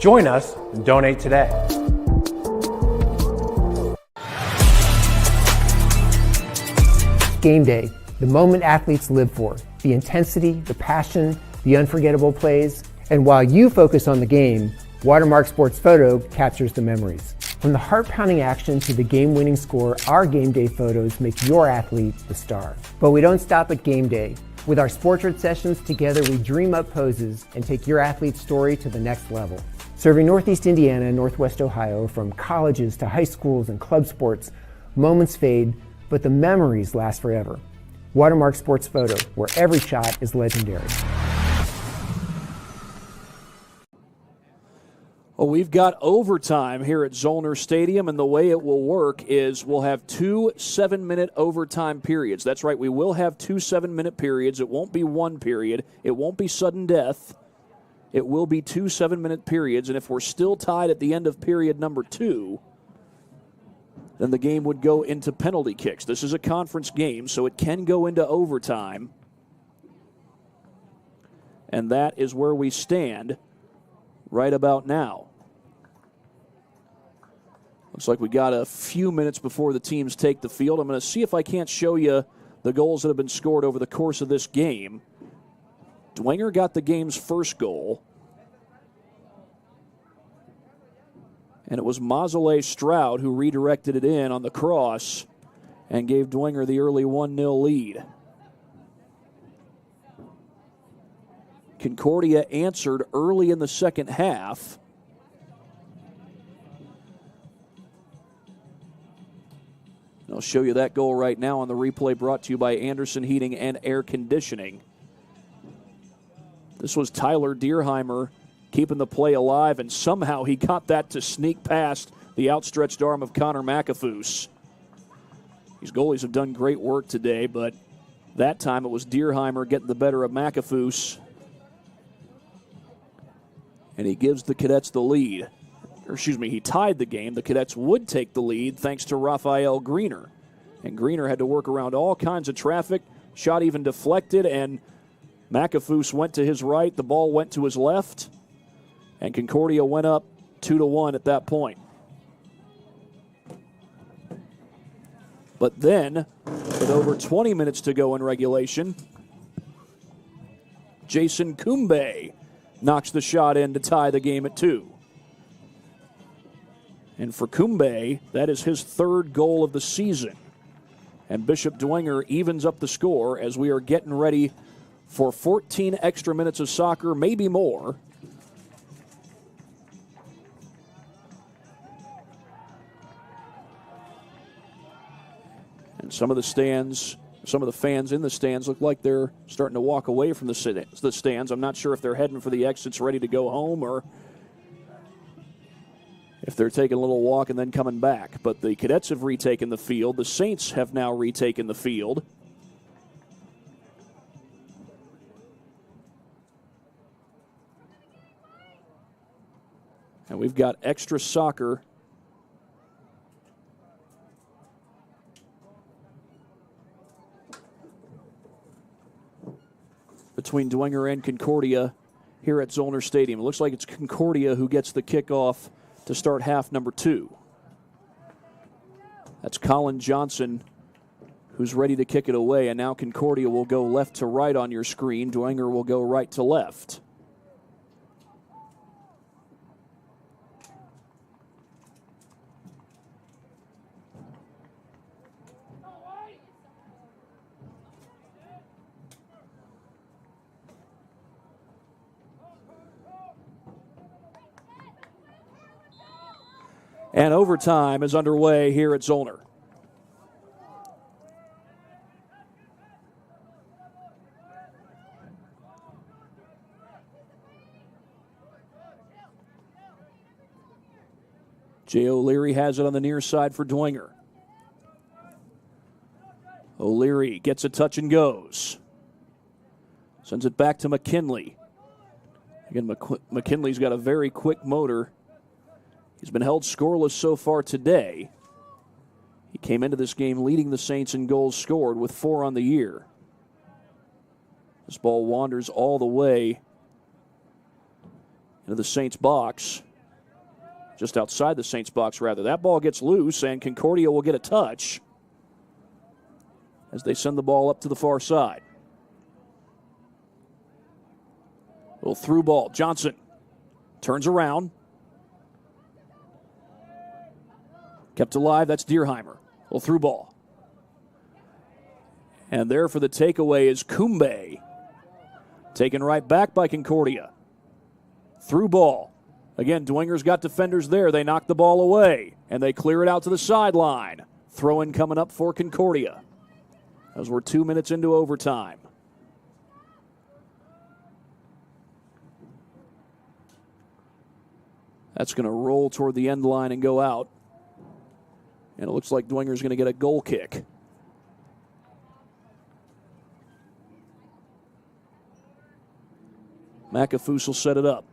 Join us and donate today. Game day, the moment athletes live for, the intensity, the passion, the unforgettable plays. And while you focus on the game, Watermark Sports Photo captures the memories. From the heart-pounding action to the game-winning score, our game day photos make your athlete the star. But we don't stop at game day. With our Sportrait sessions, together we dream up poses and take your athlete's story to the next level. Serving Northeast Indiana and Northwest Ohio, from colleges to high schools and club sports, moments fade, but the memories last forever. Watermark Sports Photo, where every shot is legendary. Well, we've got overtime here at Zollner Stadium, and the way it will work is we'll have 2 7-minute overtime periods. That's right, we will have 2 7-minute periods. It won't be one period. It won't be sudden death. It will be 2 7-minute periods, and if we're still tied at the end of period number 2, then the game would go into penalty kicks. This is a conference game, so it can go into overtime. And that is where we stand right about now. Looks like we got a few minutes before the teams take the field. I'm going to see if I can't show you the goals that have been scored over the course of this game. Dwenger got the game's first goal. And it was Mazzolé Stroud who redirected it in on the cross and gave Dwenger the early 1-0 lead. Concordia answered early in the second half. I'll show you that goal right now on the replay, brought to you by Anderson Heating and Air Conditioning. This was Tyler Dierheimer keeping the play alive, and somehow he got that to sneak past the outstretched arm of Connor McAfoose. These goalies have done great work today, but that time it was Dierheimer getting the better of McAfoose. And he gives the Cadets the lead. He tied the game. The Cadets would take the lead thanks to Raphael Greener. And Greener had to work around all kinds of traffic. Shot even deflected, and McAfoose went to his right. The ball went to his left. And Concordia went up 2-1 at that point. But then, with over 20 minutes to go in regulation, Jason Kumbe knocks the shot in to tie the game at 2. And for Kumbe, that is his third goal of the season. And Bishop Dwenger evens up the score as we are getting ready for 14 extra minutes of soccer, maybe more. And some of the fans in the stands look like they're starting to walk away from the stands. I'm not sure if they're heading for the exits ready to go home or if they're taking a little walk and then coming back. But the Cadets have retaken the field. The Saints have now retaken the field. And we've got extra soccer between Dwenger and Concordia here at Zollner Stadium. It looks like it's Concordia who gets the kickoff to start half number 2. That's Colin Johnson who's ready to kick it away, and now Concordia will go left to right on your screen. Dwenger will go right to left. And overtime is underway here at Zollner. Jay O'Leary has it on the near side for Dwenger. O'Leary gets a touch and goes. Sends it back to McKinley. Again, McKinley's got a very quick motor. He's been held scoreless so far today. He came into this game leading the Saints in goals scored with 4 on the year. This ball wanders all the way into the Saints box. Just outside the Saints box, rather. That ball gets loose, and Concordia will get a touch as they send the ball up to the far side. Little through ball. Johnson turns around. Kept alive, that's Dierheimer. Little through ball. And there for the takeaway is Kumbe. Taken right back by Concordia. Through ball. Again, Dwenger's got defenders there. They knock the ball away, and they clear it out to the sideline. Throw-in coming up for Concordia as we're 2 minutes into overtime. That's going to roll toward the end line and go out. And it looks like Dwenger's going to get a goal kick. McAfoose will set it up.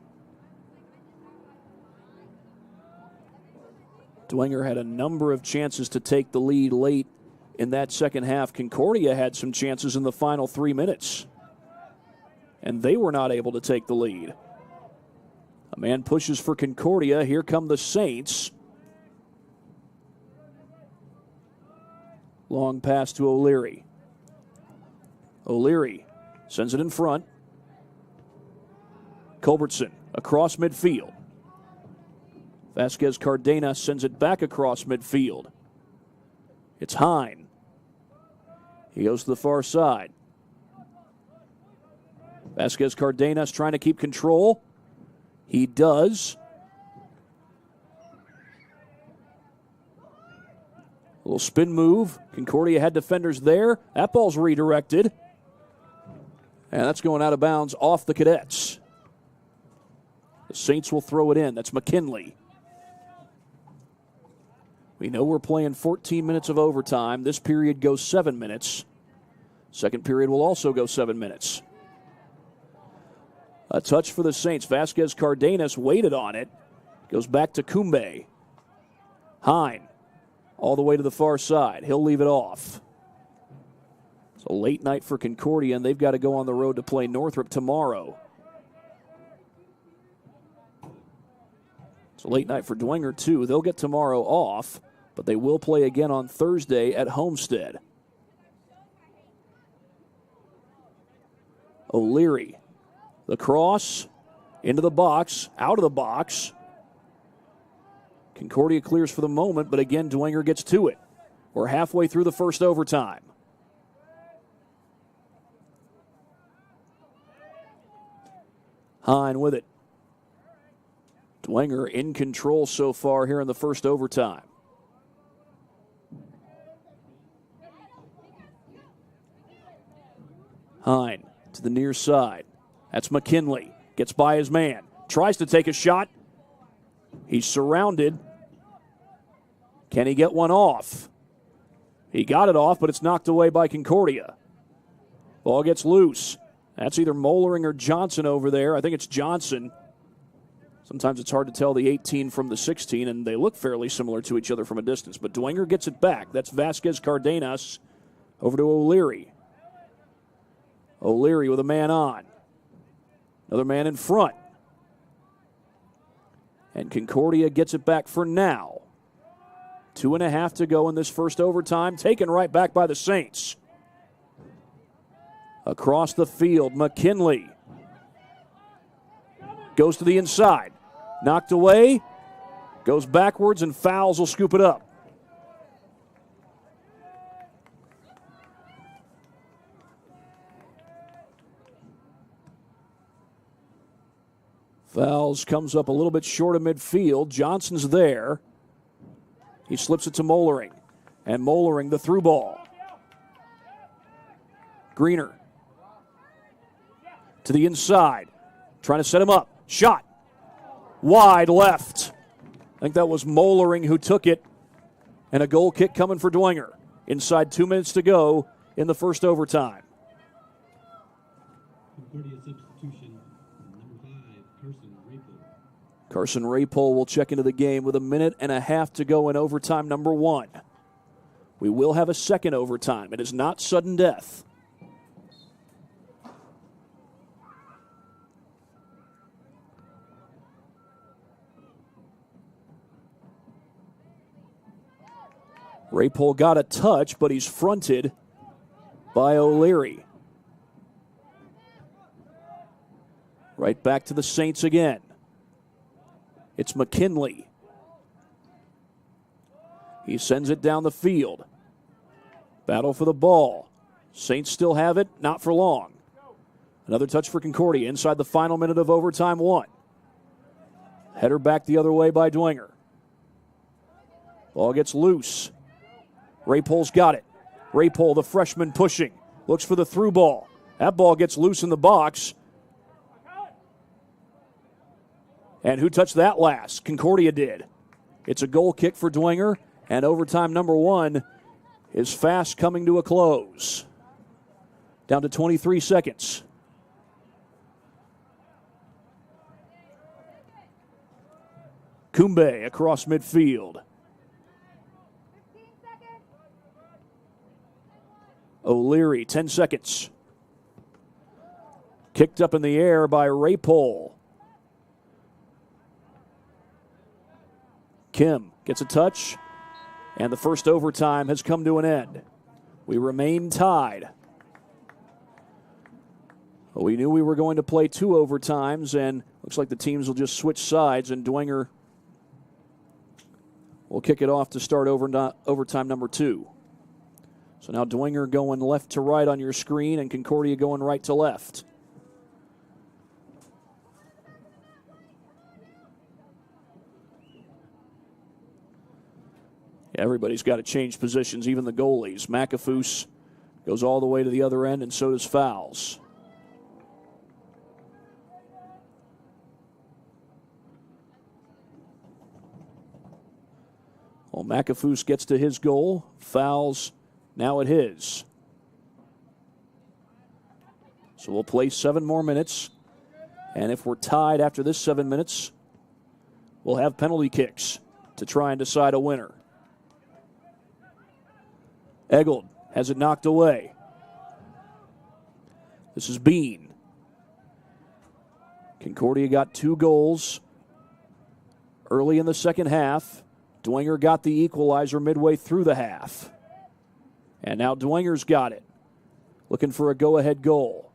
Dwenger had a number of chances to take the lead late in that second half. Concordia had some chances in the final 3 minutes, and they were not able to take the lead. A man pushes for Concordia. Here come the Saints. Long pass to O'Leary. O'Leary sends it in front. Culbertson across midfield. Vasquez Cardenas sends it back across midfield. It's Hine. He goes to the far side. Vasquez Cardenas trying to keep control. He does. A little spin move. Concordia had defenders there. That ball's redirected. And that's going out of bounds off the Cadets. The Saints will throw it in. That's McKinley. We know we're playing 14 minutes of overtime. This period goes 7 minutes. Second period will also go 7 minutes. A touch for the Saints. Vasquez Cardenas waited on it. Goes back to Kumbe. Hine all the way to the far side. He'll leave it off. It's a late night for Concordia, and they've got to go on the road to play Northrop tomorrow. It's a late night for Dwenger, too. They'll get tomorrow off, but they will play again on Thursday at Homestead. O'Leary. The cross into the box, out of the box. Concordia clears for the moment, but again, Dwenger gets to it. We're halfway through the first overtime. Hine with it. Dwenger in control so far here in the first overtime. Hine to the near side. That's McKinley. Gets by his man. Tries to take a shot. He's surrounded. Can he get one off? He got it off, but it's knocked away by Concordia. Ball gets loose. That's either Mollering or Johnson over there. I think it's Johnson. Sometimes it's hard to tell the 18 from the 16, and they look fairly similar to each other from a distance. But Dwenger gets it back. That's Vasquez Cardenas over to O'Leary. O'Leary with a man on. Another man in front. And Concordia gets it back for now. 2.5 to go in this first overtime. Taken right back by the Saints. Across the field, McKinley. Goes to the inside. Knocked away. Goes backwards, and Fowles will scoop it up. Fowles comes up a little bit short of midfield. Johnson's there. He slips it to Mollering. And Mollering, the through ball. Greener. To the inside. Trying to set him up. Shot. Wide left. I think that was Mollering who took it. And a goal kick coming for Dwenger. Inside 2 minutes to go in the first overtime. Concordia substitution, number 5, Carson Rapel. Carson Rapel will check into the game with 1.5 minutes to go in overtime number 1. We will have a second overtime. It is not sudden death. Rapel got a touch, but he's fronted by O'Leary. Right back to the Saints again. It's McKinley. He sends it down the field. Battle for the ball. Saints still have it, not for long. Another touch for Concordia inside the final minute of overtime 1. Header back the other way by Dwenger. Ball gets loose. Rapel's got it. Rapel, the freshman, pushing. Looks for the through ball. That ball gets loose in the box. And who touched that last? Concordia did. It's a goal kick for Dwenger, and overtime number 1 is fast coming to a close. Down to 23 seconds. Kumbe across midfield. O'Leary, 10 seconds. Kicked up in the air by Rapel. Kim gets a touch, and the first overtime has come to an end. We remain tied. We knew we were going to play 2 overtimes, and looks like the teams will just switch sides, and Dwenger will kick it off to start overtime number 2. So now Dwenger going left to right on your screen, and Concordia going right to left. Everybody's got to change positions, even the goalies. McAfoose goes all the way to the other end, and so does Fowles. Well, McAfoose gets to his goal. Fowles now at his. So we'll play 7 more minutes. And if we're tied after this 7 minutes, we'll have penalty kicks to try and decide a winner. Eggold has it knocked away. This is Bean. Concordia got 2 goals early in the second half. Dwenger got the equalizer midway through the half. And now Dwenger's got it. Looking for a go-ahead goal.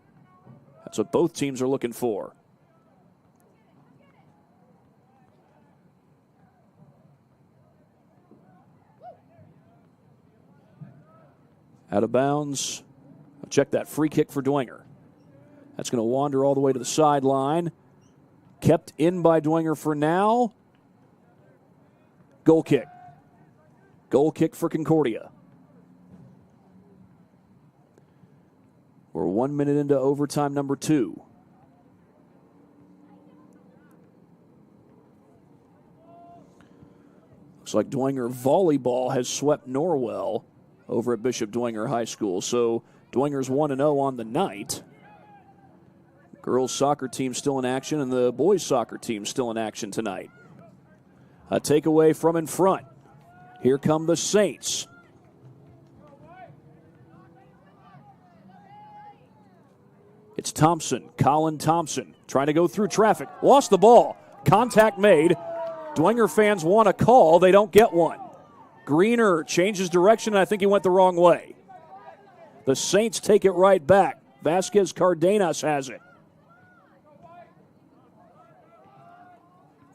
That's what both teams are looking for. Out of bounds. Check that free kick for Dwenger. That's going to wander all the way to the sideline. Kept in by Dwenger for now. Goal kick. Goal kick for Concordia. We're 1 minute into overtime number 2. Looks like Dwenger volleyball has swept Norwell over at Bishop Dwenger High School. So Dwenger's 1-0 on the night. Girls soccer team still in action, and the boys soccer team still in action tonight. A takeaway from in front. Here come the Saints. It's Thompson, Colin Thompson, trying to go through traffic. Lost the ball. Contact made. Dwenger fans want a call. They don't get one. Greener changes direction, and I think he went the wrong way. The Saints take it right back. Vasquez Cardenas has it.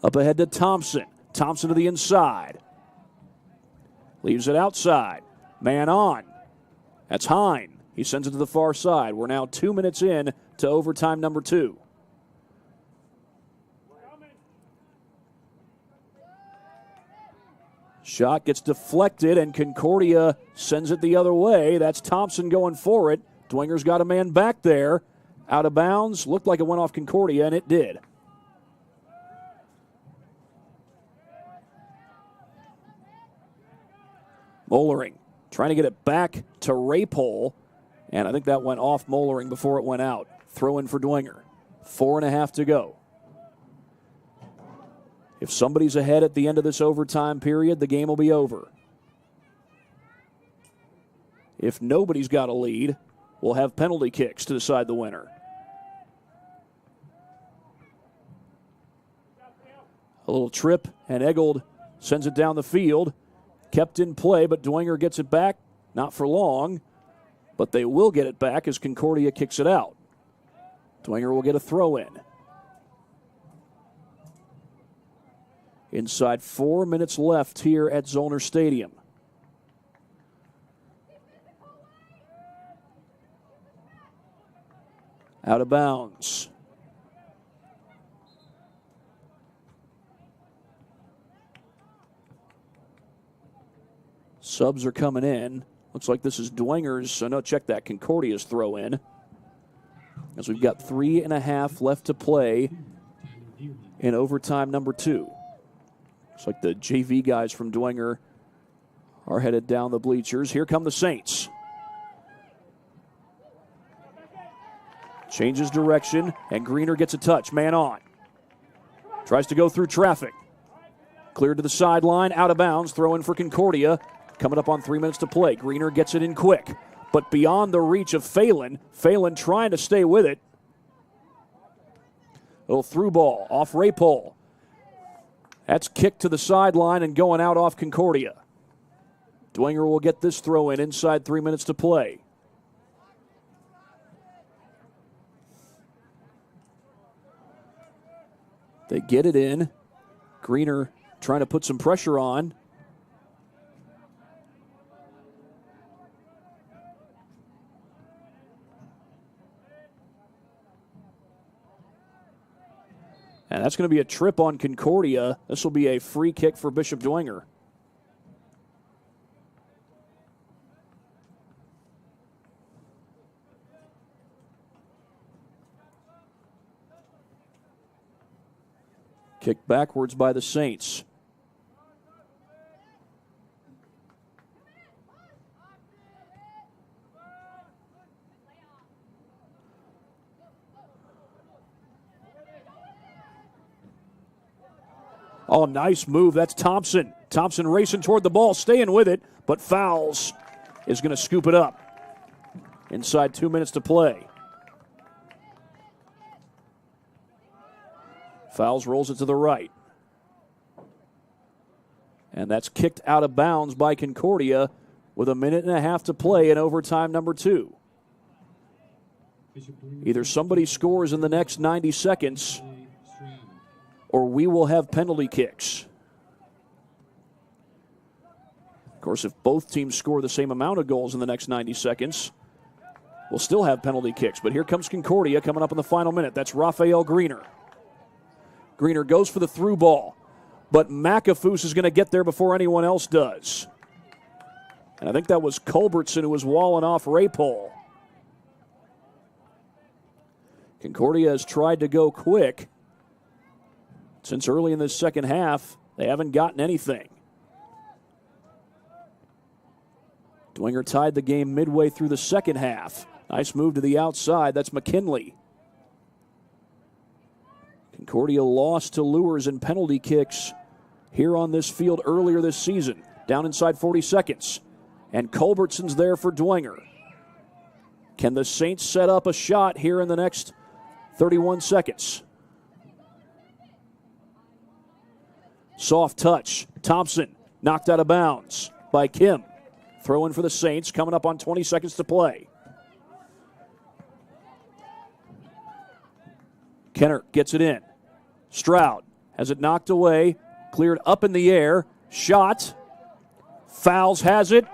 Up ahead to Thompson. Thompson to the inside. Leaves it outside. Man on. That's Hine. He sends it to the far side. We're now 2 minutes in to overtime number 2. Shot gets deflected, and Concordia sends it the other way. That's Thompson going for it. Dwenger's got a man back there. Out of bounds. Looked like it went off Concordia, and it did. Mollering trying to get it back to Rapole, and I think that went off Mollering before it went out. Throw in for Dwenger. 4.5 to go. If somebody's ahead at the end of this overtime period, the game will be over. If nobody's got a lead, we'll have penalty kicks to decide the winner. A little trip, and Eggold sends it down the field. Kept in play, but Dwenger gets it back. Not for long, but they will get it back as Concordia kicks it out. Dwenger will get a throw in. Inside 4 minutes left here at Zollner Stadium. Out of bounds. Subs are coming in. Looks like this is Dwenger's. So no, check that. Concordia's throw in. As we've got 3.5 left to play in overtime number 2. Looks like the JV guys from Dwenger are headed down the bleachers. Here come the Saints. Changes direction, and Greener gets a touch. Man on. Tries to go through traffic. Cleared to the sideline, out of bounds. Throw in for Concordia. Coming up on 3 minutes to play. Greener gets it in quick, but beyond the reach of Phelan. Phelan trying to stay with it. Little through ball off Rapole. That's kicked to the sideline and going out off Concordia. Dwenger will get this throw in inside 3 minutes to play. They get it in. Greener trying to put some pressure on. And that's going to be a trip on Concordia. This will be a free kick for Bishop Dwenger. Kicked backwards by the Saints. Oh, nice move. That's Thompson. Thompson racing toward the ball, staying with it, but Fowles is going to scoop it up. Inside 2 minutes to play. Fowles rolls it to the right. And that's kicked out of bounds by Concordia with 1.5 minutes to play in overtime number 2. Either somebody scores in the next 90 seconds or we will have penalty kicks. Of course, if both teams score the same amount of goals in the next 90 seconds, we'll still have penalty kicks. But here comes Concordia coming up in the final minute. That's Raphael Greener. Greener goes for the through ball, but McAfoose is going to get there before anyone else does. And I think that was Culbertson who was walling off Raypole. Concordia has tried to go quick. Since early in the second half, they haven't gotten anything. Dwenger tied the game midway through the second half. Nice move to the outside. That's McKinley. Concordia lost to Lures in penalty kicks here on this field earlier this season. Down inside 40 seconds. And Culbertson's there for Dwenger. Can the Saints set up a shot here in the next 31 seconds? Soft touch. Thompson knocked out of bounds by Kim. Throw in for the Saints coming up on 20 seconds to play. Kenner gets it in. Stroud has it knocked away. Cleared up in the air. Shot. Fowles has it.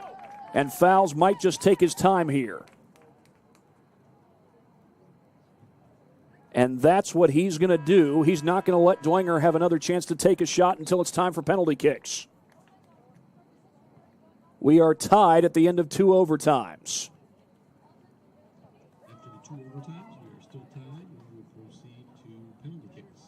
And Fowles might just take his time here. And that's what he's going to do. He's not going to let Dwenger have another chance to take a shot until it's time for penalty kicks. We are tied at the end of 2 overtimes. After the 2 overtimes, we are still tied, and we will proceed to penalty kicks.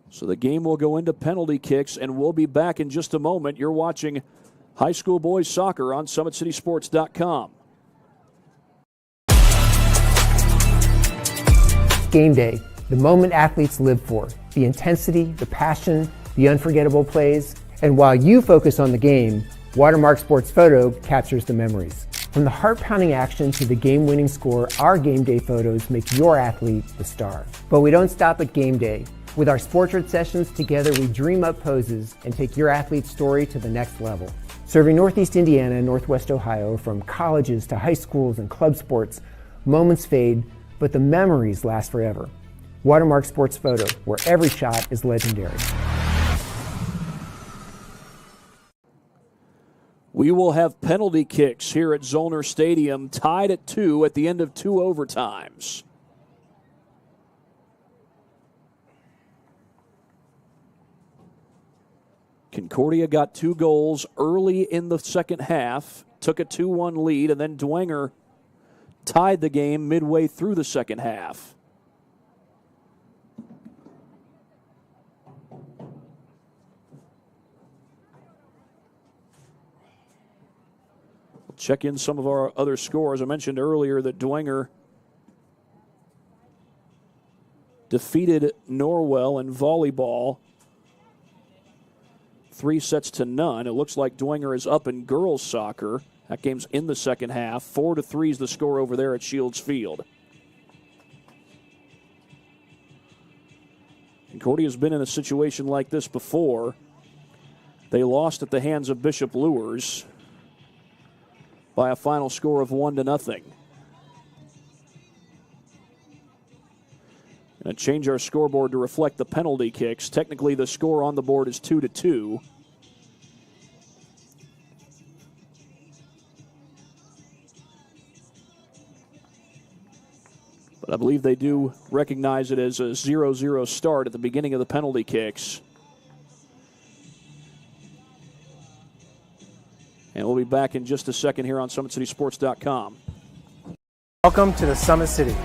So the game will go into penalty kicks, and we'll be back in just a moment. You're watching high school boys soccer on SummitCitySports.com. Game day, the moment athletes live for, the intensity, the passion, the unforgettable plays. And while you focus on the game, Watermark Sports Photo captures the memories. From the heart-pounding action to the game-winning score, our game day photos make your athlete the star. But we don't stop at game day. With our Sportrait sessions, together we dream up poses and take your athlete's story to the next level. Serving Northeast Indiana and Northwest Ohio, from colleges to high schools and club sports, moments fade, but the memories last forever. Watermark Sports Photo, where every shot is legendary. We will have penalty kicks here at Zollner Stadium, tied at 2 at the end of 2 overtimes. Concordia got 2 goals early in the second half, took a 2-1 lead, and then Dwenger tied the game midway through the second half. We'll check in some of our other scores. I mentioned earlier that Dwenger defeated Norwell in volleyball 3-0. It looks like Dwenger is up in girls soccer. That game's in the second half. 4-3 is the score over there at Shields Field. Concordia's been in a situation like this before. They lost at the hands of Bishop Lures by a final score of 1-0. Going to change our scoreboard to reflect the penalty kicks. Technically, the score on the board is 2-2. But I believe they do recognize it as a 0-0 start at the beginning of the penalty kicks. And we'll be back in just a second here on SummitCitySports.com. Welcome to the Summit City.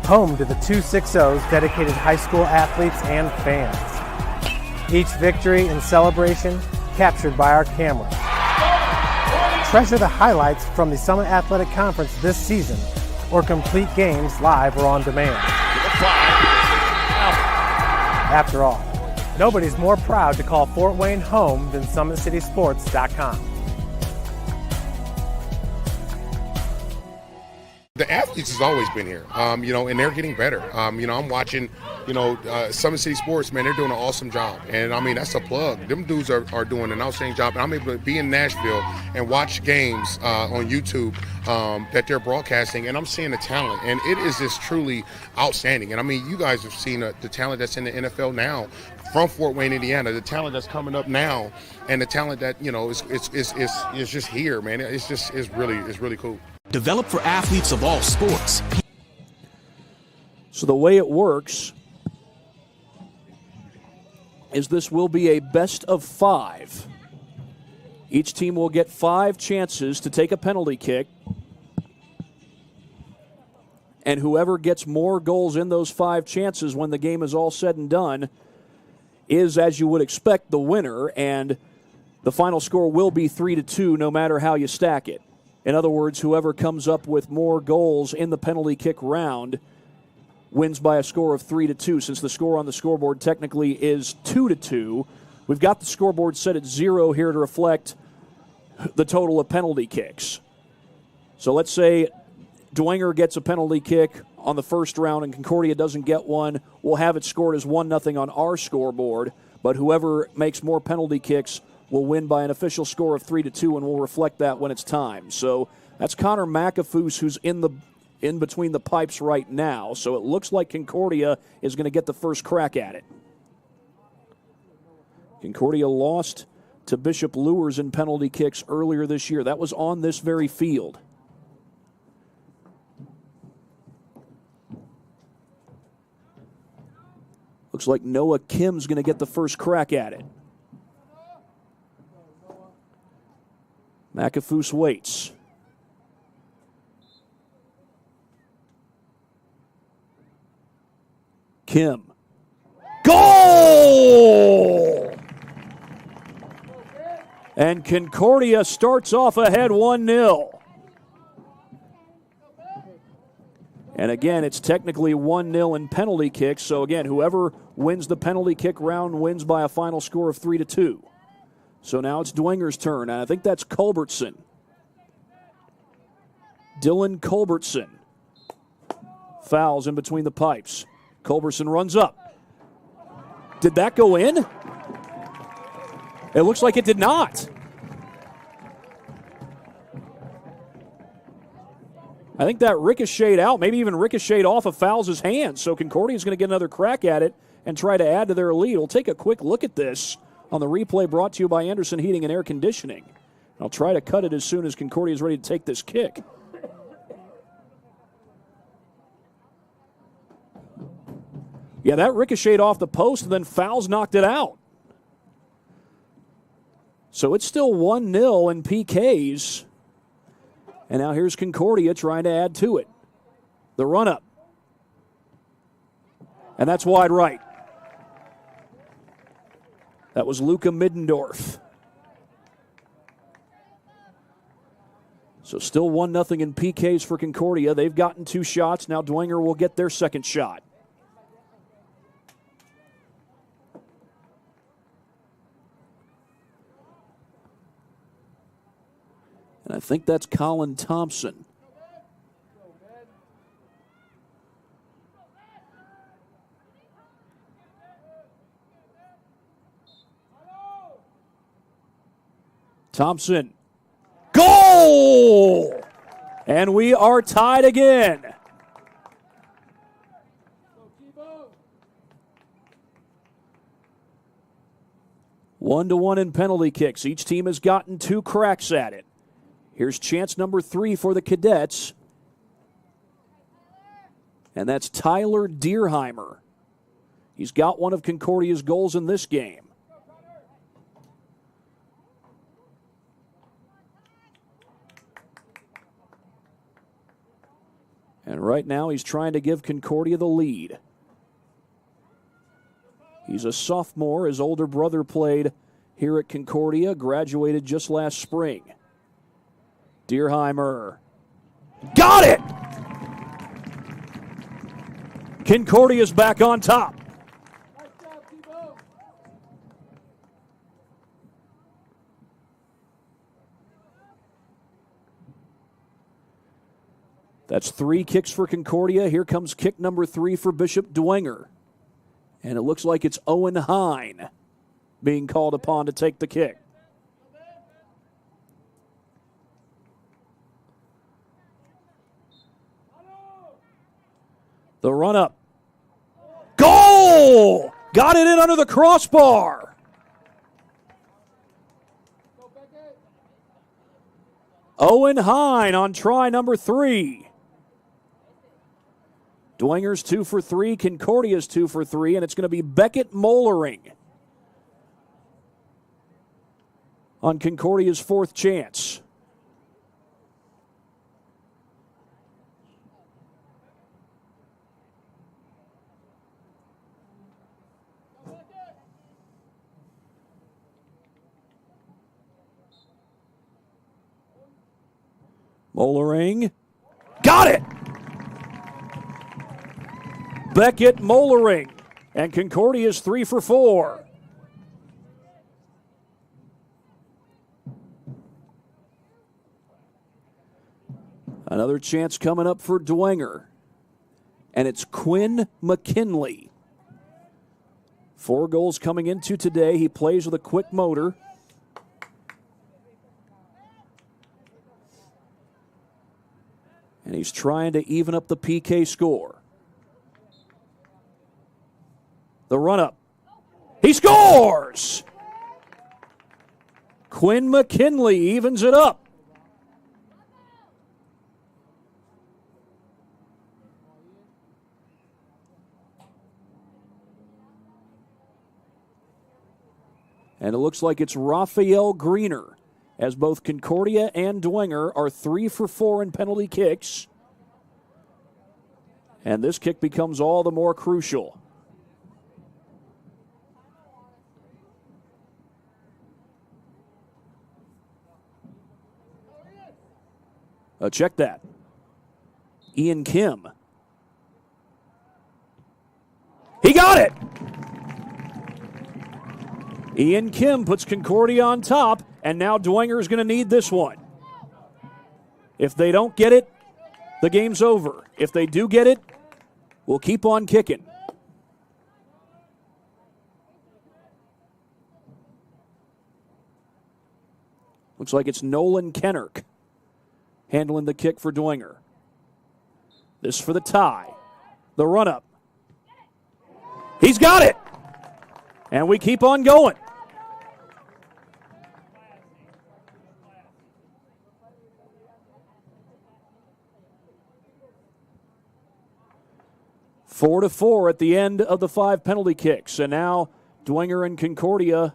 home to the 260s dedicated high school athletes and fans. Each victory and celebration captured by our cameras. Treasure the highlights from the Summit Athletic Conference this season, or complete games live or on demand. After all, nobody's more proud to call Fort Wayne home than SummitCitySports.com. The athletes has always been here, and they're getting better. I'm watching, Summit City Sports, man, they're doing an awesome job. And, that's a plug. Them dudes are doing an outstanding job. And I'm able to be in Nashville and watch games on YouTube that they're broadcasting, and I'm seeing the talent. And it is just truly outstanding. And, you guys have seen the talent that's in the NFL now from Fort Wayne, Indiana, the talent that's coming up now, and the talent that, is just here, man. It's really cool. Developed for athletes of all sports. So the way it works is this will be a best of 5. Each team will get 5 chances to take a penalty kick. And whoever gets more goals in those 5 chances when the game is all said and done is, as you would expect, the winner. And the final score will be 3-2 no matter how you stack it. In other words, whoever comes up with more goals in the penalty kick round wins by a score of 3-2. Since the score on the scoreboard technically is 2-2, we've got the scoreboard set at 0 here to reflect the total of penalty kicks. So let's say Dwenger gets a penalty kick on the first round and Concordia doesn't get one. We'll have it scored as 1-0 on our scoreboard, but whoever makes more penalty kicks will win by an official score of 3-2, and we'll reflect that when it's time. So that's Connor McAfoose, who's in between the pipes right now. So it looks like Concordia is going to get the first crack at it. Concordia lost to Bishop Luers in penalty kicks earlier this year. That was on this very field. Looks like Noah Kim's going to get the first crack at it. McAfoose waits. Kim. Goal! And Concordia starts off ahead 1-0. And again, it's technically 1-0 in penalty kicks. So again, whoever wins the penalty kick round wins by a final score of 3-2. So now it's Dwenger's turn, and I think that's Culbertson. Dylan Culbertson. Fouls in between the pipes. Culbertson runs up. Did that go in? It looks like it did not. I think that ricocheted out, maybe even ricocheted off of Fouls' hands. So Concordia's going to get another crack at it and try to add to their lead. We'll take a quick look at this on the replay brought to you by Anderson Heating and Air Conditioning. I'll try to cut it as soon as Concordia is ready to take this kick. Yeah, that ricocheted off the post, and then Fouls knocked it out. So it's still 1-0 in PKs. And now here's Concordia trying to add to it. The run-up. And that's wide right. That was Luca Middendorf. So still 1-0 in PKs for Concordia. They've gotten 2 shots. Now Dwenger will get their second shot. And I think that's Colin Thompson. Thompson. Goal! And we are tied again. One to one in penalty kicks. Each team has gotten 2 cracks at it. Here's chance number 3 for the Cadets. And that's Tyler Deerheimer. He's got one of Concordia's goals in this game. And right now he's trying to give Concordia the lead. He's a sophomore. His older brother played here at Concordia, graduated just last spring. Deerheimer. Got it! Concordia's back on top. That's 3 kicks for Concordia. Here comes kick number 3 for Bishop Dwenger. And it looks like it's Owen Hine being called upon to take the kick. The run-up. Goal! Got it in under the crossbar. Owen Hine on try number 3. Dwenger's 2 for 3, Concordia's 2 for 3, and it's going to be Beckett Mollering on Concordia's 4th chance. Mollering. Got it! Beckett Mollering. And Concordia's 3 for 4. Another chance coming up for Dwenger. And it's Quinn McKinley. 4 goals coming into today. He plays with a quick motor. And he's trying to even up the PK score. The run-up. He scores! Quinn McKinley evens it up. And it looks like it's Raphael Greener, as both Concordia and Dwenger are 3 for 4 in penalty kicks. And this kick becomes all the more crucial. Check that. Ian Kim. He got it! Ian Kim puts Concordia on top, and now Dwenger is going to need this one. If they don't get it, the game's over. If they do get it, we'll keep on kicking. Looks like it's Nolan Kennerk handling the kick for Dwenger. This for the tie. The run-up. He's got it! And we keep on going. Four to 4 at the end of the 5 penalty kicks. And now Dwenger and Concordia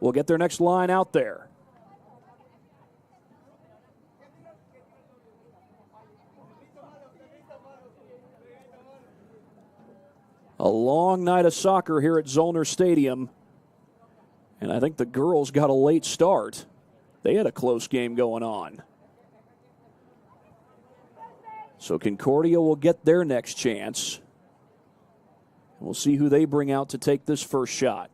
will get their next line out there. A long night of soccer here at Zollner Stadium. And I think the girls got a late start. They had a close game going on. So Concordia will get their next chance. We'll see who they bring out to take this first shot.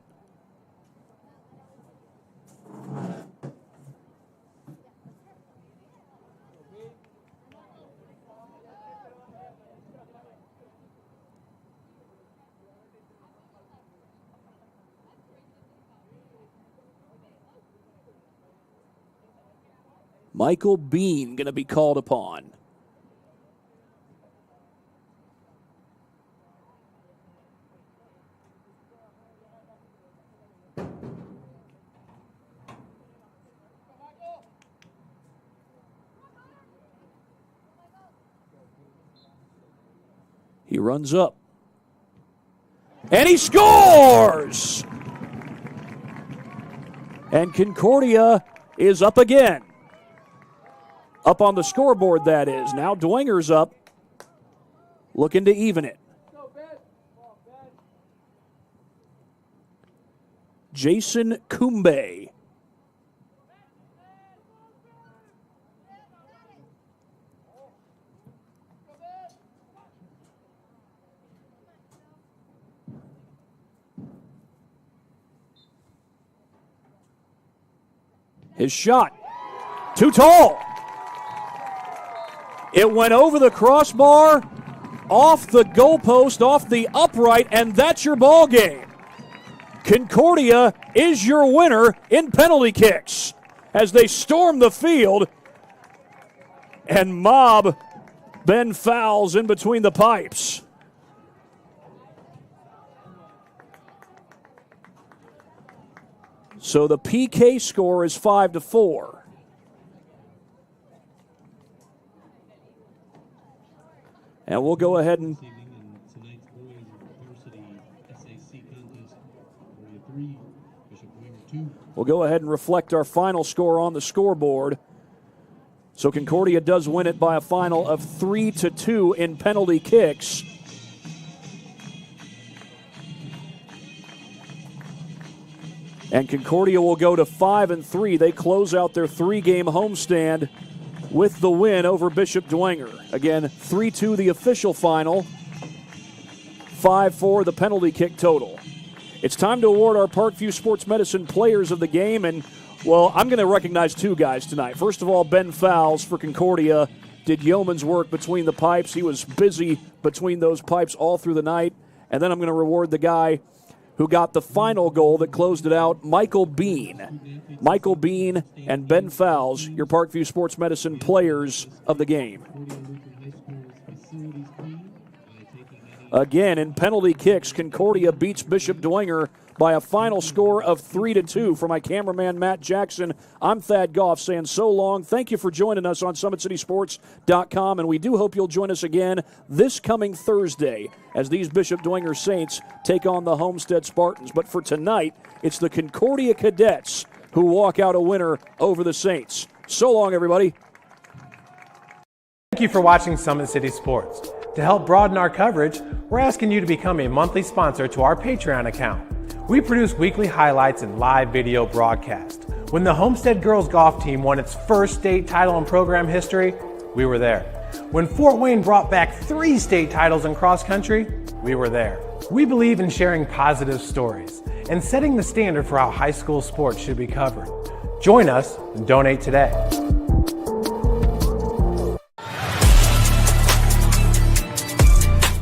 Michael Bean going to be called upon. He runs up. And he scores! And Concordia is up again. Up on the scoreboard, that is. Now Dwenger's up. looking to even it. Jason Kumbe. His shot, too tall. It went over the crossbar, off the goalpost, off the upright, and that's your ball game. Concordia is your winner in penalty kicks as they storm the field and mob Ben Fowles in between the pipes. So the PK score is 5-4. And we'll go ahead and reflect our final score on the scoreboard. So Concordia does win it by a final of 3-2 in penalty kicks. And Concordia will go to 5-3. They close out their 3-game homestand with the win over Bishop Dwenger. Again, 3-2 the official final, 5-4 the penalty kick total. It's time to award our Parkview Sports Medicine players of the game, and, well, I'm going to recognize two guys tonight. First of all, Ben Fowles for Concordia did yeoman's work between the pipes. He was busy between those pipes all through the night. And then I'm going to reward the guy who got the final goal that closed it out, Michael Bean. Michael Bean and Ben Fowles, your Parkview Sports Medicine players of the game. Again, in penalty kicks, Concordia beats Bishop Dwenger by a final score of 3-2. For my cameraman, Matt Jackson, I'm Thad Goff saying so long. Thank you for joining us on SummitCitySports.com, and we do hope you'll join us again this coming Thursday as these Bishop Dwenger Saints take on the Homestead Spartans. But for tonight, it's the Concordia Cadets who walk out a winner over the Saints. So long, everybody. Thank you for watching Summit City Sports. To help broaden our coverage, we're asking you to become a monthly sponsor to our Patreon account. We produce weekly highlights and live video broadcasts. When the Homestead Girls Golf Team won its first state title in program history, we were there. When Fort Wayne brought back 3 state titles in cross country, we were there. We believe in sharing positive stories and setting the standard for how high school sports should be covered. Join us and donate today.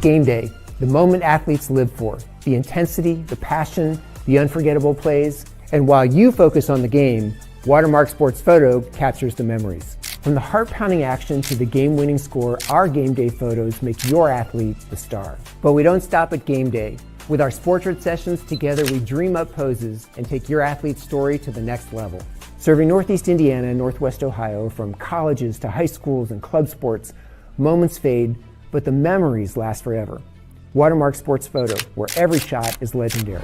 Game day, the moment athletes live for, the intensity, the passion, the unforgettable plays, and while you focus on the game, Watermark Sports Photo captures the memories. From the heart-pounding action to the game-winning score, our game day photos make your athlete the star. But we don't stop at game day. With our Sportrait sessions, together we dream up poses and take your athlete's story to the next level. Serving Northeast Indiana and Northwest Ohio, from colleges to high schools and club sports, moments fade, but the memories last forever. Watermark Sports Photo, where every shot is legendary.